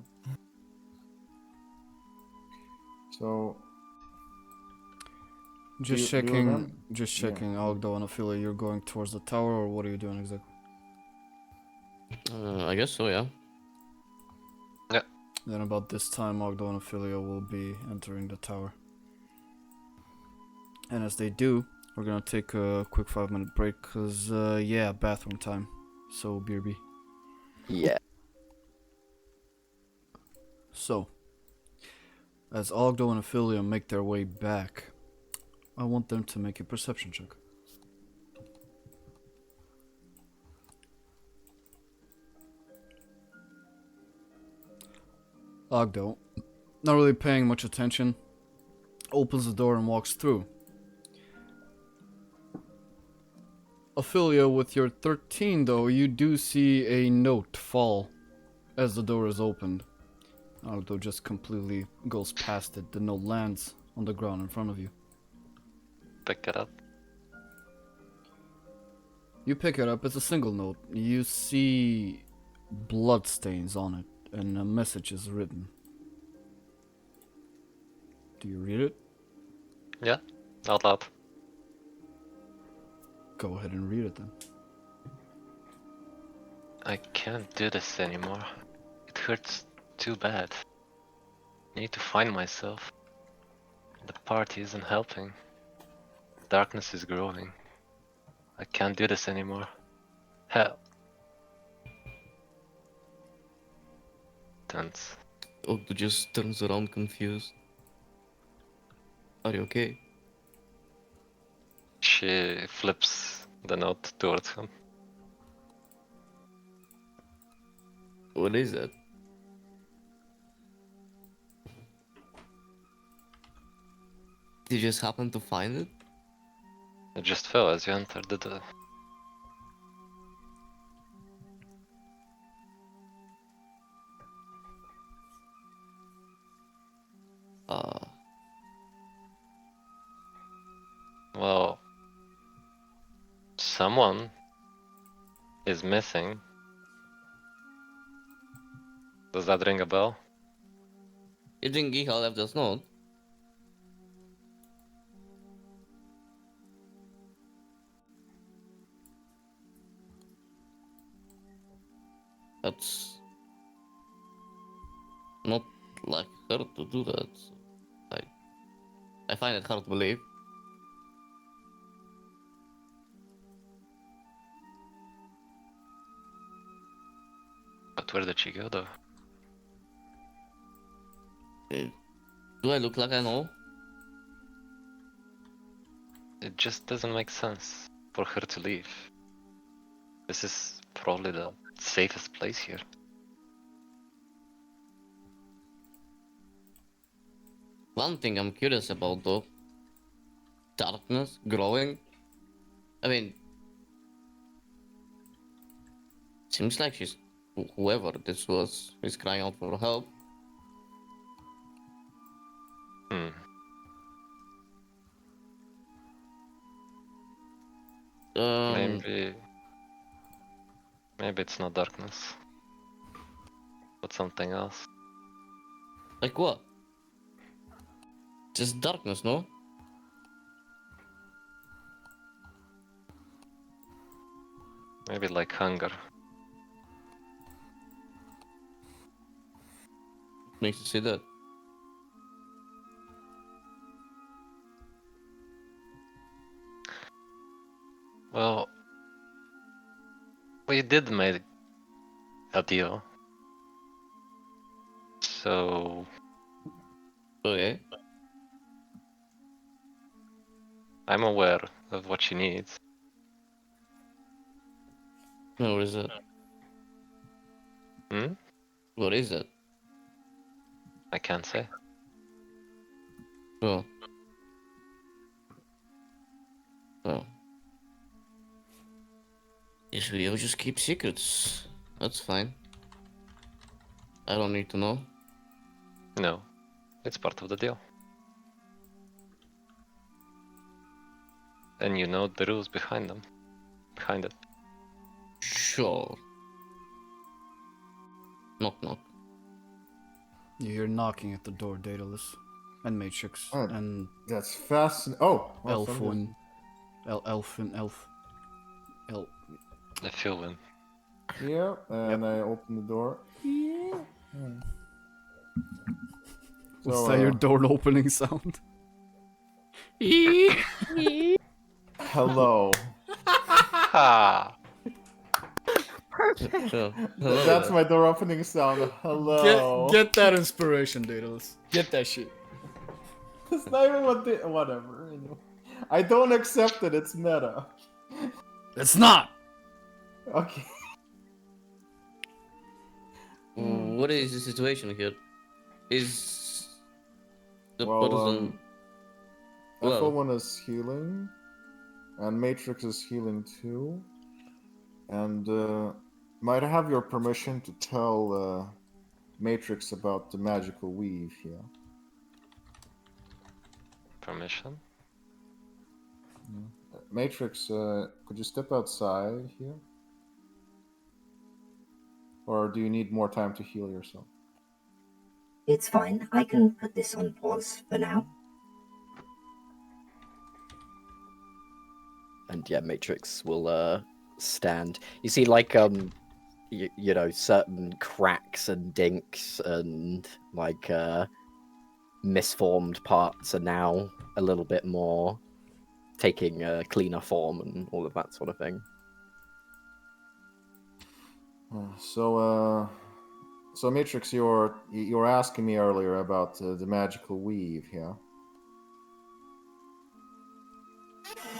So, Just do you checking, remember? just Yeah. checking, Ogddo and Aphelia, you're going towards the tower, or what are you doing exactly? I guess so, yeah. Then about this time, Ogddo and Aphelia will be entering the tower. And as they do, we're gonna take a quick 5-minute break, cause yeah, bathroom time. So BRB. Yeah. So, as Ogddo and Aphelia make their way back, I want them to make a perception check. Ogddo, not really paying much attention, opens the door and walks through. Aphelia, with your 13 though, you do see a note fall as the door is opened. Ogddo just completely goes past it. The note lands on the ground in front of you. Pick it up. You pick it up. It's a single note. You see blood stains on it, and a message is written. Do you read it? Yeah, out loud. Go ahead and read it then. I can't do this anymore. It hurts too bad. I need to find myself. The party isn't helping. Darkness is growing. I can't do this anymore. Help. Tense. Ogddo just turns around confused. Are you okay? She flips the note towards him. What is it? Did you just happen to find it? It just fell as you entered the door. Well, someone is missing. Does that ring a bell? You think Giha left us note? That's not like her to do that. So I find it hard to believe. But where did she go though? Do I look like I know? It just doesn't make sense for her to leave. This is probably the safest place here. One thing I'm curious about though, darkness growing. I mean, seems like she's whoever this was is crying out for help. Maybe it's not darkness, but something else. Like what? Just darkness, no? Maybe like hunger. Makes you say that. Well, we did make a deal. So Okay. I'm aware of what she needs. No, what is that? Hmm? What is that? I can't say. Oh. Oh. Yes, we all just keep secrets. That's fine. I don't need to know. No, it's part of the deal. And you know the rules behind them. Behind it. Sure. Knock knock. You hear knocking at the door, Daedalus, and Matrix, Oh, and That's fascinating. Oh, well, Elfwin, Elf. I feel him. Yeah, and I open the door. Was that your door opening sound? Hello. Ha! So, hello That's there. my door opening sound. Hello. Get that inspiration, Daedalus. Get that shit. It's not even what they. Whatever. I don't accept it. It's meta. It's not. Okay. What is the situation here? Is the person well? F01 is healing, and Matrix is healing too. And might I have your permission to tell Matrix about the magical weave here? Permission? Matrix, could you step outside here? Or do you need more time to heal yourself? It's fine. I can put this on pause for now. And yeah, Matrix will stand. You see, like you know, certain cracks and dinks and like misformed parts are now a little bit more taking a cleaner form and all of that sort of thing. So Matrix, you're asking me earlier about the magical weave, yeah?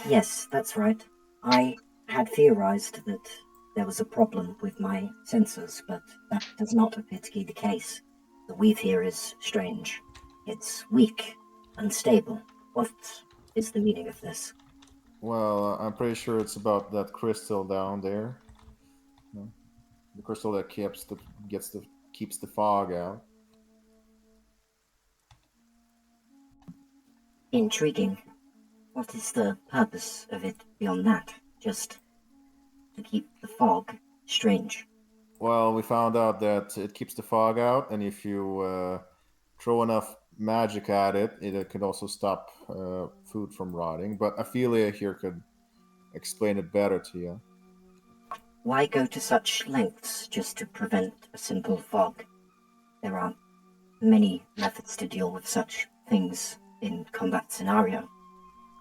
Yes, that's right. I had theorized that there was a problem with my sensors, but that does not appear to be the case. The weave here is strange. It's weak, unstable. What is the meaning of this? Well, I'm pretty sure it's about that crystal down there. The crystal that keeps the fog out. Intriguing. What is the purpose of it beyond that? Just to keep the fog strange. Well, we found out that it keeps the fog out, and if you throw enough magic at it, it could also stop food from rotting. But Aphelia here could explain it better to you. Why go to such lengths just to prevent a simple fog? There are many methods to deal with such things in combat scenario.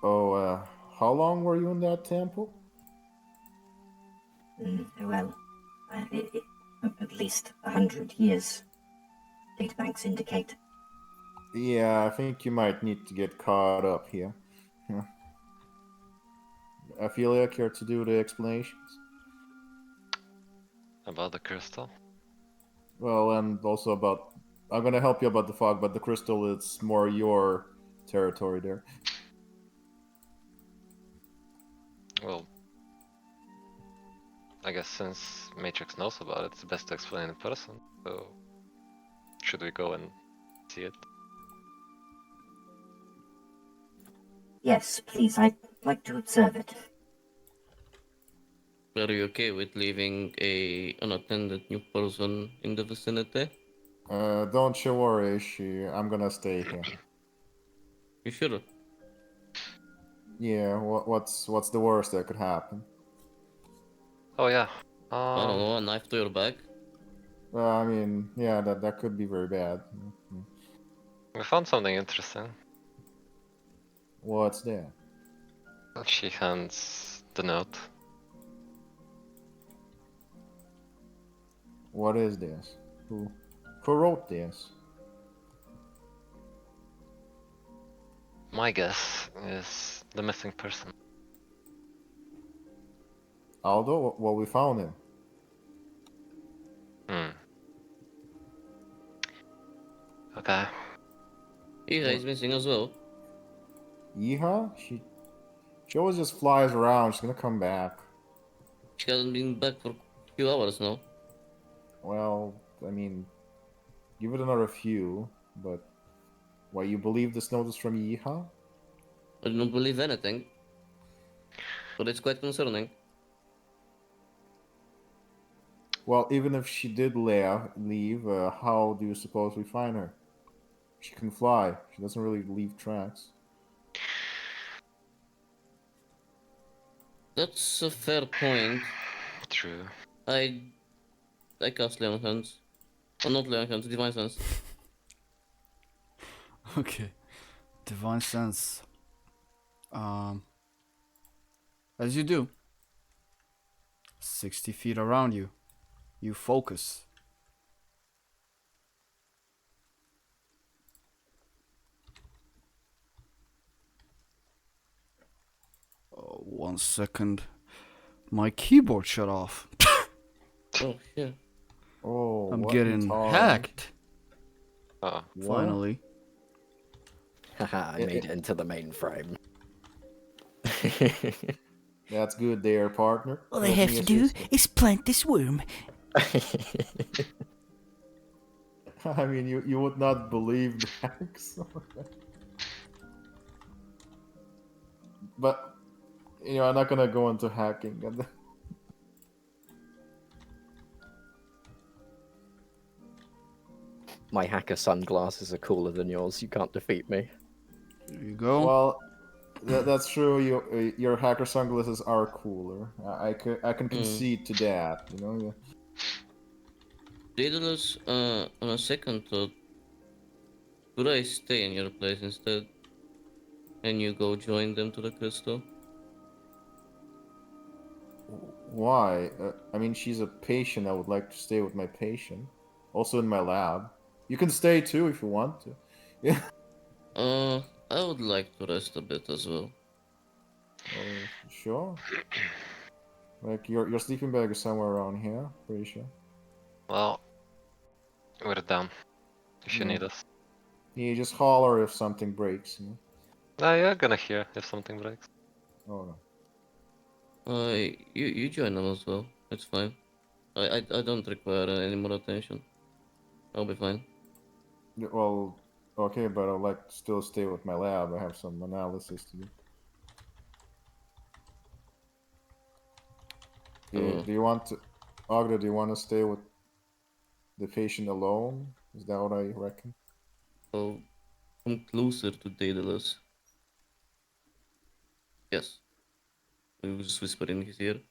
Oh, how long were you in that temple? Well, at least 100 years, databanks indicate. Yeah, I think you might need to get caught up here. Aphelia, care to do the explanations? About the crystal? Well, and also about... I'm gonna help you about the fog, but the crystal, it's more your territory there. Well, I guess since Matrix knows about it, it's best to explain in person. So, should we go and see it? Yes, please, I'd like to observe it. Are you okay with leaving a unattended new person in the vicinity? Don't you worry, I'm gonna stay here. You sure? Yeah, what's the worst that could happen? Oh yeah. I don't know, a knife to your back? I mean, yeah, that could be very bad. We found something interesting. What's that? She hands the note. What is this? Who wrote this? My guess is the missing person. Aldo, well, we found him. Hmm. Okay. Yeah, he's missing as well. Yeehaw? She always just flies around. She's gonna come back. She hasn't been back for a few hours now. Well, I mean, give it another few, but why, you believe this note is from Yeehaw? I don't believe anything. But it's quite concerning. Well, even if she did leave, how do you suppose we find her? She can fly. She doesn't really leave tracks. That's a fair point. True. I cast Leon Hands. Oh, not Leon Hands, Divine Sense. Okay. Divine sense. As you do. 60 feet around you. You focus. Oh, 1 second. My keyboard shut off. Oh, shit. Oh, I'm what getting in hacked. Oh. Finally. Haha, I made it into the mainframe. That's good there, partner. All I Let have me to do assist you. is plant this worm. I mean, you would not believe the hacks. But, I'm not gonna go into hacking. My hacker sunglasses are cooler than yours. You can't defeat me. There you go. Well, that's true. Your hacker sunglasses are cooler. I can concede to that. Yeah. Daedalus, on a second thought, could I stay in your place instead? And you go join them to the crystal? Why? I mean, she's a patient. I would like to stay with my patient. Also in my lab. You can stay too if you want to. Yeah. I would like to rest a bit as well. Sure. Like your sleeping bag is somewhere around here. Pretty sure. Well, we're down. If you Yeah. need us. You just holler if something breaks. You're gonna hear if something breaks. Oh no. You join them as well. It's fine. I don't require any more attention. I'll be fine. Yeah, well, okay, but I'd like to still stay with my lab. I have some analysis to do. Do you want to, Ogddo? Do you want to stay with the patient alone? Is that what I reckon? Oh, come closer to Daedalus. Yes. I will just whisper in his ear.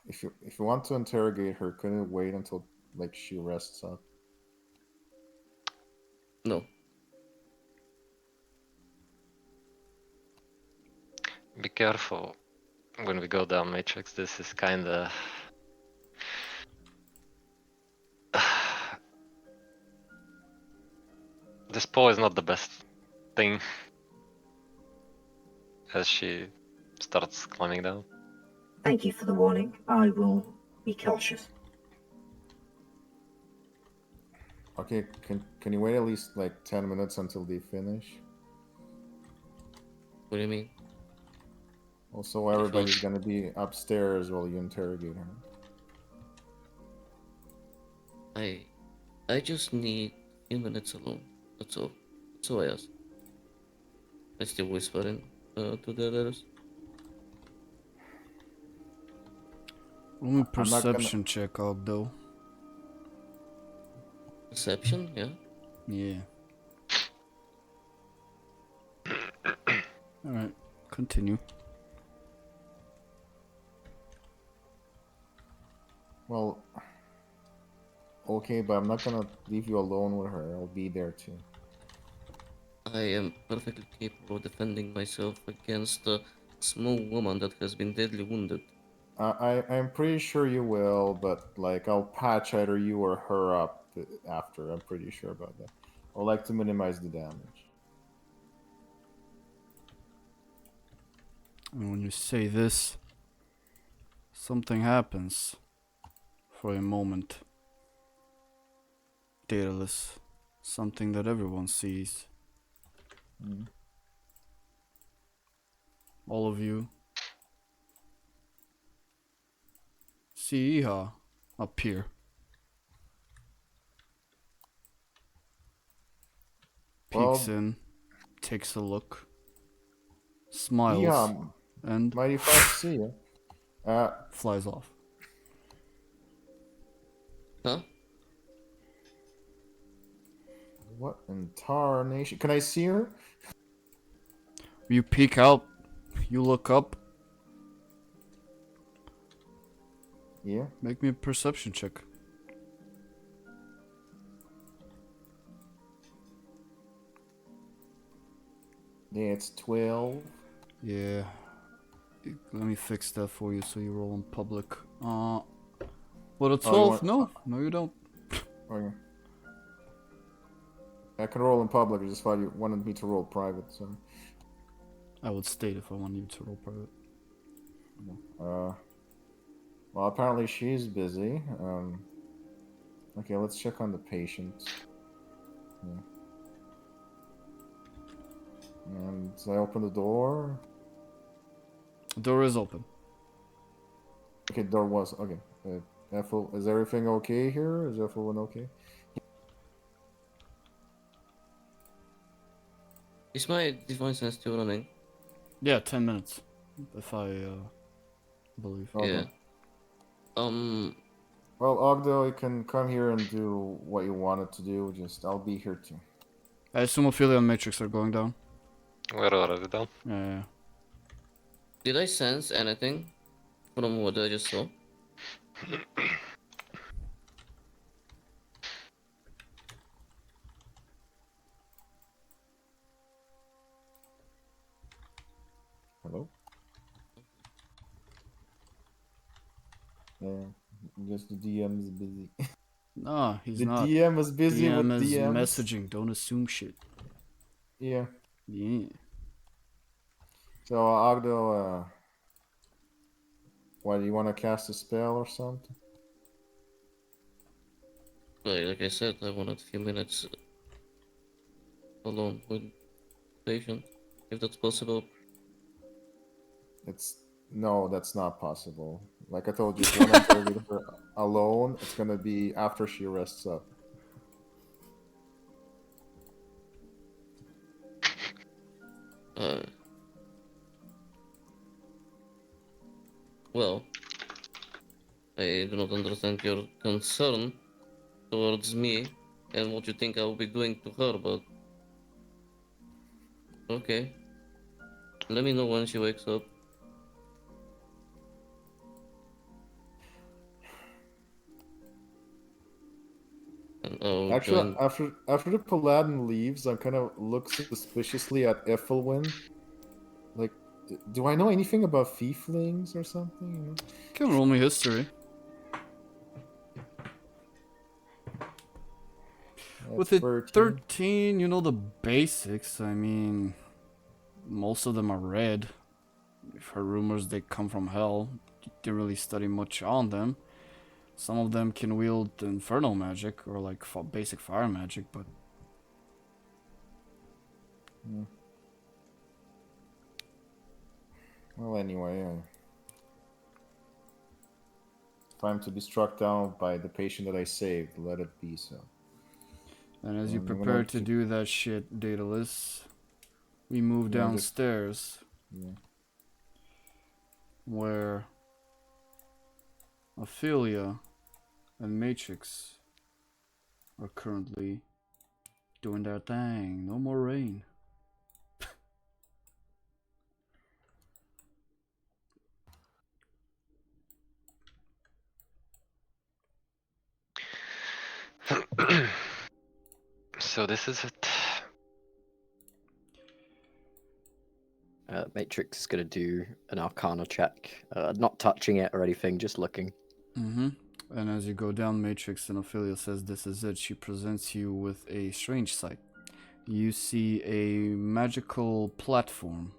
If you want to interrogate her, couldn't you wait until like she rests up? No. Be careful when we go down Matrix. This is kinda... This pole is not the best thing. As she starts climbing down. Thank you for the warning. I will be cautious. Okay, can you wait at least like 10 minutes until they finish? What do you mean? Also, everybody's gonna be upstairs while you interrogate her. I just need a few minutes alone. That's all. That's all I ask. I still whispering to the others. Roll me I'm not gonna- perception check out though. Perception, yeah. Yeah. Alright, continue. Well, okay, but I'm not gonna leave you alone with her. I'll be there too. I am perfectly capable of defending myself against small woman that has been deadly wounded. I'm pretty sure you will, but like I'll patch either you or her up after. I'm pretty sure about that. I like to minimize the damage. And when you say this, something happens for a moment. Daedalus. Something that everyone sees. Mm. All of you see Iha appear. Peeks Well, in, takes a look, smiles, yeah, and mighty fine to see you. flies off. Huh? What in tarnation? Can I see her? You peek out, you look up, Yeah. make me a perception check. Yeah, it's 12. Yeah. Let me fix that for you so you roll in public. What a 12? Oh, you want... No, you don't. Okay. I can roll in public, I just thought you wanted me to roll private, so... I would state if I want you to roll private. Well, apparently she's busy. Okay, let's check on the patient. Yeah. And I open the door. The door is open. Okay, door was... Okay. Ethel, is everything okay here? Is everyone okay? Is my divine sense still running? Yeah, 10 minutes. If I believe. Okay. Yeah. Well, Ogddo, you can come here and do what you wanted to do. Just, I'll be here too. I assume Ophelia and Matrix are going down. We're already done. Yeah. Did I sense anything from what I just saw? Hello? Yeah, just the DM is busy. Nah, he's The not. DM is busy DM with is DMs. messaging. Don't assume shit. Yeah. Yeah. So, Ogddo, what, do you want to cast a spell or something? Like I said, I wanted a few minutes alone with patient, if that's possible. No, that's not possible. Like I told you, if you want to play with her alone, it's gonna be after she rests up. Well, I do not understand your concern towards me and what you think I will be doing to her, but okay. Let me know when she wakes up. And I'll Actually, join. after the paladin leaves, I kind of look suspiciously at Ethelwyn. Like, do I know anything about fieflings or something? You know? Can roll me history. With That's a 13, you know the basics. I mean, most of them are red. I've heard rumors they come from hell. Didn't really study much on them. Some of them can wield infernal magic or like basic fire magic, but Well, anyway, time to be struck down by the patient that I saved. Let it be so. and as you I'm gonna prepare to do that shit, Daedalus, we move downstairs where Aphelia and Matrix are currently doing their thing. No more rain. So this is it. Matrix is going to do an Arcana check, not touching it or anything, just looking. Mm-hmm. And as you go down Matrix and Aphelia says this is it, she presents you with a strange sight. You see a magical platform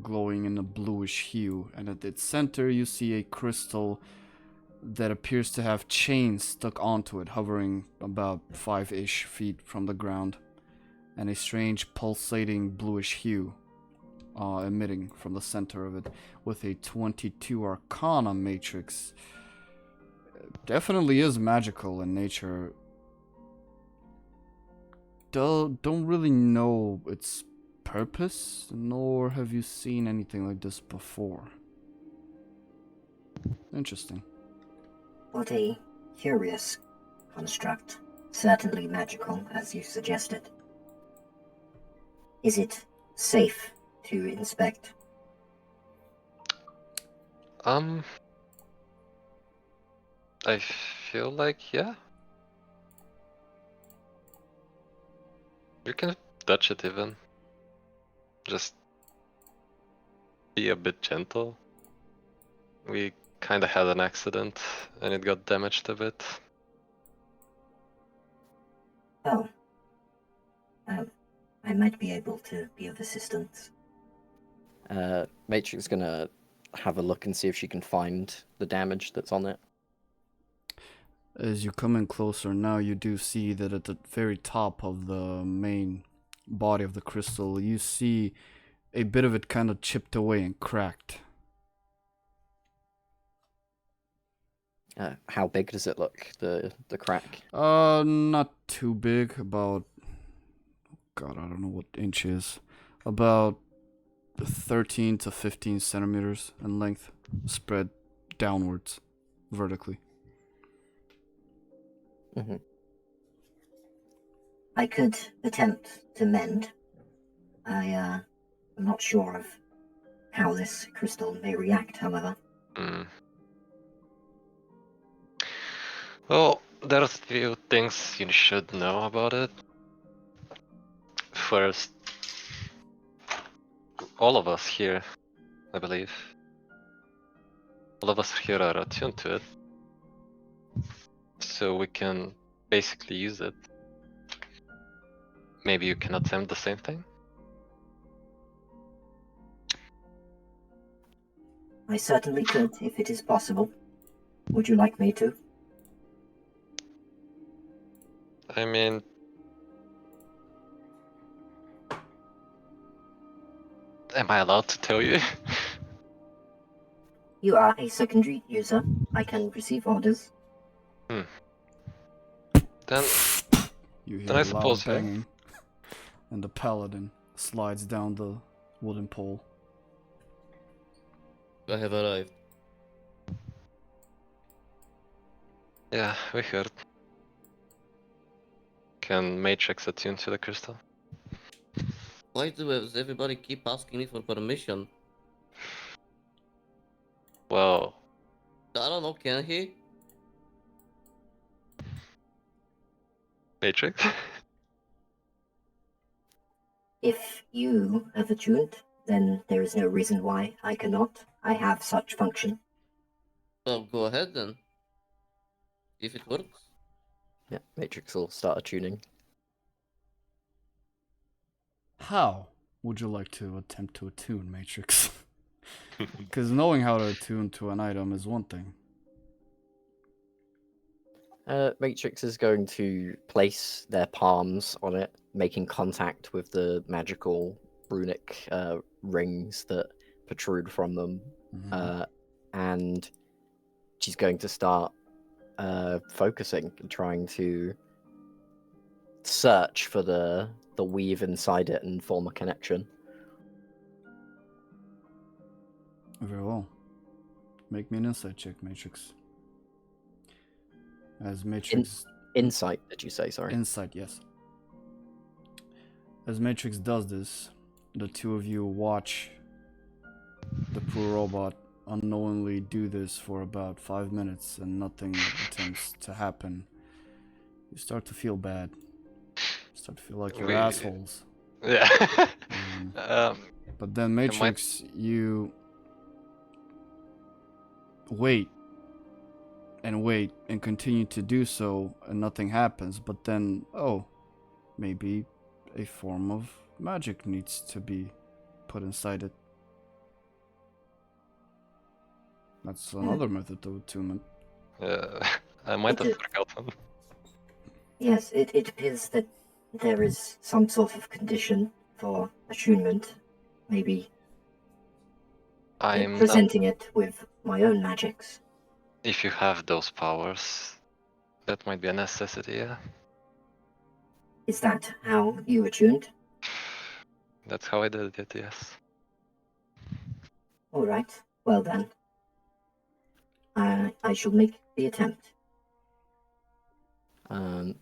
glowing in a bluish hue, and at its center you see a crystal that appears to have chains stuck onto it, hovering about 5-ish feet from the ground, and a strange pulsating bluish hue emitting from the center of it, with a 22 Arcana matrix. Definitely is magical in nature. Don't really know its purpose, nor have you seen anything like this before. Interesting. What a curious construct. Certainly magical, as you suggested. Is it safe to inspect? I feel like, yeah. You can touch it even. Just be a bit gentle. We kinda had an accident and it got damaged a bit. Oh. I might be able to be of assistance. Matrix is going to have a look and see if she can find the damage that's on it. As you come in closer now, you do see that at the very top of the main body of the crystal, you see a bit of it kind of chipped away and cracked. How big does it look, the crack? Not too big, about, God, I don't know what inch is, about 13 to 15 centimeters in length, spread downwards, vertically. Mm-hmm. I could attempt to mend. I'm not sure of how this crystal may react, however. Well, there's a few things you should know about it. First, all of us here, I believe, all of us here are attuned to it. So we can basically use it. Maybe you can attempt the same thing? I certainly could, if it is possible. Would you like me to? I mean, am I allowed to tell you? You are a secondary user. I can receive orders. Then You hear Then I a loud suppose, yeah. banging, and the paladin slides down the wooden pole. I have arrived. Yeah, we heard. Can Matrix attune to the crystal? Why does everybody keep asking me for permission? Well, I don't know, can he? Matrix? If you have attuned, then there is no reason why I cannot. I have such function. Well, go ahead then. If it works. Yeah, Matrix will start attuning. How would you like to attempt to attune, Matrix? Because knowing how to attune to an item is one thing. Matrix is going to place their palms on it, making contact with the magical runic rings that protrude from them. Mhm. And she's going to start focusing and trying to search for the weave inside it and form a connection. Very well. Make me an insight check, Matrix. As Matrix... Insight, did you say? Sorry. Insight, yes. As Matrix does this, the two of you watch the poor robot unknowingly do this for about 5 minutes and nothing attempts to happen. You start to feel bad. You start to feel like you're assholes. Yeah. But But then Matrix, you wait and continue to do so, and nothing happens. But then, oh, maybe a form of magic needs to be put inside it. That's another method of attunement. I might have forgotten. Yes, it appears that there is some sort of condition for attunement. Maybe I'm not. presenting it with my own magics. If you have those powers, that might be a necessity, yeah. Is that how you attuned? That's how I did it, yes. All right. Well then, I shall make the attempt. Well,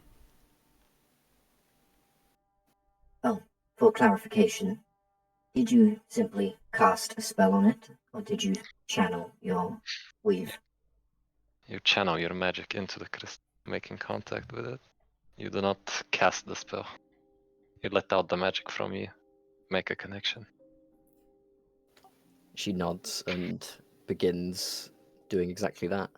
for clarification, did you simply cast a spell on it, or did you channel your weave? You channel your magic into the crystal, making contact with it. You do not cast the spell. You let out the magic from you, make a connection. She nods and begins doing exactly that.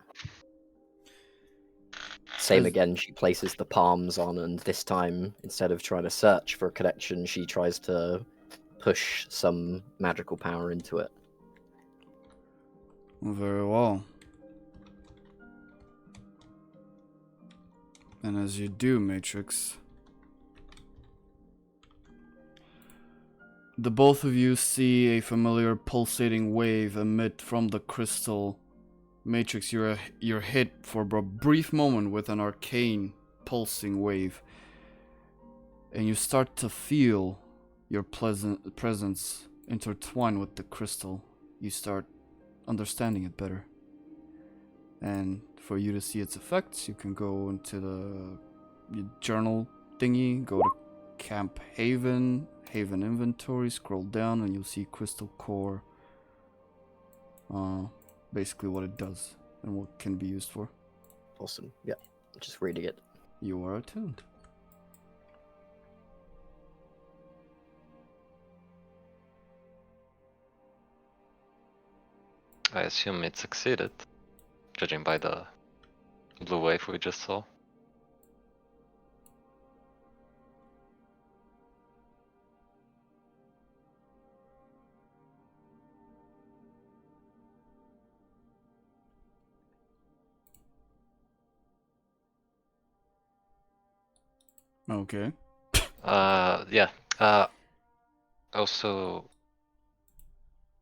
Same again, she places the palms on, and this time, instead of trying to search for a connection, she tries to push some magical power into it. Very well. And as you do, Matrix, the both of you see a familiar pulsating wave emit from the crystal. Matrix, you're hit for a brief moment with an arcane pulsing wave, and you start to feel your pleasant presence intertwine with the crystal. You start understanding it better. And for you to see its effects, you can go into the journal thingy, go to Camp Haven inventory, scroll down, and you'll see crystal core. Basically what it does and what can be used for. Awesome. Yeah, just reading it. You are attuned. I assume it succeeded, judging by the blue wave we just saw. Okay. Yeah. Also,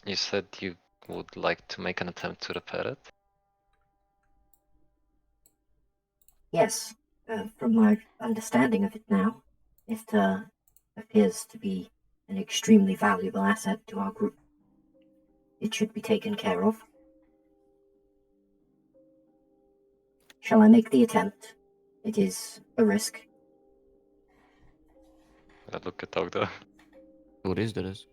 you said you would like to make an attempt to repair it. Yes, from my understanding of it now, it appears to be an extremely valuable asset to our group. It should be taken care of. Shall I make the attempt? It is a risk. I look at Ogddo. What is the risk?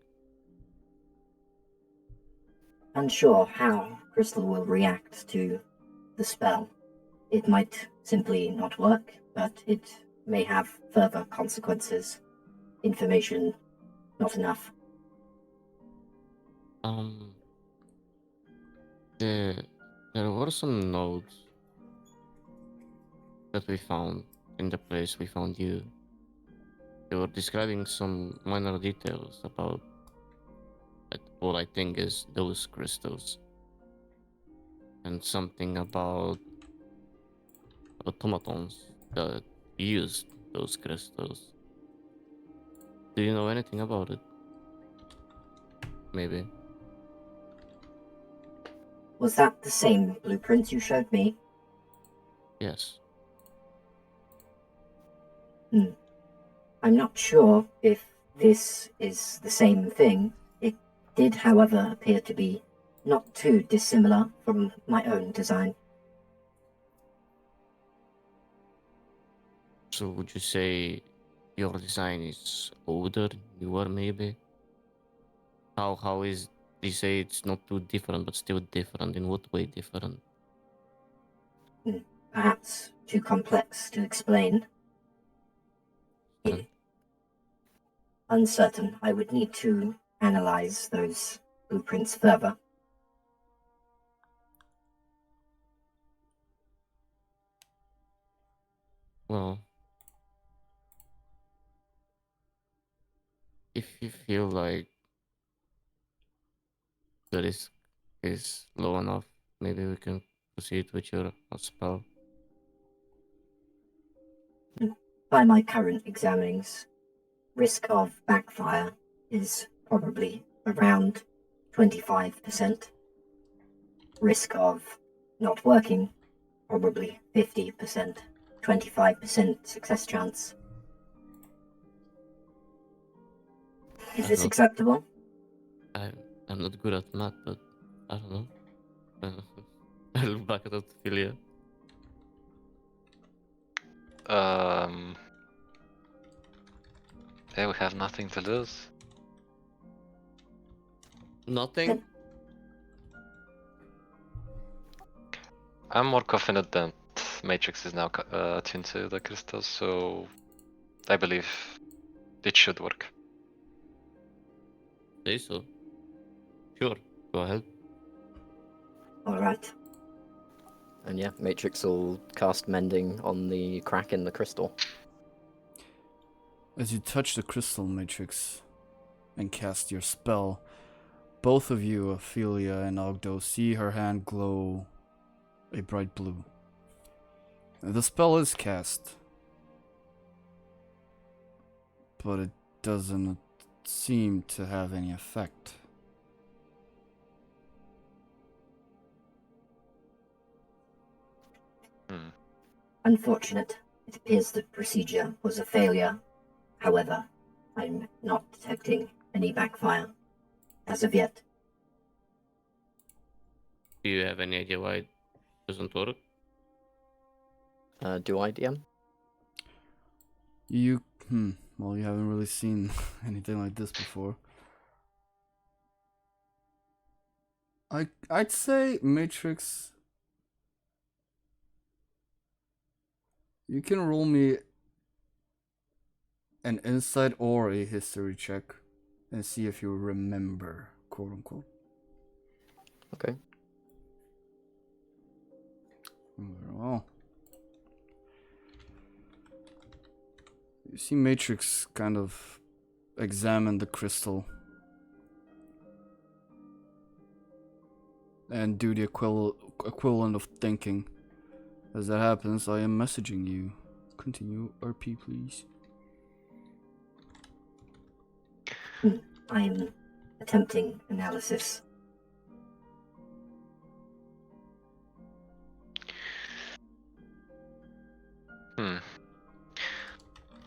Unsure how Crystal will react to the spell. It might simply not work, but it may have further consequences. Information not enough. There were some notes that we found in the place we found you. They were describing some minor details about what I think is those crystals. And something about automatons that used those crystals. Do you know anything about it? Maybe. Was that the same blueprint you showed me? Yes. I'm not sure if this is the same thing. It did, however, appear to be not too dissimilar from my own design. So would you say your design is older, newer maybe? How is, you say it's not too different but still different? In what way different? Perhaps too complex to explain. Okay. Uncertain. I would need to analyze those blueprints further. Well, if you feel like the risk is low enough, maybe we can proceed with your spell. By my current examinings, risk of backfire is probably around 25%. Risk of not working, probably 50%. 25% success chance. Is this acceptable? I'm not good at math, but I don't know. I look back at Aphelia. Yeah, we have nothing to lose. Nothing? I'm more confident that Matrix is now attuned to the crystals, so I believe it should work. Say so. Sure, go ahead. Alright. And yeah, Matrix will cast Mending on the crack in the crystal. As you touch the crystal, Matrix, and cast your spell, both of you, Aphelia and Ogddo, see her hand glow a bright blue. The spell is cast, but it doesn't seem to have any effect. Unfortunate. It appears the procedure was a failure. However, I'm not detecting any backfire as of yet. Do you have any idea why it doesn't work? Do I, DM? Well, you haven't really seen anything like this before. I'd say, Matrix, you can roll me an insight or a history check and see if you remember, quote unquote. Okay. Very well. You see Matrix kind of examine the crystal and do the equivalent of thinking. As that happens, I am messaging you. Continue RP, please. I am attempting analysis.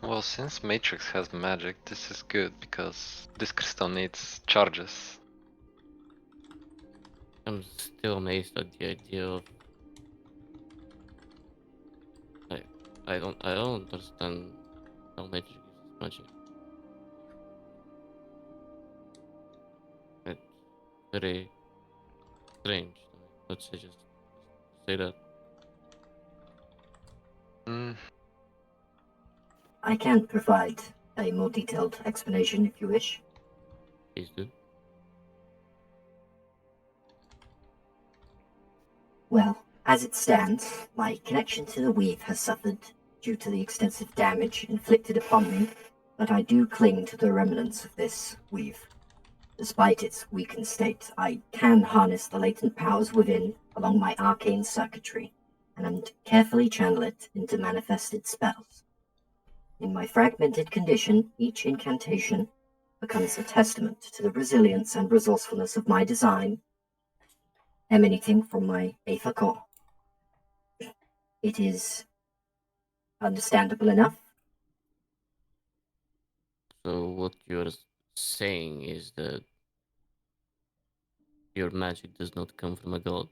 Well, since Matrix has magic, this is good because this crystal needs charges. I'm still amazed at the idea of I don't understand how magic uses magic. It's very strange. Let's just say that. I can provide a more detailed explanation if you wish. Please do. Well, as it stands, my connection to the weave has suffered due to the extensive damage inflicted upon me, but I do cling to the remnants of this weave. Despite its weakened state, I can harness the latent powers within along my arcane circuitry, and carefully channel it into manifested spells. In my fragmented condition, each incantation becomes a testament to the resilience and resourcefulness of my design, emanating from my Aether core. It is understandable enough. So what you're saying is that your magic does not come from a god?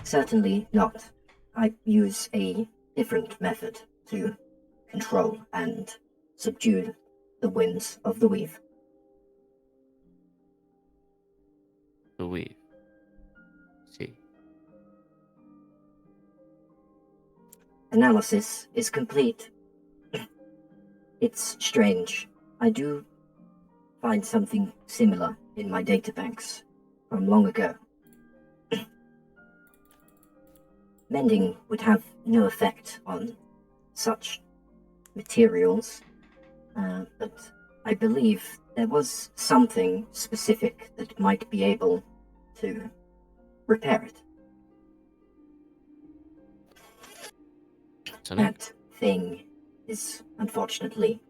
Certainly not. I use a different method to control and subdue the whims of the weave. The weave. See. Analysis is complete. It's strange. I do find something similar in my databanks from long ago. Mending would have no effect on such materials, but I believe there was something specific that might be able to repair it. Sonny? That thing is unfortunately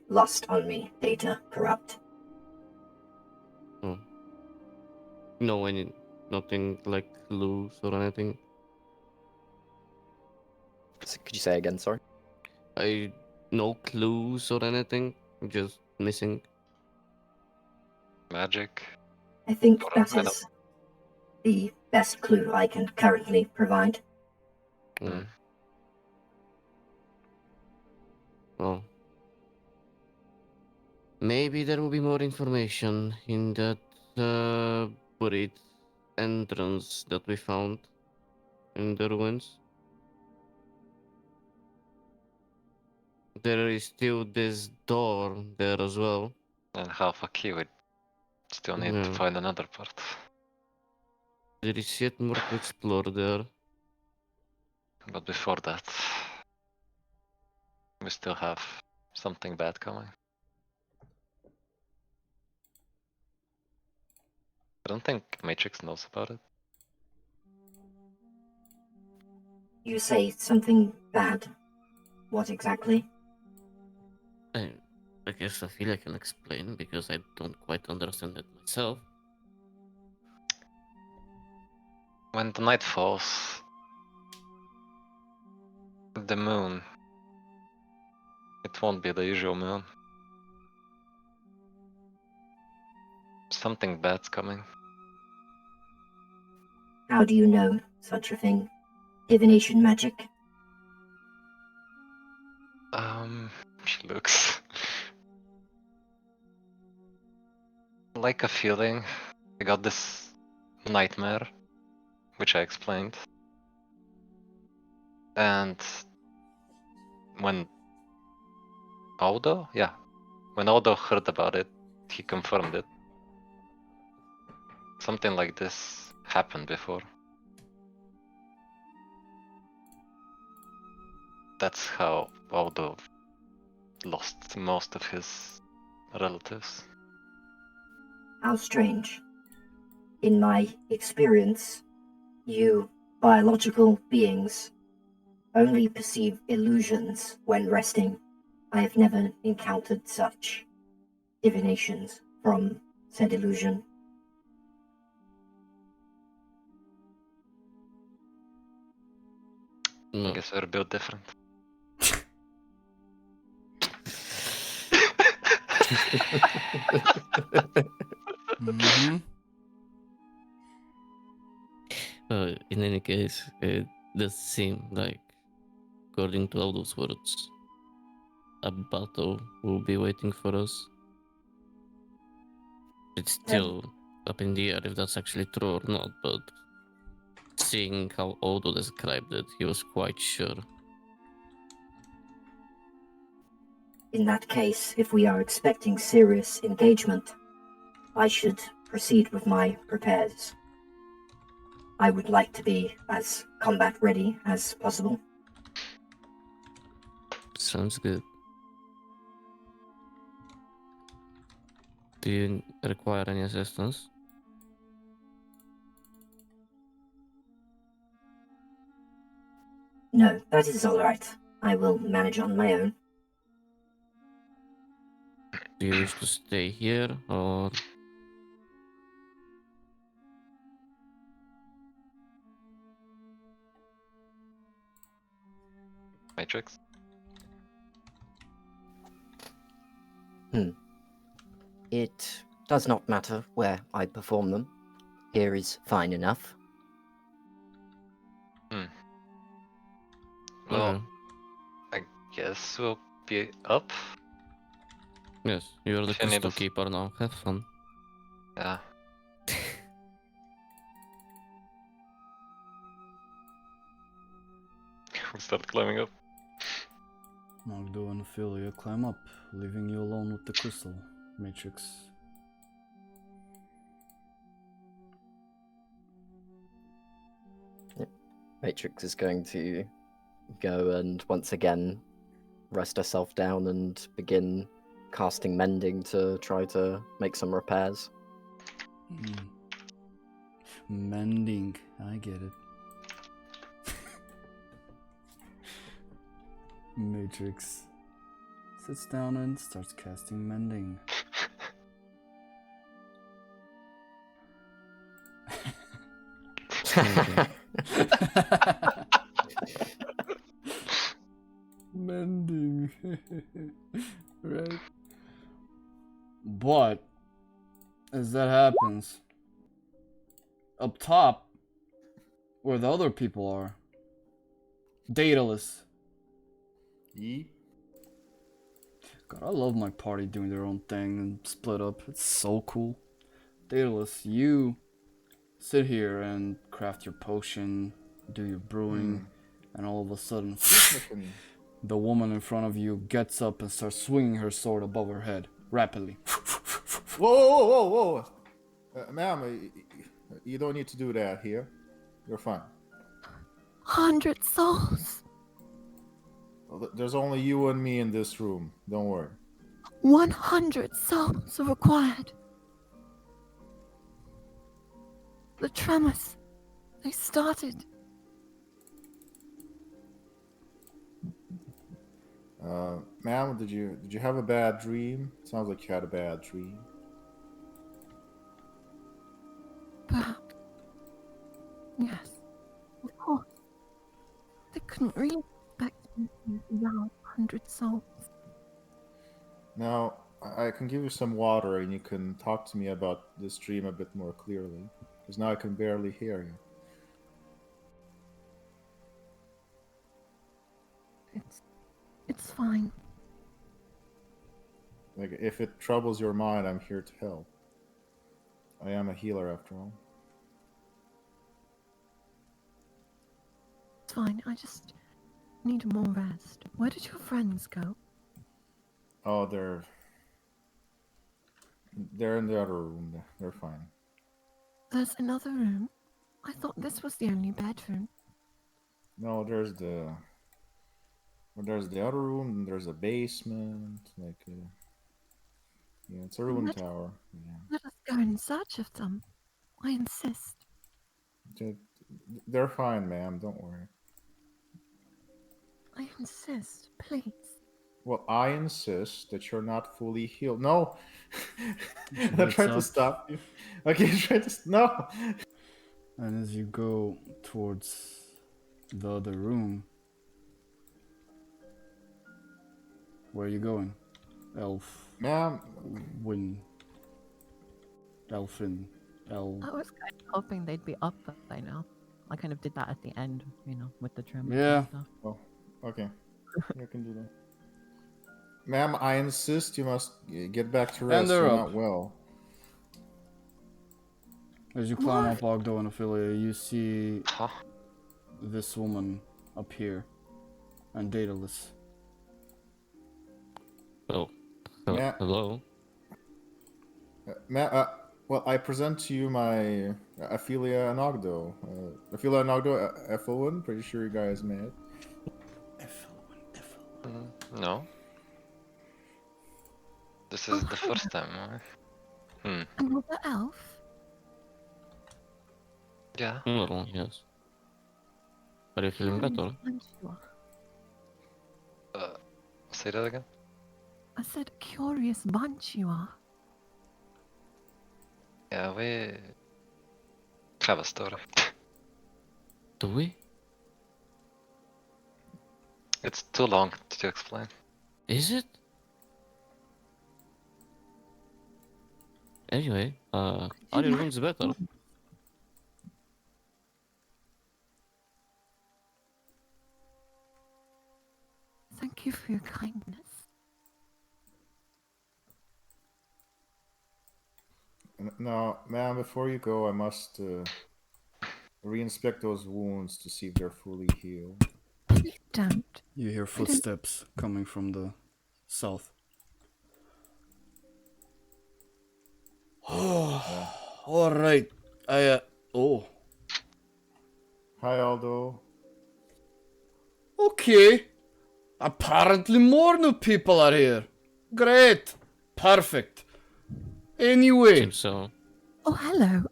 lost on me, data corrupt. Oh. No, nothing like clues or anything? Could you say again, sorry? No clues or anything? Just missing? Magic. I think Or that I don't- is the best clue I can currently provide. Mm. Well, maybe there will be more information in that buried entrance that we found in the ruins. There is still this door there as well. And half a key. We still need to Yeah. find another part. There is yet more to explore there. But before that, we still have something bad coming. I don't think Matrix knows about it. You say something bad. What exactly? I guess I feel I can explain because I don't quite understand it myself. When the night falls, the moon, it won't be the usual moon. Something bad's coming. How do you know such a thing? Divination magic? She looks like a feeling. I got this nightmare, which I explained. And when Ogddo? Yeah. When Ogddo heard about it, he confirmed it. Something like this happened before. That's how Ogddo lost most of his relatives. How strange. In my experience, you biological beings only perceive illusions when resting. I have never encountered such divinations from said illusion. I No. guess we're built different. Mm-hmm. In any case, it does seem like, according to all those words, a battle will be waiting for us. It's still up in the air if that's actually true or not, but seeing how Ogddo described it, he was quite sure. In that case, if we are expecting serious engagement, I should proceed with my repairs. I would like to be as combat ready as possible. Sounds good. Do you require any assistance? No, that is all right. I will manage on my own. Do you wish to stay here or Matrix? It does not matter where I perform them. Here is fine enough. Well, Okay. I guess we'll be up. Yes, you're the If you need crystal us. keeper now. Have fun. Yeah. We start climbing up. Ogddo and Aphelia climb up, leaving you alone with the crystal. Matrix, Matrix is going to go and once again rest herself down and begin casting mending to try to make some repairs. Mending, I get it. Matrix sits down and starts casting mending. Mending. Right. But as that happens, up top, where the other people are, Daedallaus. Ye? God, I love my party doing their own thing and split up. It's so cool. Daedallaus, you sit here and craft your potion, do your brewing, and all of a sudden, the woman in front of you gets up and starts swinging her sword above her head, rapidly. Whoa! Ma'am, you don't need to do that here. You're fine. 100 souls. Well, there's only you and me in this room. Don't worry. 100 souls are required. The tremors, they started. Ma'am, did you have a bad dream? Sounds like you had a bad dream. Perhaps. Yes, of course. They couldn't really expect me to around 100 souls. Now, I can give you some water and you can talk to me about this dream a bit more clearly. Because now I can barely hear you. It's fine. Like, if it troubles your mind, I'm here to help. I am a healer after all. It's fine. I just need more rest. Where did your friends go? Oh, they're in the other room. They're fine. There's another room? I thought this was the only bedroom. No, there's the other room, and there's a basement, yeah, it's a ruin tower. Yeah. Let us go in search of them. I insist. They're fine, ma'am. Don't worry. I insist, please. Well, I insist that you're not fully healed. No, I'm gets trying to up. stop you. Okay, no. And as you go towards the other room, where are you going? Elf. Ma'am. Elfin. I was kind of hoping they'd be up by now. I kind of did that at the end, with the tremors and stuff. Oh, okay. You can do that. Ma'am, I insist you must get back to rest. And they're You're up. not well. As you climb up Ogddo and Aphelia, you see this woman up here, and Daedallaus. Oh, hello. Well, I present to you my Aphelia and Ogddo. Aphelia and Ogddo, Ethelwyn. Pretty sure you guys met. No. This is the first time. Another elf? Yeah. Well, yes. Are you feeling better? Say that again? I said, curious bunch you are. Yeah, we have a story. Do we? It's too long to explain. Is it? Anyway, are your rooms better? Thank you for your kindness. Now, ma'am, before you go, I must re-inspect those wounds to see if they're fully healed. Please don't. You hear footsteps coming from the south. All right. Hi, Aldo. Okay. Apparently more new people are here. Great. Perfect. Anyway, Seems so. Oh, hello.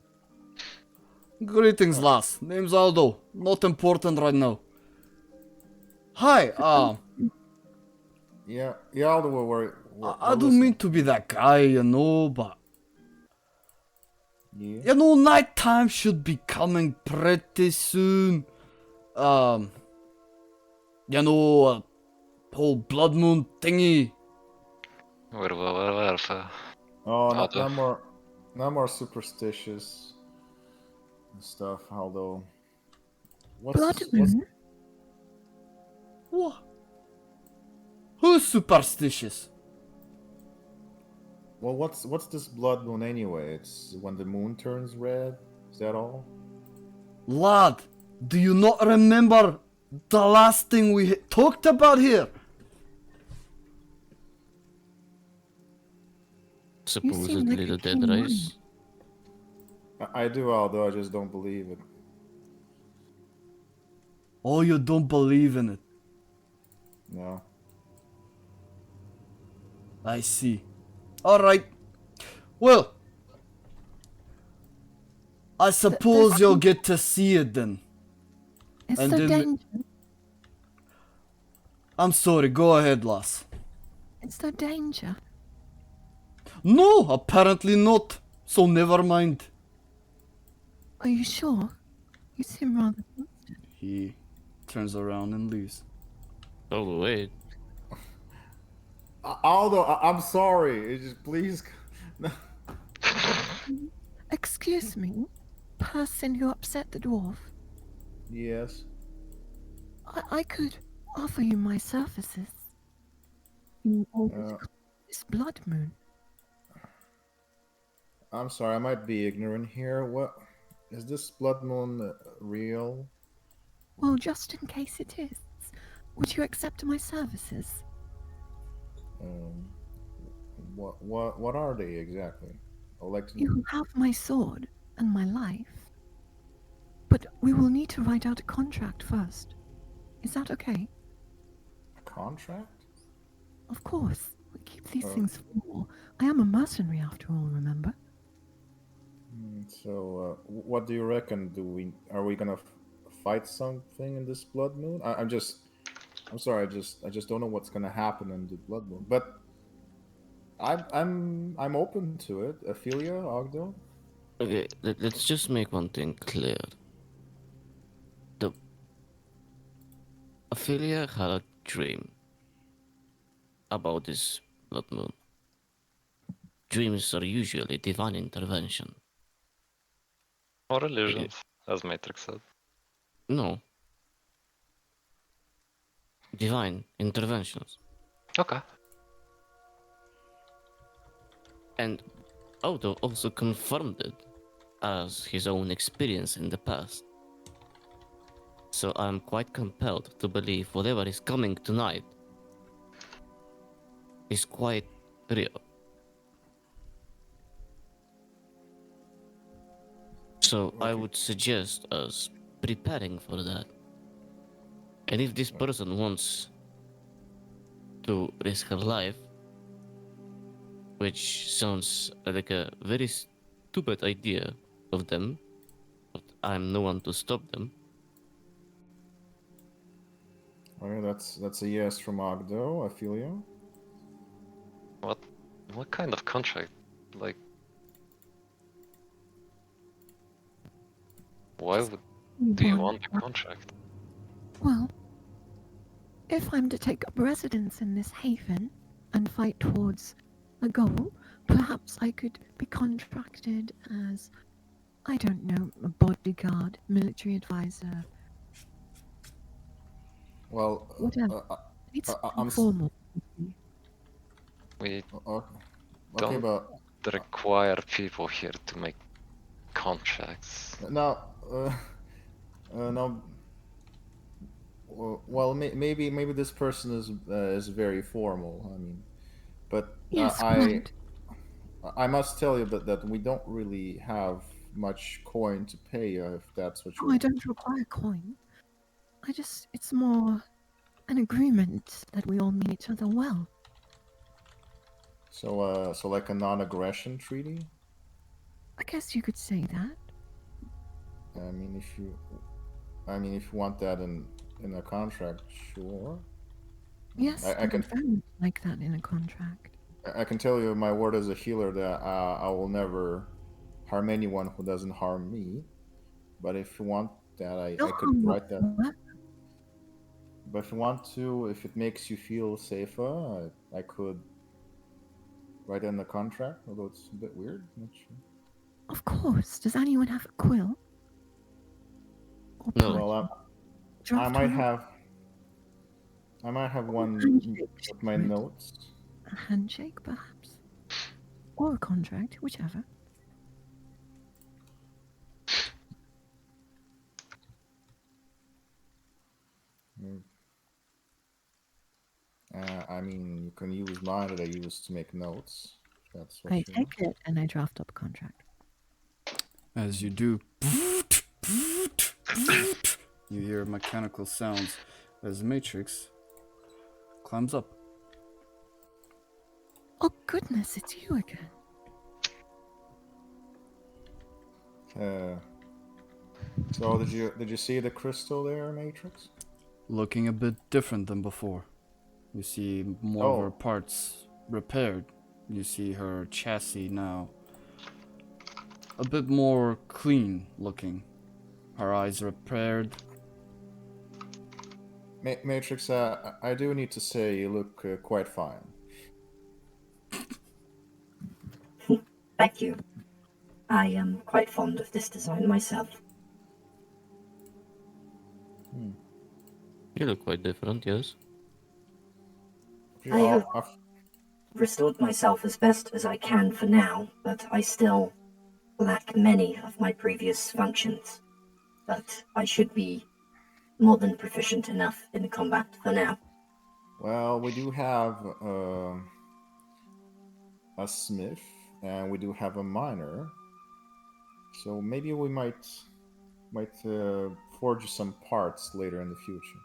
greetings, lass. Name's Ogddo. Not important right now. Hi, Yeah, all the way. I don't mean to be that guy, you know, but Yeah. you know, nighttime should be coming pretty soon. You know, whole blood moon thingy. Oh, Ogddo. not more superstitious and stuff. Although, Blood what's moon? What? Who's superstitious? well, what's this blood moon anyway? It's when the moon turns red. Is that all? Lad, do you not remember the last thing we talked about here? Supposedly like a the dead keen race. I do, although I just don't believe it. Oh, you don't believe in it. No. I see. Alright. Well, I suppose you'll get to see it then. Is And there then- danger? I'm sorry, go ahead, lass. Is there danger? No, apparently not. So never mind. Are you sure? You seem rather... He turns around and leaves. Oh wait. Although I'm sorry, it just please. Excuse me, person who upset the dwarf. Yes. I could offer you my services. In order to Uh, calm this blood moon. I'm sorry, I might be ignorant here. What is this blood moon real? Well, just in case it is, would you accept my services? What are they exactly? I'd like to know. You have my sword and my life. But we will need to write out a contract first. Is that okay? A contract? Of course. We keep these Oh. things for war. I am a mercenary after all, remember? So, what do you reckon? Are we gonna fight something in this blood moon? I'm sorry. I just don't know what's gonna happen in the blood moon. But I'm open to it. Aphelia, Ogddo. Okay, let's just make one thing clear. The Aphelia had a dream about this blood moon. Dreams are usually divine intervention. Or illusions, as Matrix said. No. Divine interventions. Okay. And Ogddo also confirmed it as his own experience in the past. So I'm quite compelled to believe whatever is coming tonight is quite real. So I would suggest us preparing for that. And if this person wants to risk her life, which sounds like a very stupid idea of them, but I'm no one to stop them. Okay, that's a yes from Ogddo. Aphelia. What kind of contract? Like, why do you want a contract? Well, if I'm to take up residence in this haven and fight towards a goal, perhaps I could be contracted as, I don't know, a bodyguard, military advisor, Well, whatever. It's I'm informal. We okay, Don't- but require people here to make contracts. now, no. Well, maybe this person is very formal. I mean, but Yes, quite. I must tell you that we don't really have much coin to pay you if that's what you. Oh, I don't require coin. It's more an agreement that we all mean each other well. So like a non-aggression treaty? I guess you could say that. I mean, if you want that in a contract, sure. Yes, I I can would very much like that in a contract. I can tell you my word as a healer that I will never harm anyone who doesn't harm me. But if you want that, No I could harm write that. whatsoever. But if you want to, if it makes you feel safer, I could write in the contract, although it's a bit weird. Not sure. Of course. Does anyone have a quill? Or No. Well, parchment? I Draft might one up? have Or a one handshake with my to it? notes. A handshake, perhaps? Or a contract, whichever. Mm. I mean, you can use mine that I use to make notes. If that's what I you take it and I draft up a contract. As you do, you hear mechanical sounds as Matrix climbs up. Oh goodness, it's you again. So did you see the crystal there, Matrix? Looking a bit different than before. You see more of her Oh. parts repaired. You see her chassis now a bit more clean looking. Her eyes repaired. Matrix, I do need to say you look quite fine. Thank you. I am quite fond of this design myself. You look quite different, yes. I have restored myself as best as I can for now, but I still lack many of my previous functions. But I should be more than proficient enough in combat for now. Well, we do have a smith, and we do have a miner. So maybe we might forge some parts later in the future.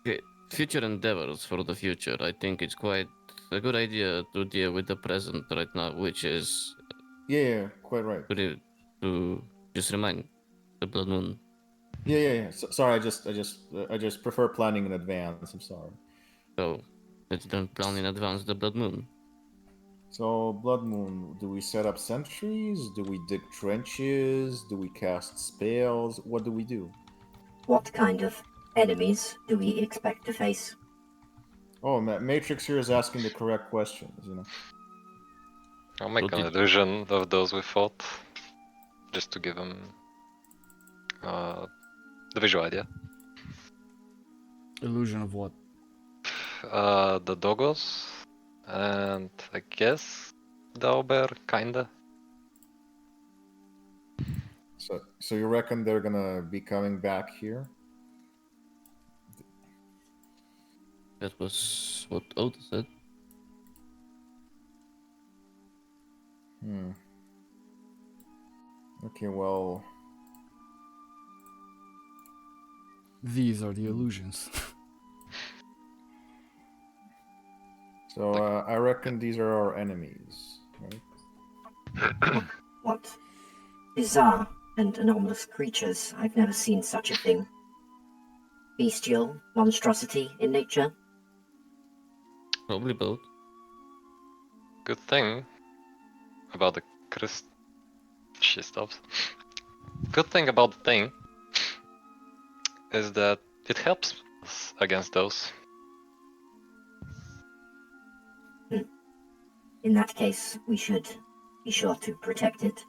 Okay, future endeavors for the future. I think it's quite a good idea to deal with the present right now, which is Yeah, quite right. to just remind the blood moon. Yeah. Sorry, I just prefer planning in advance. I'm sorry. So let's don't plan in advance the blood moon. So, Blood Moon, do we set up sentries? Do we dig trenches? Do we cast spells? What do we do? What kind of enemies do we expect to face? Oh, Matrix here is asking the correct questions, you know. I'll make What an did- illusion of those we fought, just to give them the visual idea. Illusion of what? The doggos, and I guess the Ober, kinda. So you reckon they're gonna be coming back here? That was what Ogddo said. Okay, well, These are the illusions. so I reckon these are our enemies, right? What bizarre and anomalous creatures. I've never seen such a thing. Bestial monstrosity in nature. Probably both. Good thing about the she stops. Good thing about the thing is that it helps us against those. In that case, we should be sure to protect it.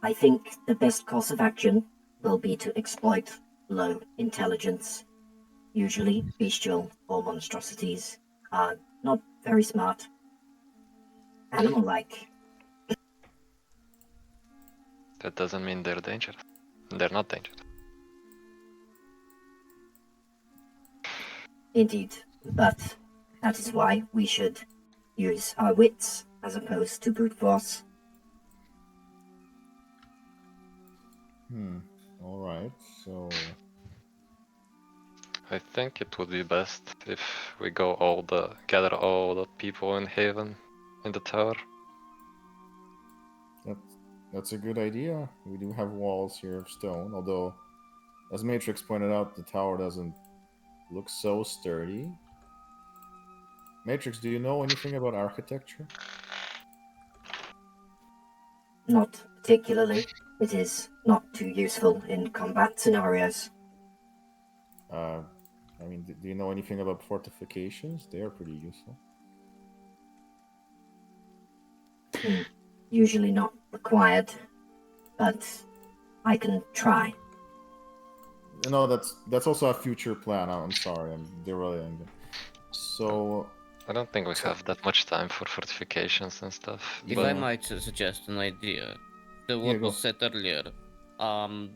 I think the best course of action will be to exploit low intelligence. Usually, bestial or monstrosities are not very smart. Animal-like. That doesn't mean they're dangerous. They're not dangerous. Indeed, but that is why we should use our wits as opposed to brute force. All right. So I think it would be best if we gather all the people in Haven in the tower. That's a good idea. We do have walls here of stone, although, as Matrix pointed out, the tower doesn't look so sturdy. Matrix, do you know anything about architecture? Not particularly. It is not too useful in combat scenarios. I mean, do you know anything about fortifications? They are pretty useful. Usually not required, but I can try. No, that's also a future plan. I'm sorry, I'm derailing. So, I don't think we have that much time for fortifications and stuff. If but I might suggest an idea, what Yeah, go. was said earlier, to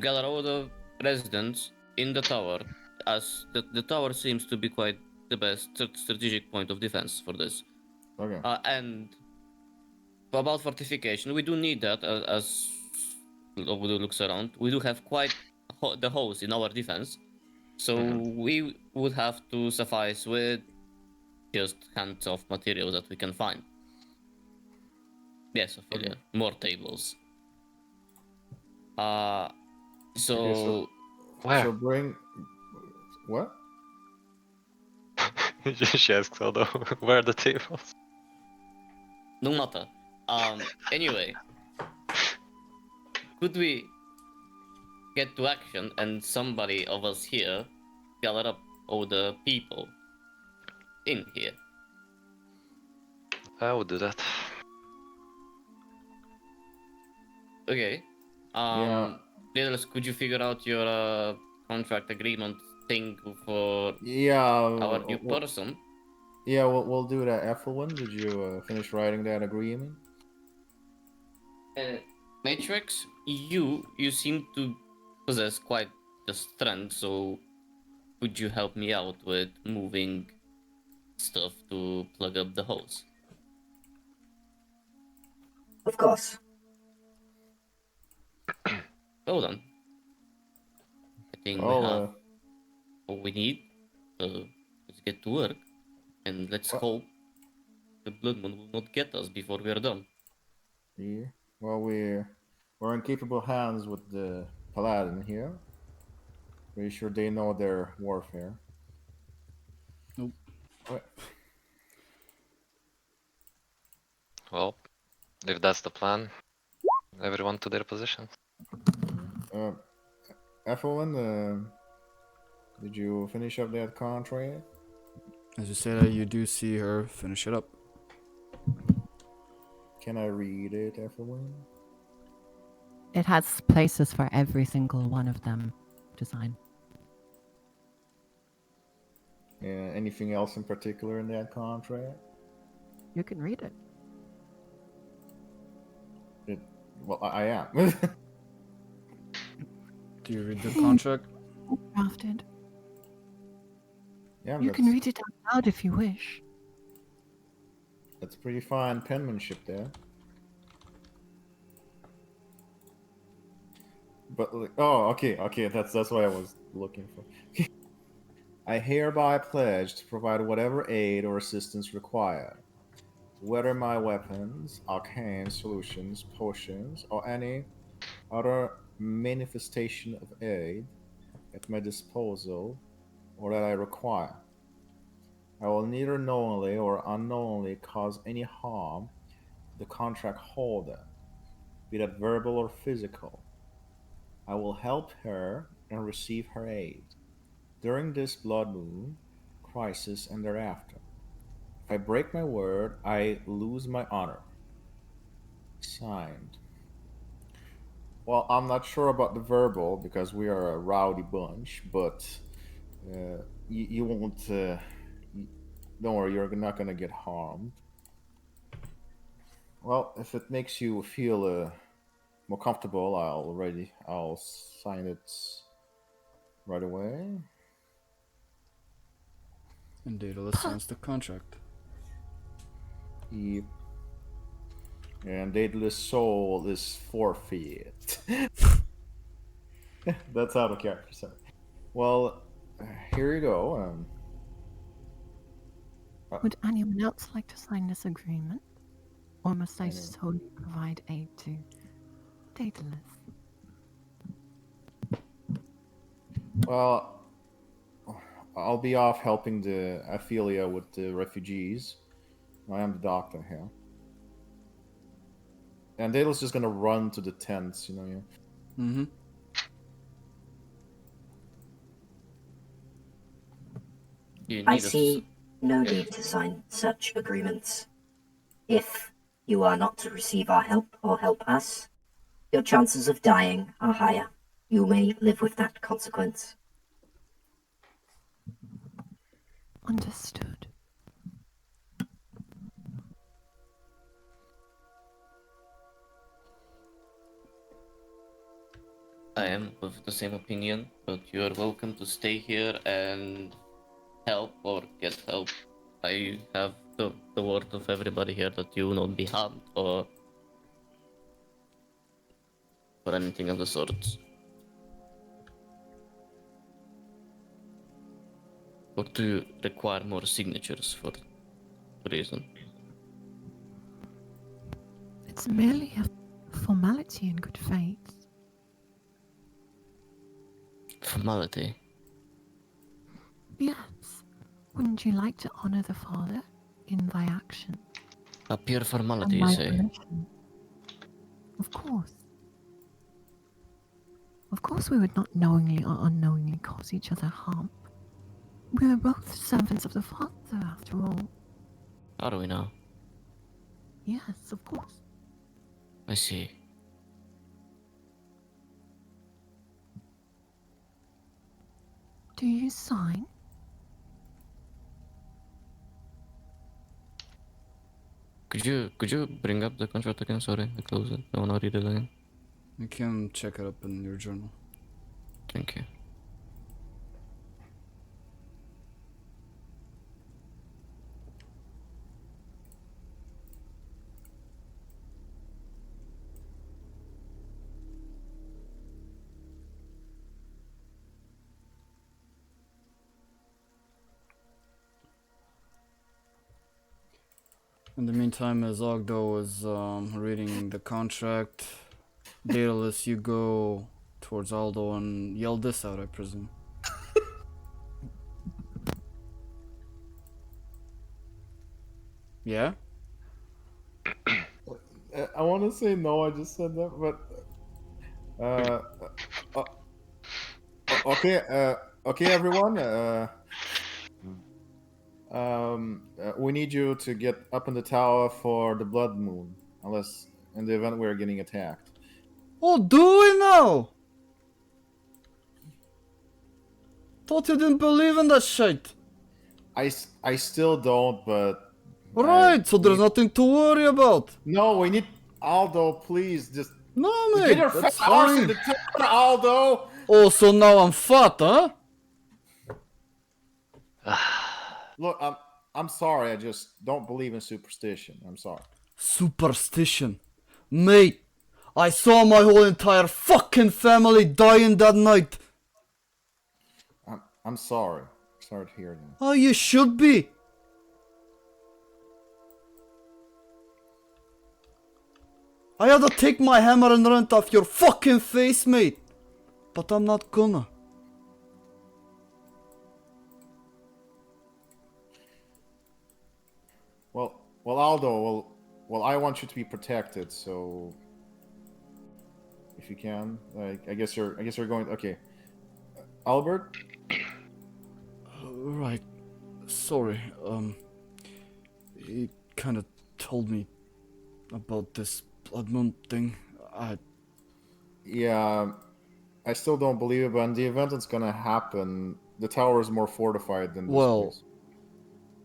gather all the residents in the tower, as the tower seems to be quite the best strategic point of defense for this. Okay. And about fortification, we do need that as Ogddo looks around. We do have quite the holes in our defense, so we would have to suffice with just hands of materials that we can find. Yes, Aphelia, more tables. So Okay, where? So bring what? She asks although where are the tables? no matter. Anyway, could we get to action and somebody of us here gather up all the people in here? I would do that. Okay. Yeah. Daedallaus, could you figure out your contract agreement thing for Yeah. our new person? Yeah, we'll do that. Ethelwyn, did you finish writing that agreement? Matrix, you seem to possess quite the strength, so could you help me out with moving stuff to plug up the holes? Of course. Hold on. I think we have what we need. Let's get to work, and let's hope the Blood Moon will not get us before we are done. Yeah. Well, we're in capable hands with the Paladin here. Pretty sure they know their warfare. Nope. Right. Well, if that's the plan, everyone to their positions. Ethelwyn, did you finish up that contract? As you say that, you do see her finish it up. Can I read it, Ethelwyn? It has places for every single one of them to sign. Anything else in particular in that contract? You can read it. Well, I am. Do you read the contract? Drafted. Yeah, You can read it out loud if you wish. That's pretty fine penmanship there. But okay, that's what I was looking for. I hereby pledge to provide whatever aid or assistance required, whether my weapons, arcane solutions, potions, or any other manifestation of aid at my disposal or that I require. I will neither knowingly or unknowingly cause any harm to the contract holder, be that verbal or physical. I will help her and receive her aid during this blood moon crisis and thereafter. If I break my word, I lose my honor. Signed. Well, I'm not sure about the verbal because we are a rowdy bunch, but you won't. Don't worry, you're not gonna get harmed. Well, if it makes you feel more comfortable, I'll sign it right away. And Daedalus signs the contract. Yep. And Daedalus' soul is forfeit. That's out of character, sorry. Well, here you go. Would anyone else like to sign this agreement? Or must I Anyone. solely provide aid to Daedallaus? Well, I'll be off helping the Aphelia with the refugees. I am the doctor here. And Daedallaus just gonna run to the tents, you know. Yeah. Mm-hmm. You I need us. see no need to sign such agreements. If you are not to receive our help or help us, your chances of dying are higher. You may live with that consequence. Understood. I am of the same opinion, but you are welcome to stay here and help or get help. I have the word of everybody here that you will not be harmed or anything of the sort. Or do you require more signatures for reason? It's merely a formality in good faith. Formality. Yes. Wouldn't you like to honor the Father in thy action? A pure And formality, you my say? permission? Of course. Of course we would not knowingly or unknowingly cause each other harm. We are both servants of the Father, after all. How do we know? Yes, of course. I see. Do you sign? Could you bring up the contract again? Sorry, I closed it. I wanna read it again. You can check it up in your journal. Thank you. In the meantime, as Ogddo is reading the contract, Daedalus, you go towards Aldo and yell this out, I presume. Yeah? I want to say no. I just said that, but okay. Okay, everyone. We need you to get up in the tower for the blood moon, unless in the event we're getting attacked. Oh, do we now? Thought you didn't believe in that shit. I still don't, but Right, so there's nothing to worry about. no. We need Aldo. Please, just No, get mate, your fat that's arse in fine. the tower, Aldo. Oh, so now I'm fat, huh? Look, I'm sorry. I just don't believe in superstition. I'm sorry. Superstition. Mate, I saw my whole entire fucking family dying that night. I'm sorry. Sorry to hear that. Oh, you should be. I had to take my hammer and run it off your fucking face, mate. But I'm not gonna. Well, Aldo. Well, I want you to be protected. So, if you can, I guess you're going. Okay, Albert. Right. Sorry. He kind of told me about this blood moon thing. Yeah, I still don't believe it, but in the event it's gonna happen, the tower is more fortified than this Well, place.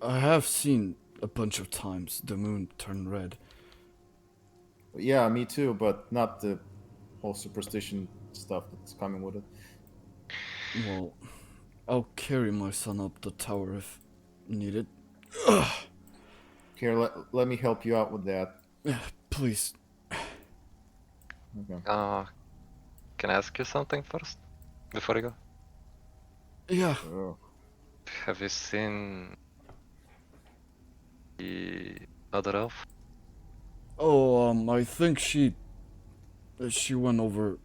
I have seen a bunch of times the moon turn red. Yeah, me too, but not the whole superstition stuff that's coming with it. Well, I'll carry my son up the tower if needed. Here, let me help you out with that. Please. Okay. Can I ask you something first before you go? Yeah. Oh. Have you seen the other elf? Oh, I think she went over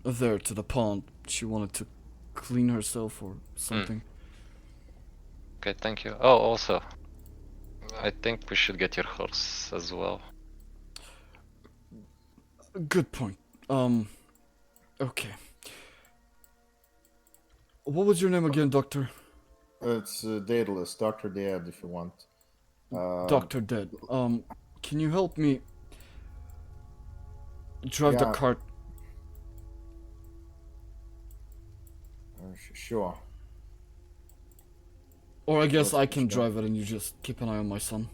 there to the pond. She wanted to clean herself or something. Okay, thank you. Oh, also, I think we should get your horse as well. Good point. Okay. What was your name again, Doctor? It's Daedalus, Dr. Dad, if you want. Doctor Dead. Can you help me drive the Yeah. cart? Sure. Or I guess Let's I push can that. drive it and you just keep an eye on my son.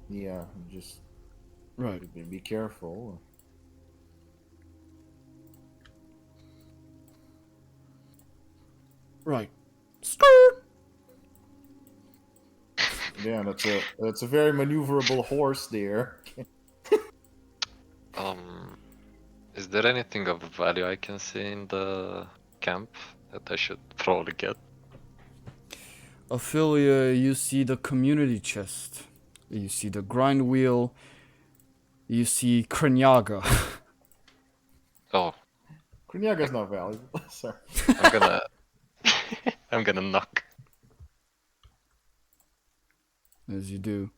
Yeah, just Right. be careful. Right. Skirt! Yeah, that's a very maneuverable horse there. Is there anything of value I can see in the camp that I should probably get? Aphelia, you see the community chest. You see the grind wheel. You see Kreenyaga. Oh, Kreenyaga's not valuable. Sorry. I'm gonna, I'm gonna knock. As you do.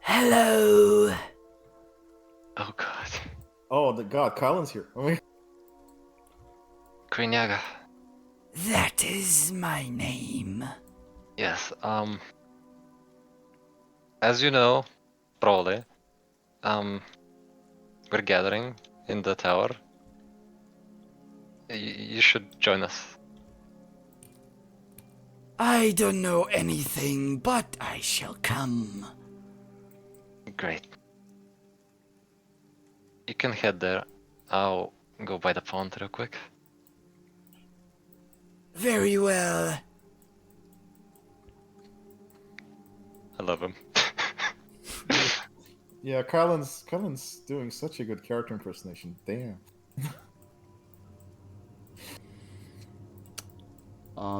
Hello. Oh god. Oh, the god, Kylan's here. Oh, wait. Kreenyaga. That is my name. Yes, as you know, probably, we're gathering in the tower. You should join us. I don't know anything, but I shall come. Great. You can head there. I'll go by the pond real quick. Very well. I love him. Yeah, Kylan's doing such a good character impersonation. Damn.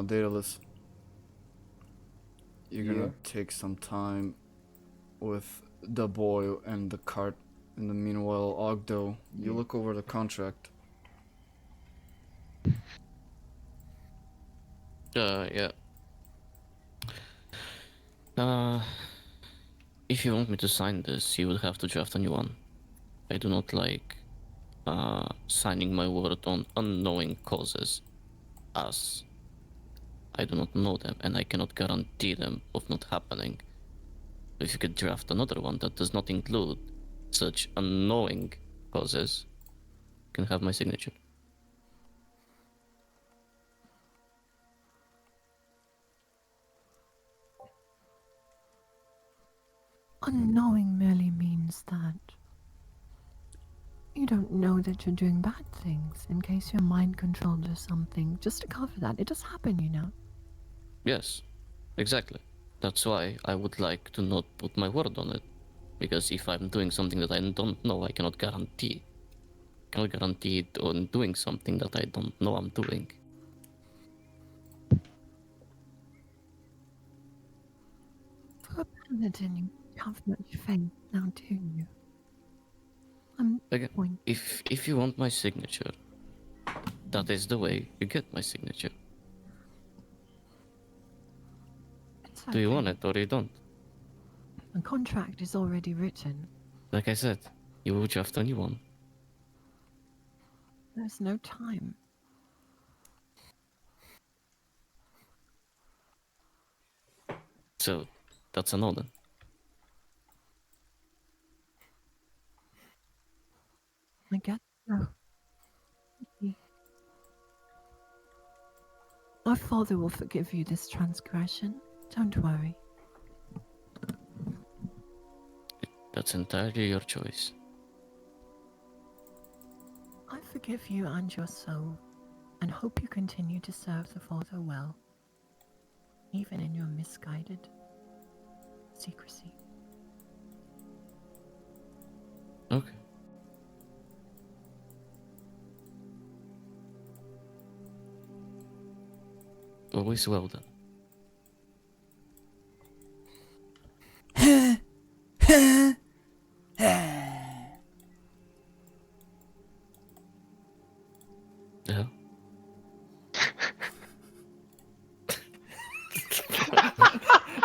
Daedalus. You're Yeah. gonna take some time with the boy and the cart. In the meanwhile, Ogddo, you Yeah. look over the contract. Yeah. If you want me to sign this, you will have to draft a new one. I do not like signing my word on unknowing causes, as I do not know them and I cannot guarantee them of not happening. If you could draft another one that does not include such unknowing causes, you can have my signature. Unknowing merely means that you don't know that you're doing bad things in case you're mind controlled or something. Just to cover that. It does happen, you know. Yes, exactly. That's why I would like to not put my word on it. Because if I'm doing something that I don't know, I cannot guarantee. I cannot guarantee it on doing something that I don't know I'm doing. For a paladin, you don't have much faith now, do you? Again, Point. if you want my signature, that is the way you get my signature. It's Do you okay. want it or you don't? The contract is already written. Like I said, you will draft a new one. There's no time. So, that's a no then. I get no. Our father will forgive you this transgression. Don't worry. That's entirely your choice. I forgive you and your soul, and hope you continue to serve the Father well, even in your misguided secrecy. Okay. Always well done. Yeah.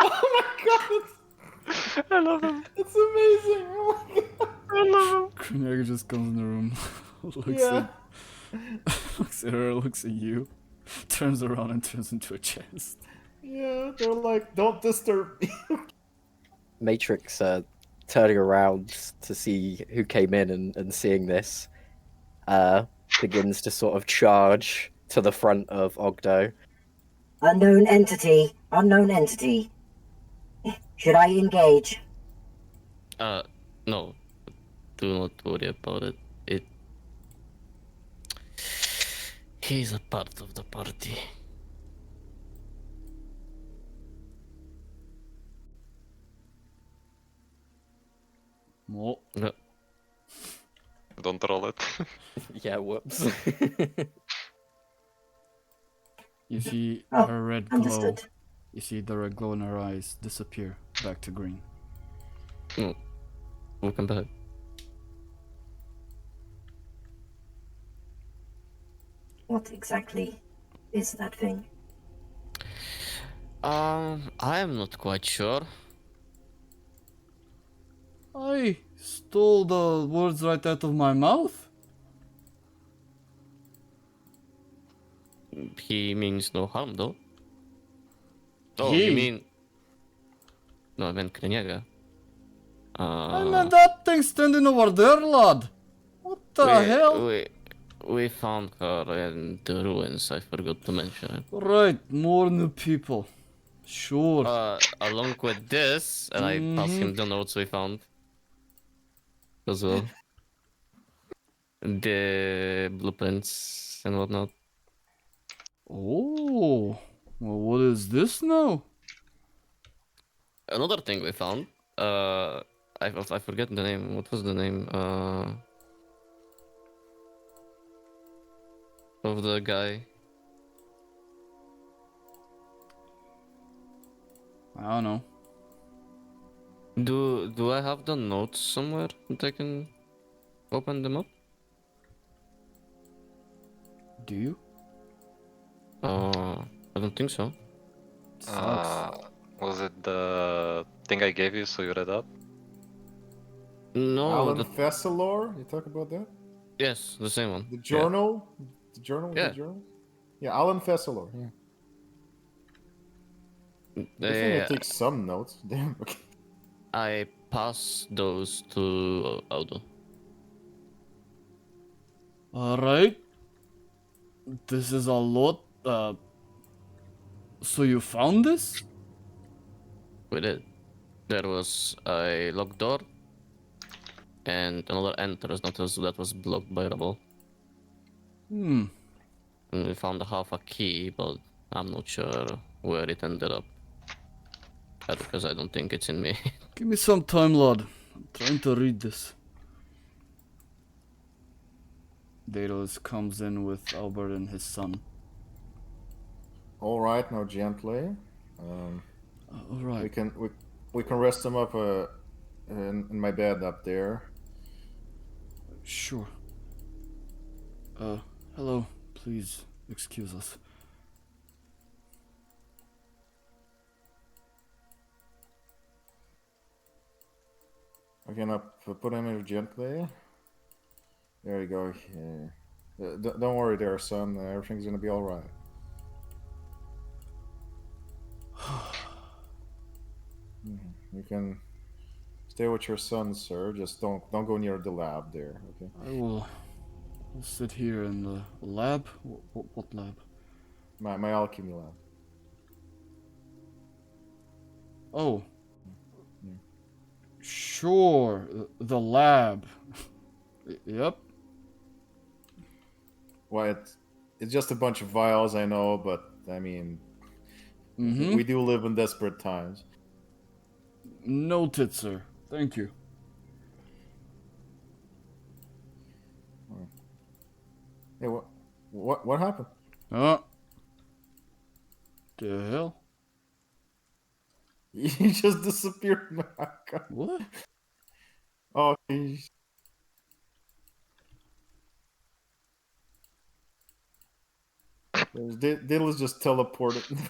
Oh my god! I love him. It's amazing! Oh my god! I love him. Kreenyaga just comes in the room, Yeah. looks at her, looks at you, turns around and turns into a chest. Yeah, they're like, don't disturb me. Matrix turning around to see who came in and seeing this, begins to sort of charge to the front of Ogddo. Unknown entity. Unknown entity. Should I engage? No. Do not worry about it. He's a part of the party. Well, No. Don't roll it. Yeah, whoops. you see Oh, her red glow. Understood. You see the red glow in her eyes disappear back to green. No. Welcome back. What exactly is that thing? I am not quite sure. I stole the words right out of my mouth. He means no harm, though. Oh, He? you mean... No, I meant Kreenyaga. I meant that thing standing over there, lad. What the hell? We found her in the ruins, I forgot to mention it. Right, more new people. Sure. Along with this, and I passed him the notes we found. As well. The blueprints and whatnot. Oh, well, what is this now? Another thing we found, I forget the name. What was the name? Of the guy. I don't know. Do I have the notes somewhere that I can open them up? Do you? I don't think so. Sucks. Was it the thing I gave you so you read up? No, Alan Thessalor? You talk about that? yes, the same one. The journal? The journal? Yeah. The journal? Yeah, Alan Thessalor, yeah. Yeah. I think I take some notes. Damn, okay. I pass those to Ogddo. Alright. This is a lot. So you found this? We did. There was a locked door and another entrance that was blocked by rubble. Hmm. And we found half a key, but I'm not sure where it ended up. Because I don't think it's in me. Give me some time, lad. I'm trying to read this. Daedallaus comes in with Albert and his son. All right, now gently. Alright. We can rest them up in my bed up there. Sure. Hello. Please excuse us. I can put him in gently. There you go. Yeah. Don't worry there, son. Everything's gonna be all right. You can stay with your son, sir. Just don't go near the lab there, okay? I'll sit here in the lab. What lab? My alchemy lab. Oh. Sure. The lab. Yep. Well, it's just a bunch of vials, I know, but I mean, we do live in desperate times. Noted, sir. Thank you. Hey, what happened? The hell? You just disappeared, Maka. What? Oh, Daedallaus just teleported.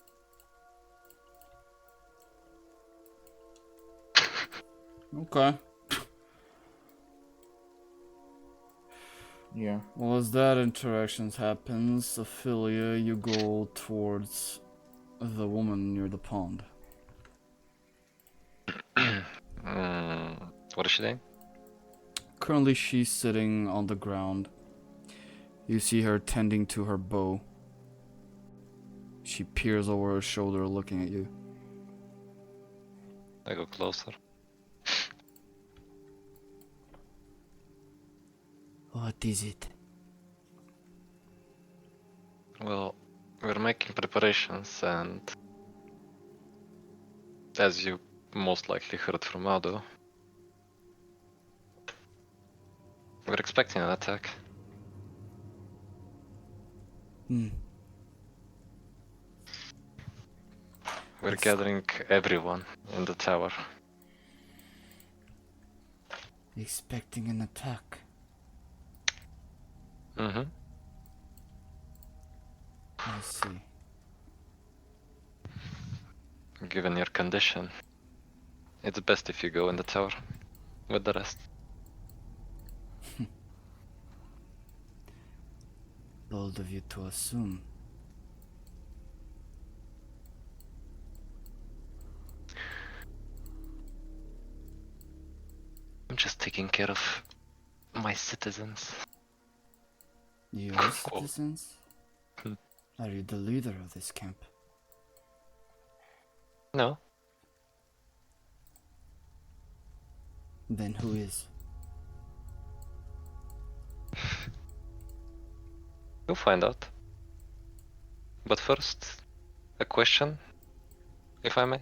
Okay. Yeah. Well, as that interaction happens, Aphelia, you go towards the woman near the pond. What is she doing? Currently, she's sitting on the ground. You see her tending to her bow. She peers over her shoulder looking at you. I go closer. What is it? Well, we're making preparations, and as you most likely heard from Ogddo, we're expecting an attack. We're gathering everyone in the tower. Expecting an attack. Mm-hmm. I see. Given your condition, it's best if you go in the tower with the rest. Bold of you to assume. I'm just taking care of my citizens. Your citizens? Hmm. Are you the leader of this camp? No, Then who is? you'll find out. But first, a question, if I may.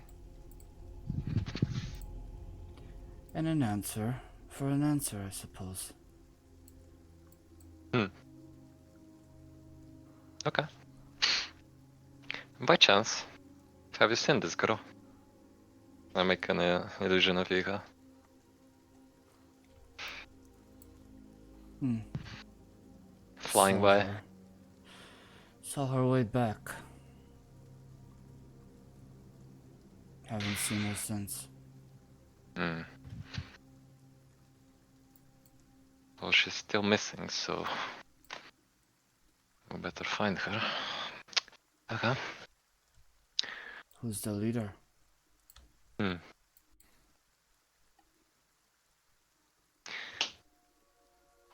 And an answer for an answer, I suppose. Okay. By chance, have you seen this girl? I make an illusion of Yiga. Flying Saw by. her. Saw her way back. Haven't seen her since. Well, she's still missing, so we better find her. Okay. Who's the leader?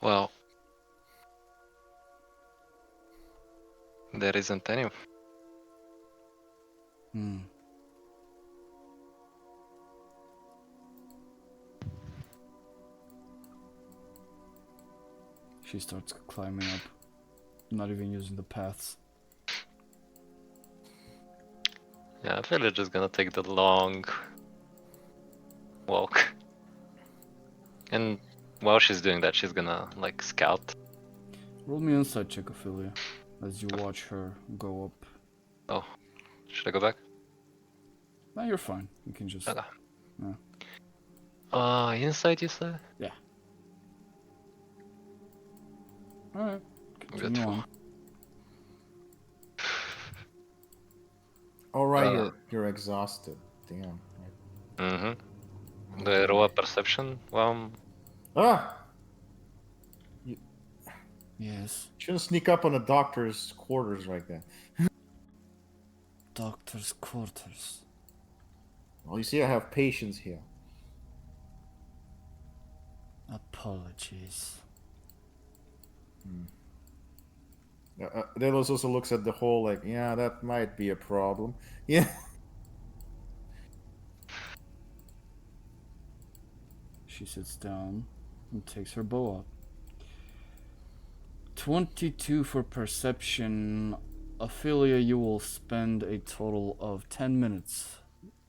Well, there isn't any. She starts climbing up, not even using the paths. Yeah, Aphelia just gonna take the long walk. And while she's doing that, she's gonna like scout. Roll me insight check, Aphelia, as you watch her go up. Oh, should I go back? No, you're fine. You can just... Okay. Yeah. Insight, you said? Yeah. Alright, continue Beautiful. on. Alright, you're exhausted. Damn. Mm-hmm. Do I roll a perception? Well, Ah! Yes. Shouldn't sneak up on a doctor's quarters like that. Doctor's quarters. Well, you see, I have patients here. Apologies. Daedallaus also looks at the hole like, yeah, that might be a problem. Yeah. She sits down and takes her bow out. 22 for perception. Aphelia, you will spend a total of 10 minutes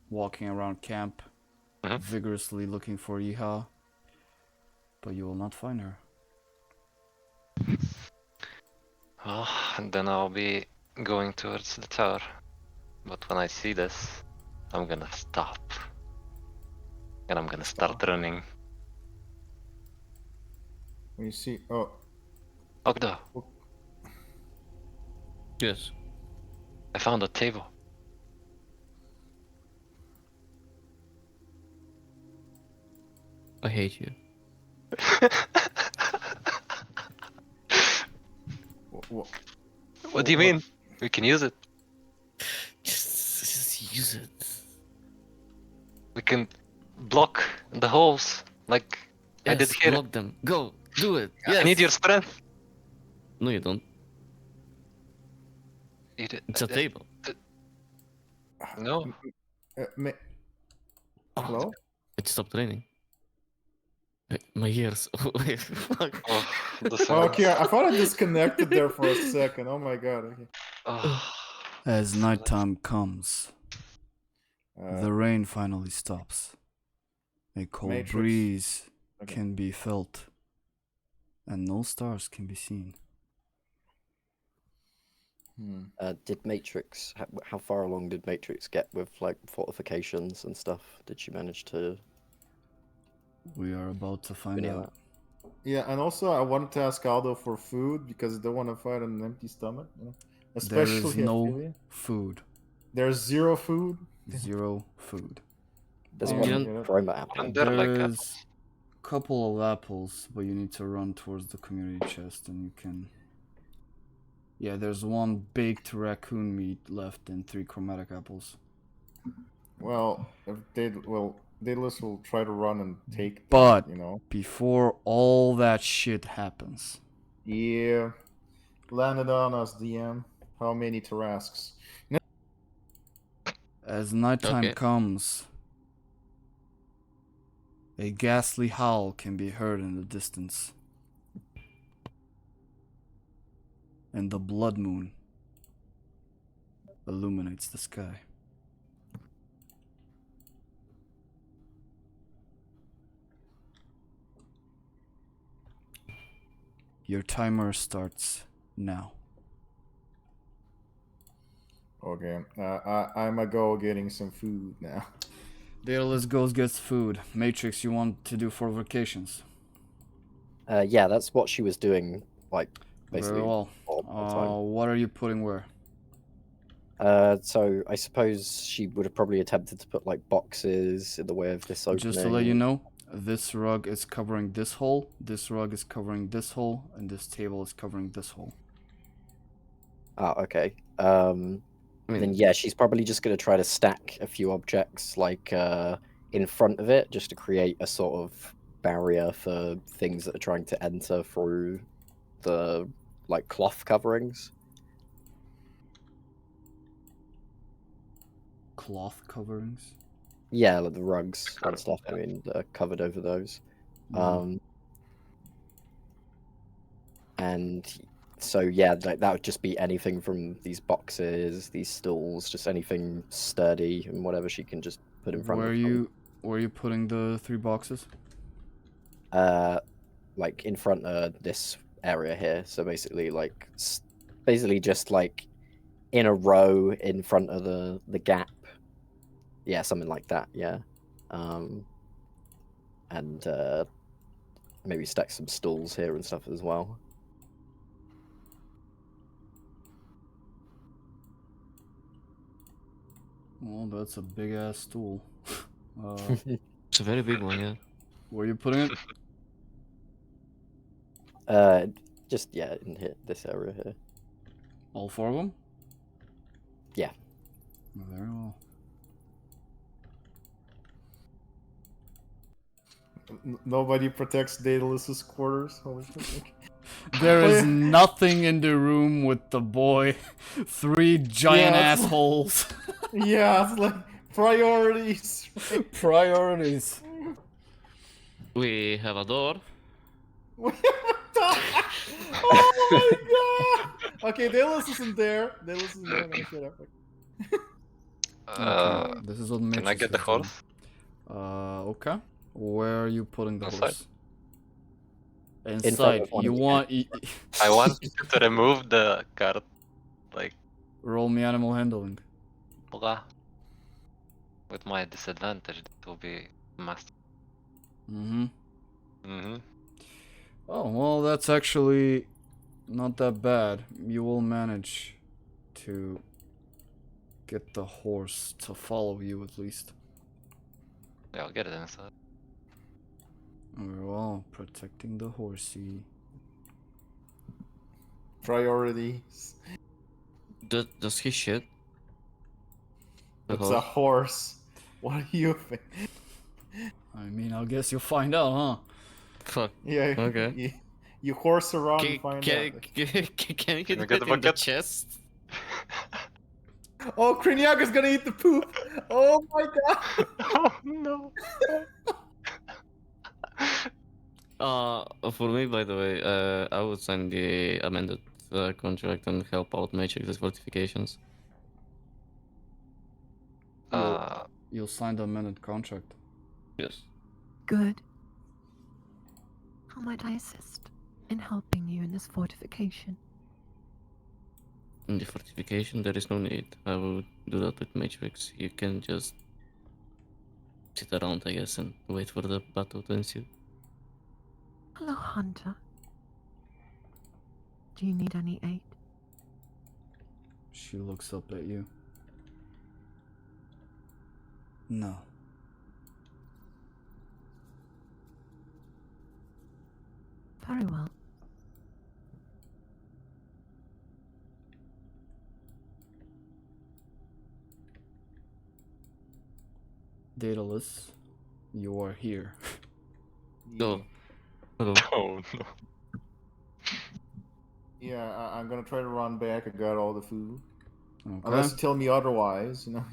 walking around camp, vigorously looking for Yiha, but you will not find her. well, and then I'll be going towards the tower. But when I see this, I'm gonna stop. And I'm gonna start running. When you see, oh, Ogddo, Yes. I found a table. I hate you. What do you mean? We can use it. Just use it. We can block the holes like I did Yes, here. block them. Go, do it. I Yes. need your strength. No, you don't. You did, It's a table. No. Hello? It stopped raining. My ears. Wait, fuck. Oh, the sound. Okay, I thought I disconnected there for a second. Oh my god. Okay. Oh. As nighttime comes, Uh, the rain finally stops. A cold Matrix. breeze Okay. can be felt, and no stars can be seen. Did Matrix? How far along did Matrix get with like fortifications and stuff? Did she manage to? We are about to find Any of out. Yeah, and also I wanted to ask Aldo for food because I don't want to fight on an empty stomach. You know? Especially There is no Aphelia. food. There's zero food. Zero food. There's Yeah, one I get it. chroma apple. And they're like There's apples. a couple of apples, but you need to run towards the community chest and you can... Yeah, there's one baked raccoon meat left and 3 chromatic apples. Well, if Daedalus will try to run and take. But that, you know. before all that shit happens, Yeah. Landed on us, DM. How many Tarasques? as nighttime Okay. comes, a ghastly howl can be heard in the distance. And the blood moon illuminates the sky. Your timer starts now. Okay. I'm a go getting some food now. Daedalus goes gets food. Matrix, you want to do fortifications? Yeah, that's what she was doing. Like basically. Very well. all the time. What are you putting where? So I suppose she would have probably attempted to put like boxes in the way of this opening. Just to let you know, this rug is covering this hole, this rug is covering this hole, and this table is covering this hole. Ah, okay. I mean, Then yeah, she's probably just going to try to stack a few objects like in front of it, just to create a sort of barrier for things that are trying to enter through the like cloth coverings. Cloth coverings? Yeah, like the rugs and stuff. I mean, they're covered over those. And so yeah, that would just be anything from these boxes, these stools, just anything sturdy and whatever she can just put in front Where of are you putting the 3 boxes? like in front of this area here. So basically, like basically just like in a row in front of the gap. Yeah, something like that. Yeah, and maybe stack some stools here and stuff as well. Well, that's a big ass stool. it's a very big one, yeah. Where are you putting it? Just yeah, in here, this area here. All 4 of them? Yeah. Very well. Nobody protects Daedalus's quarters. Holy shit. There is nothing in the room with the boy. 3 giant assholes. Yeah, it's like priorities. Right? Priorities. We have a door. Oh my god! Okay, Daedalus isn't there. Daedalus isn't there. No, shut up. Okay, this is what Can I Matrix get the is doing. horse? Okay. Where are you putting the Inside. horse? front Inside. of one You of the want... I want you to remove the card. Like, Roll me animal handling. Blah. With my disadvantage, that will be master. Oh, well, that's actually not that bad. You will manage to get the horse to follow you at least. Yeah, I'll get it inside. We're all protecting the horsey. Priorities. Does he shit? The It's a horse. What do you think? I mean, I guess you'll find out, huh? Fuck. Yeah. Okay. You horse around and Can, find can, out. can you we hit get it the in the bucket? chest? Oh, Kreenyaga's gonna eat the poop! Oh my god! Oh no! For me, by the way, I would sign the amended contract and help out Matrix's fortifications. You'll sign the amended contract. Yes. Good. How might I assist in helping you in this fortification? In the fortification, there is no need. I will do that with Matrix. You can just sit around, I guess, and wait for the battle to ensue. Hello, Hunter. Do you need any aid? She looks up at you. No. Very well. Daedalus, you are here. No. Hello. Oh no. Yeah, I'm gonna try to run back. I got all the food. Okay. Unless you tell me otherwise, you know.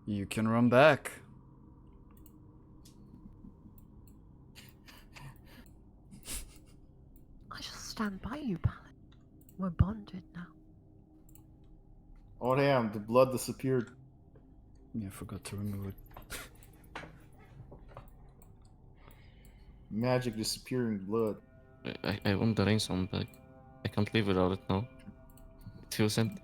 You can run back. I shall stand by you, Paladin. We're bonded now. Oh damn, the blood disappeared. Yeah, I forgot to remove it. Magic disappearing blood. I want the rain sound back. I can't live without it now. It feels empty.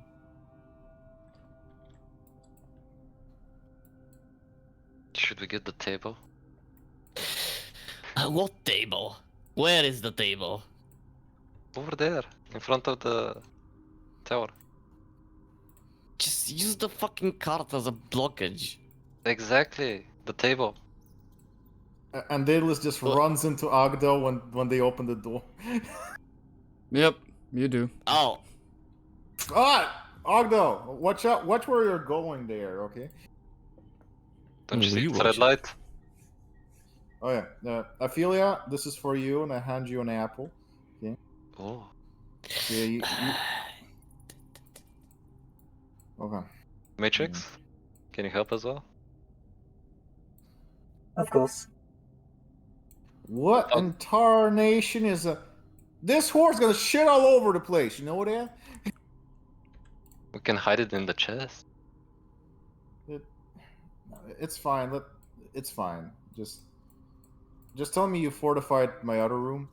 Should we get the table? What table? Where is the table? Over there, in front of the tower. Just use the fucking cart as a blockage. Exactly, the table. And Daedalus just runs into Ogddo when they open the door. Yep, you do. Oh, Ah! Ogddo! Watch out! Watch where you're going there, okay? Don't you Will see you the watch red it? light? Oh yeah. Aphelia, this is for you, and I hand you an apple. Okay. Oh. Yeah, Okay. Matrix? Can you help as well? Of course. What in tarnation is a... This horse gonna shit all over the place, you know that? We can hide it in the chest. It's fine, it's fine. Just tell me you fortified my other room.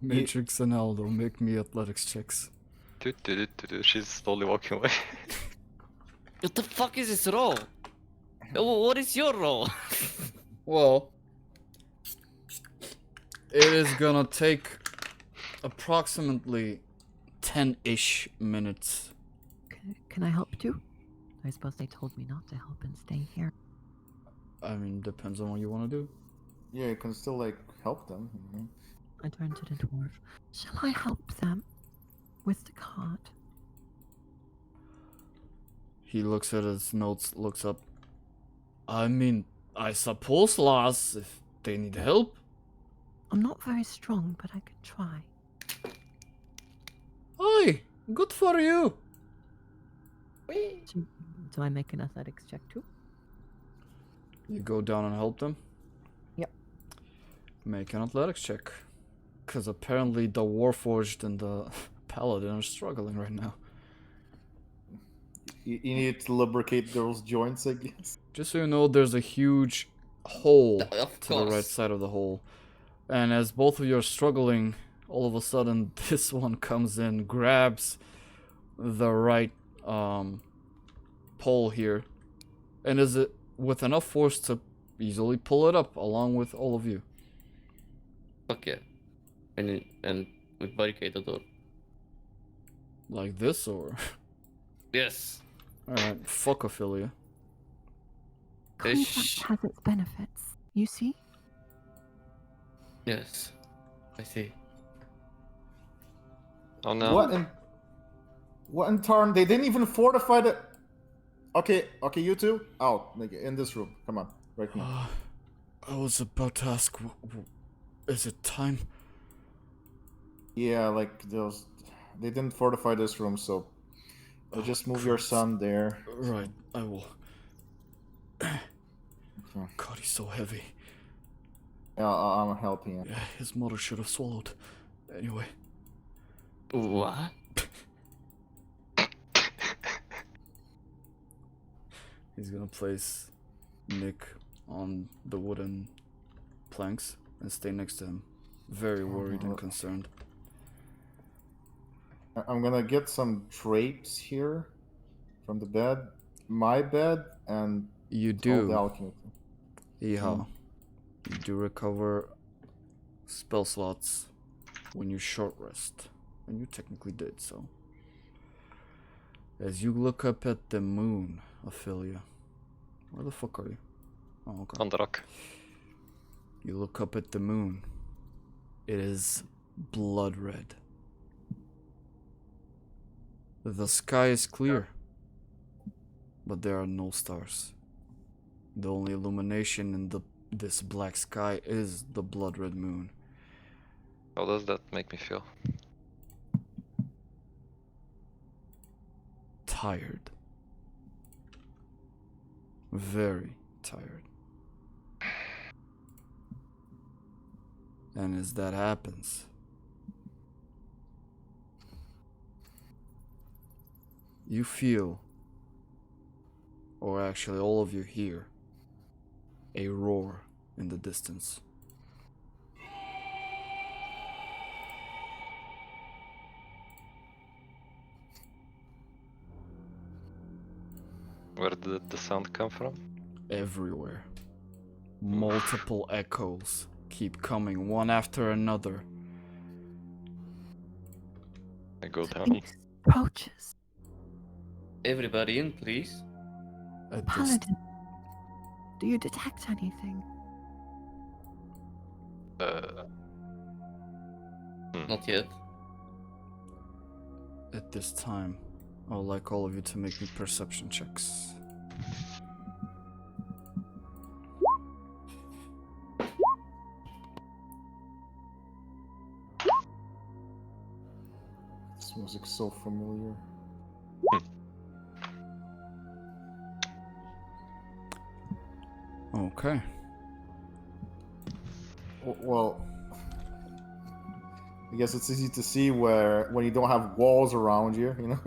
Matrix and Aldo, make me athletics checks. She's slowly walking away. what the fuck is this roll? What is your roll? Well, it is gonna take approximately 10-ish minutes. Can I help too? I suppose they told me not to help and stay here. I mean, depends on what you want to do. Yeah, you can still, like, help them. I turn to the dwarf. Shall I help them with the cart? He looks at his notes, looks up. I mean, I suppose, lass, if they need help. I'm not very strong, but I could try. Aye, good for you. Do I make an athletics check too? You go down and help them? Yep. Make an athletics check. Because apparently the Warforged and the Paladin are struggling right now. You need to lubricate those joints, I guess. Just so you know, there's a huge hole Of to the right course. side of the hole. And as both of you are struggling all of a sudden this one comes in, grabs the right pole here, and is it with enough force to easily pull it up along with all of you. Fuck yeah. And we barricade the door. Like this, or? Yes. Alright, fuck Aphelia. Contact has its benefits. You see? Yes. I see. Oh no. What in turn? They didn't even fortify the. Okay, you two out. Like, in this room. Come on, right now. I was about to ask, is it time? Yeah, like those. They didn't fortify this room, so just move your son there. Right, I will. Okay. God, he's so heavy. Yeah, I'm helping him. Yeah, his mother should have swallowed. Anyway. What? He's gonna place Nick on the wooden planks and stay next to him. Very worried and concerned. I'm gonna get some drapes here from the bed, my bed, and You all the do, alchemy. Iha. You do recover spell slots when you short rest. And you technically did, so. As you look up at the moon, Aphelia. Where the fuck are you? Oh, okay. On the rock. You look up at the moon. It is blood red. The sky is clear, but there are no stars. The only illumination in this black sky is the blood red moon. How does that make me feel? Tired. Very tired. And as that happens, you feel, or actually all of you hear, a roar in the distance. Where did the sound come from? Everywhere. Multiple echoes keep coming one after another. I go down. Beast approaches. Everybody in, please. At this, Paladin, do you detect anything? Not yet. at this time, I would like all of you to make me perception checks. This music's so familiar. Okay. Well, I guess it's easy to see when you don't have walls around you, you know?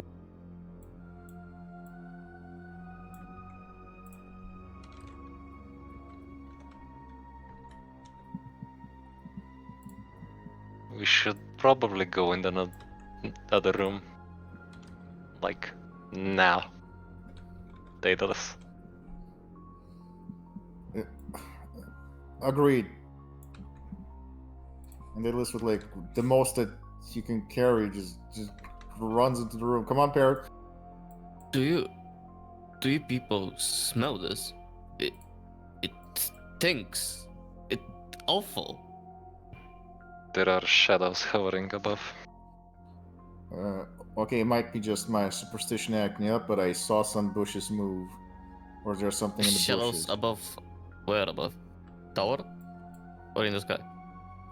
We should probably go in the other room. Like, now. Daedallaus. Agreed. And they list with like the most that you can carry, just runs into the room. Come on, Parrot. Do you people smell this? It stinks. It's awful. There are shadows hovering above. Okay, it might be just my superstition acting up, but I saw some bushes move. Or is there something in the Shadows bushes? above. Where above? Tower? Or in the sky?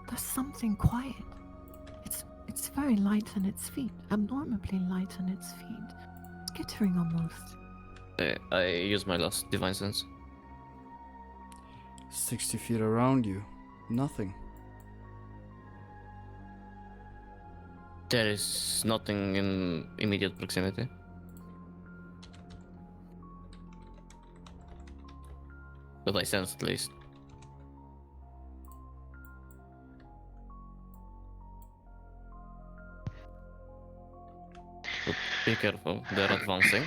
There's something quiet. It's very light on its feet, abnormally light on its feet, skittering almost. I use my last divine sense. 60 feet around you, nothing. There is nothing in immediate proximity. But I sense at least. But be careful, they're advancing.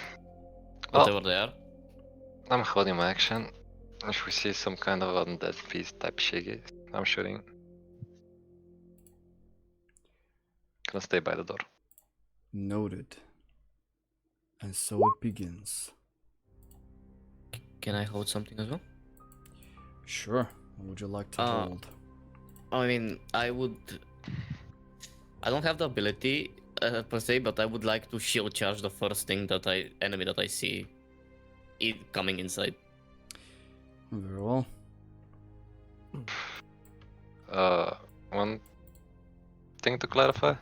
Oh. Whatever they are. I'm holding my action. If we see some kind of undead beast type shiggy, I'm shooting. Gonna stay by the door. Noted. And so it begins. Can I hold something as well? Sure. What would you like to hold? I mean, I don't have the ability per se, but I would like to shield charge the first thing enemy that I see coming inside. Very well. One thing to clarify.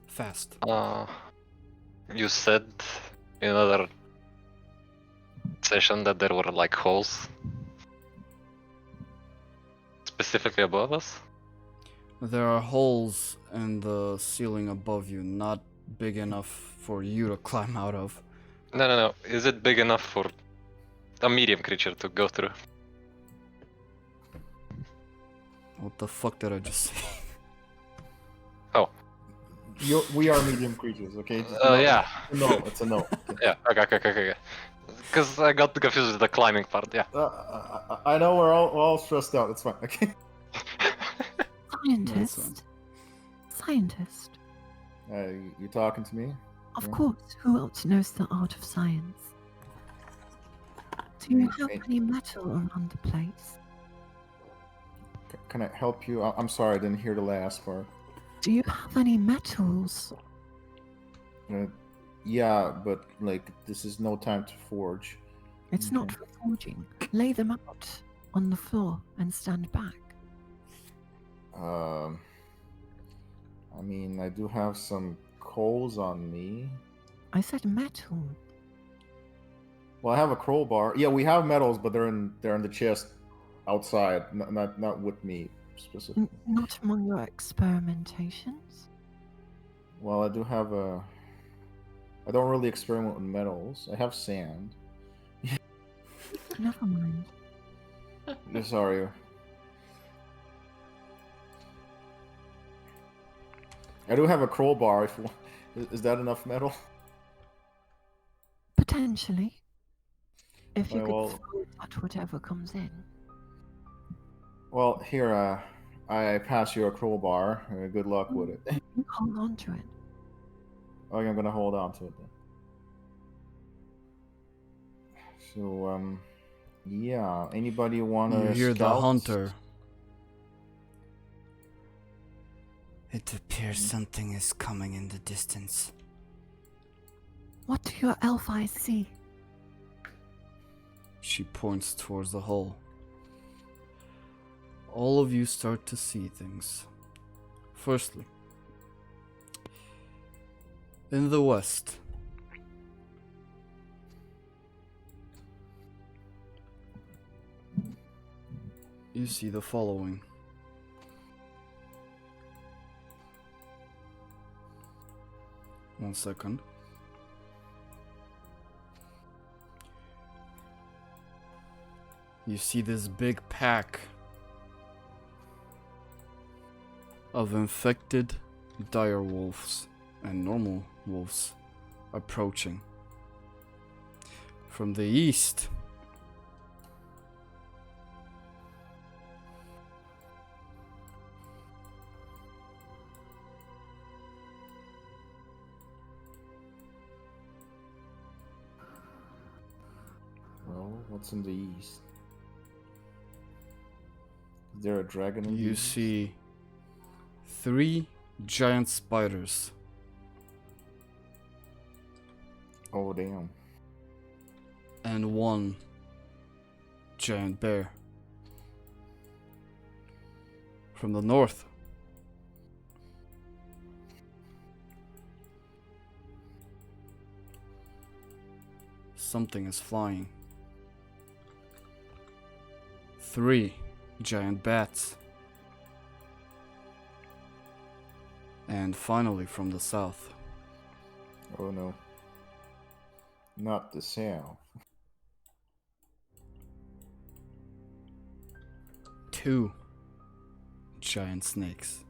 Fast. You said in another session that there were like holes specifically above us. There are holes in the ceiling above you, not big enough for you to climb out of. No. Is it big enough for a medium creature to go through? What the fuck did I just say? Oh. We are medium creatures, okay? Yeah. No, it's a no. Yeah, okay. Because I got confused with the climbing part, yeah. I know we're all stressed out, it's fine, okay? Scientist. You talking to me? Of Yeah. course, who else knows the art of science? Do you have any metal around the place? Can I help you? I'm sorry, I didn't hear the last part. Do you have any metals? Yeah, but like this is no time to forge. It's not for forging. Lay them out on the floor and stand back. I mean, I do have some coals on me. I said metal. Well, I have a crowbar. Yeah, we have metals, but they're in the chest outside, not with me specifically. Not among your experimentations? Well, I do have I don't really experiment with metals. I have sand. Never mind. Sorry. I do have a crowbar. Is that enough metal? Potentially. If you Well, could throw it at whatever comes in. Well, here, I pass you a crowbar. Good luck with it. You hold on to it. Okay, I'm gonna hold on to it then. So, yeah. Anybody wanna? You hear the scout? hunter. It appears something is coming in the distance. What do your elf eyes see? She points towards the hole. All of you start to see things. Firstly, in the west, you see the following. One second. You see this big pack of infected dire wolves and normal wolves approaching. From the east, Well, what's in the east? Is there a dragon in the you east? see 3 giant spiders. Oh, damn. And 1 giant bear. From the north, something is flying. 3 giant bats. And finally from the south, Oh no. Not the south. 2 giant snakes.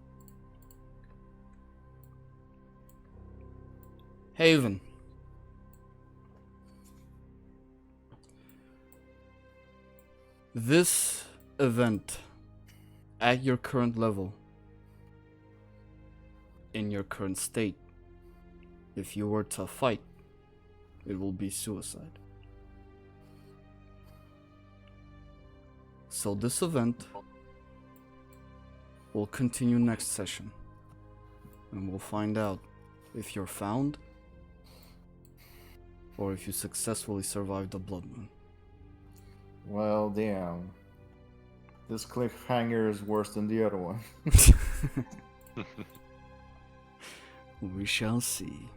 Haven. This event, at your current level, in your current state, if you were to fight, it will be suicide. So this event will continue next session, and we'll find out if you're found or if you successfully survived the blood moon. Well, damn. This cliffhanger is worse than the other one. We shall see.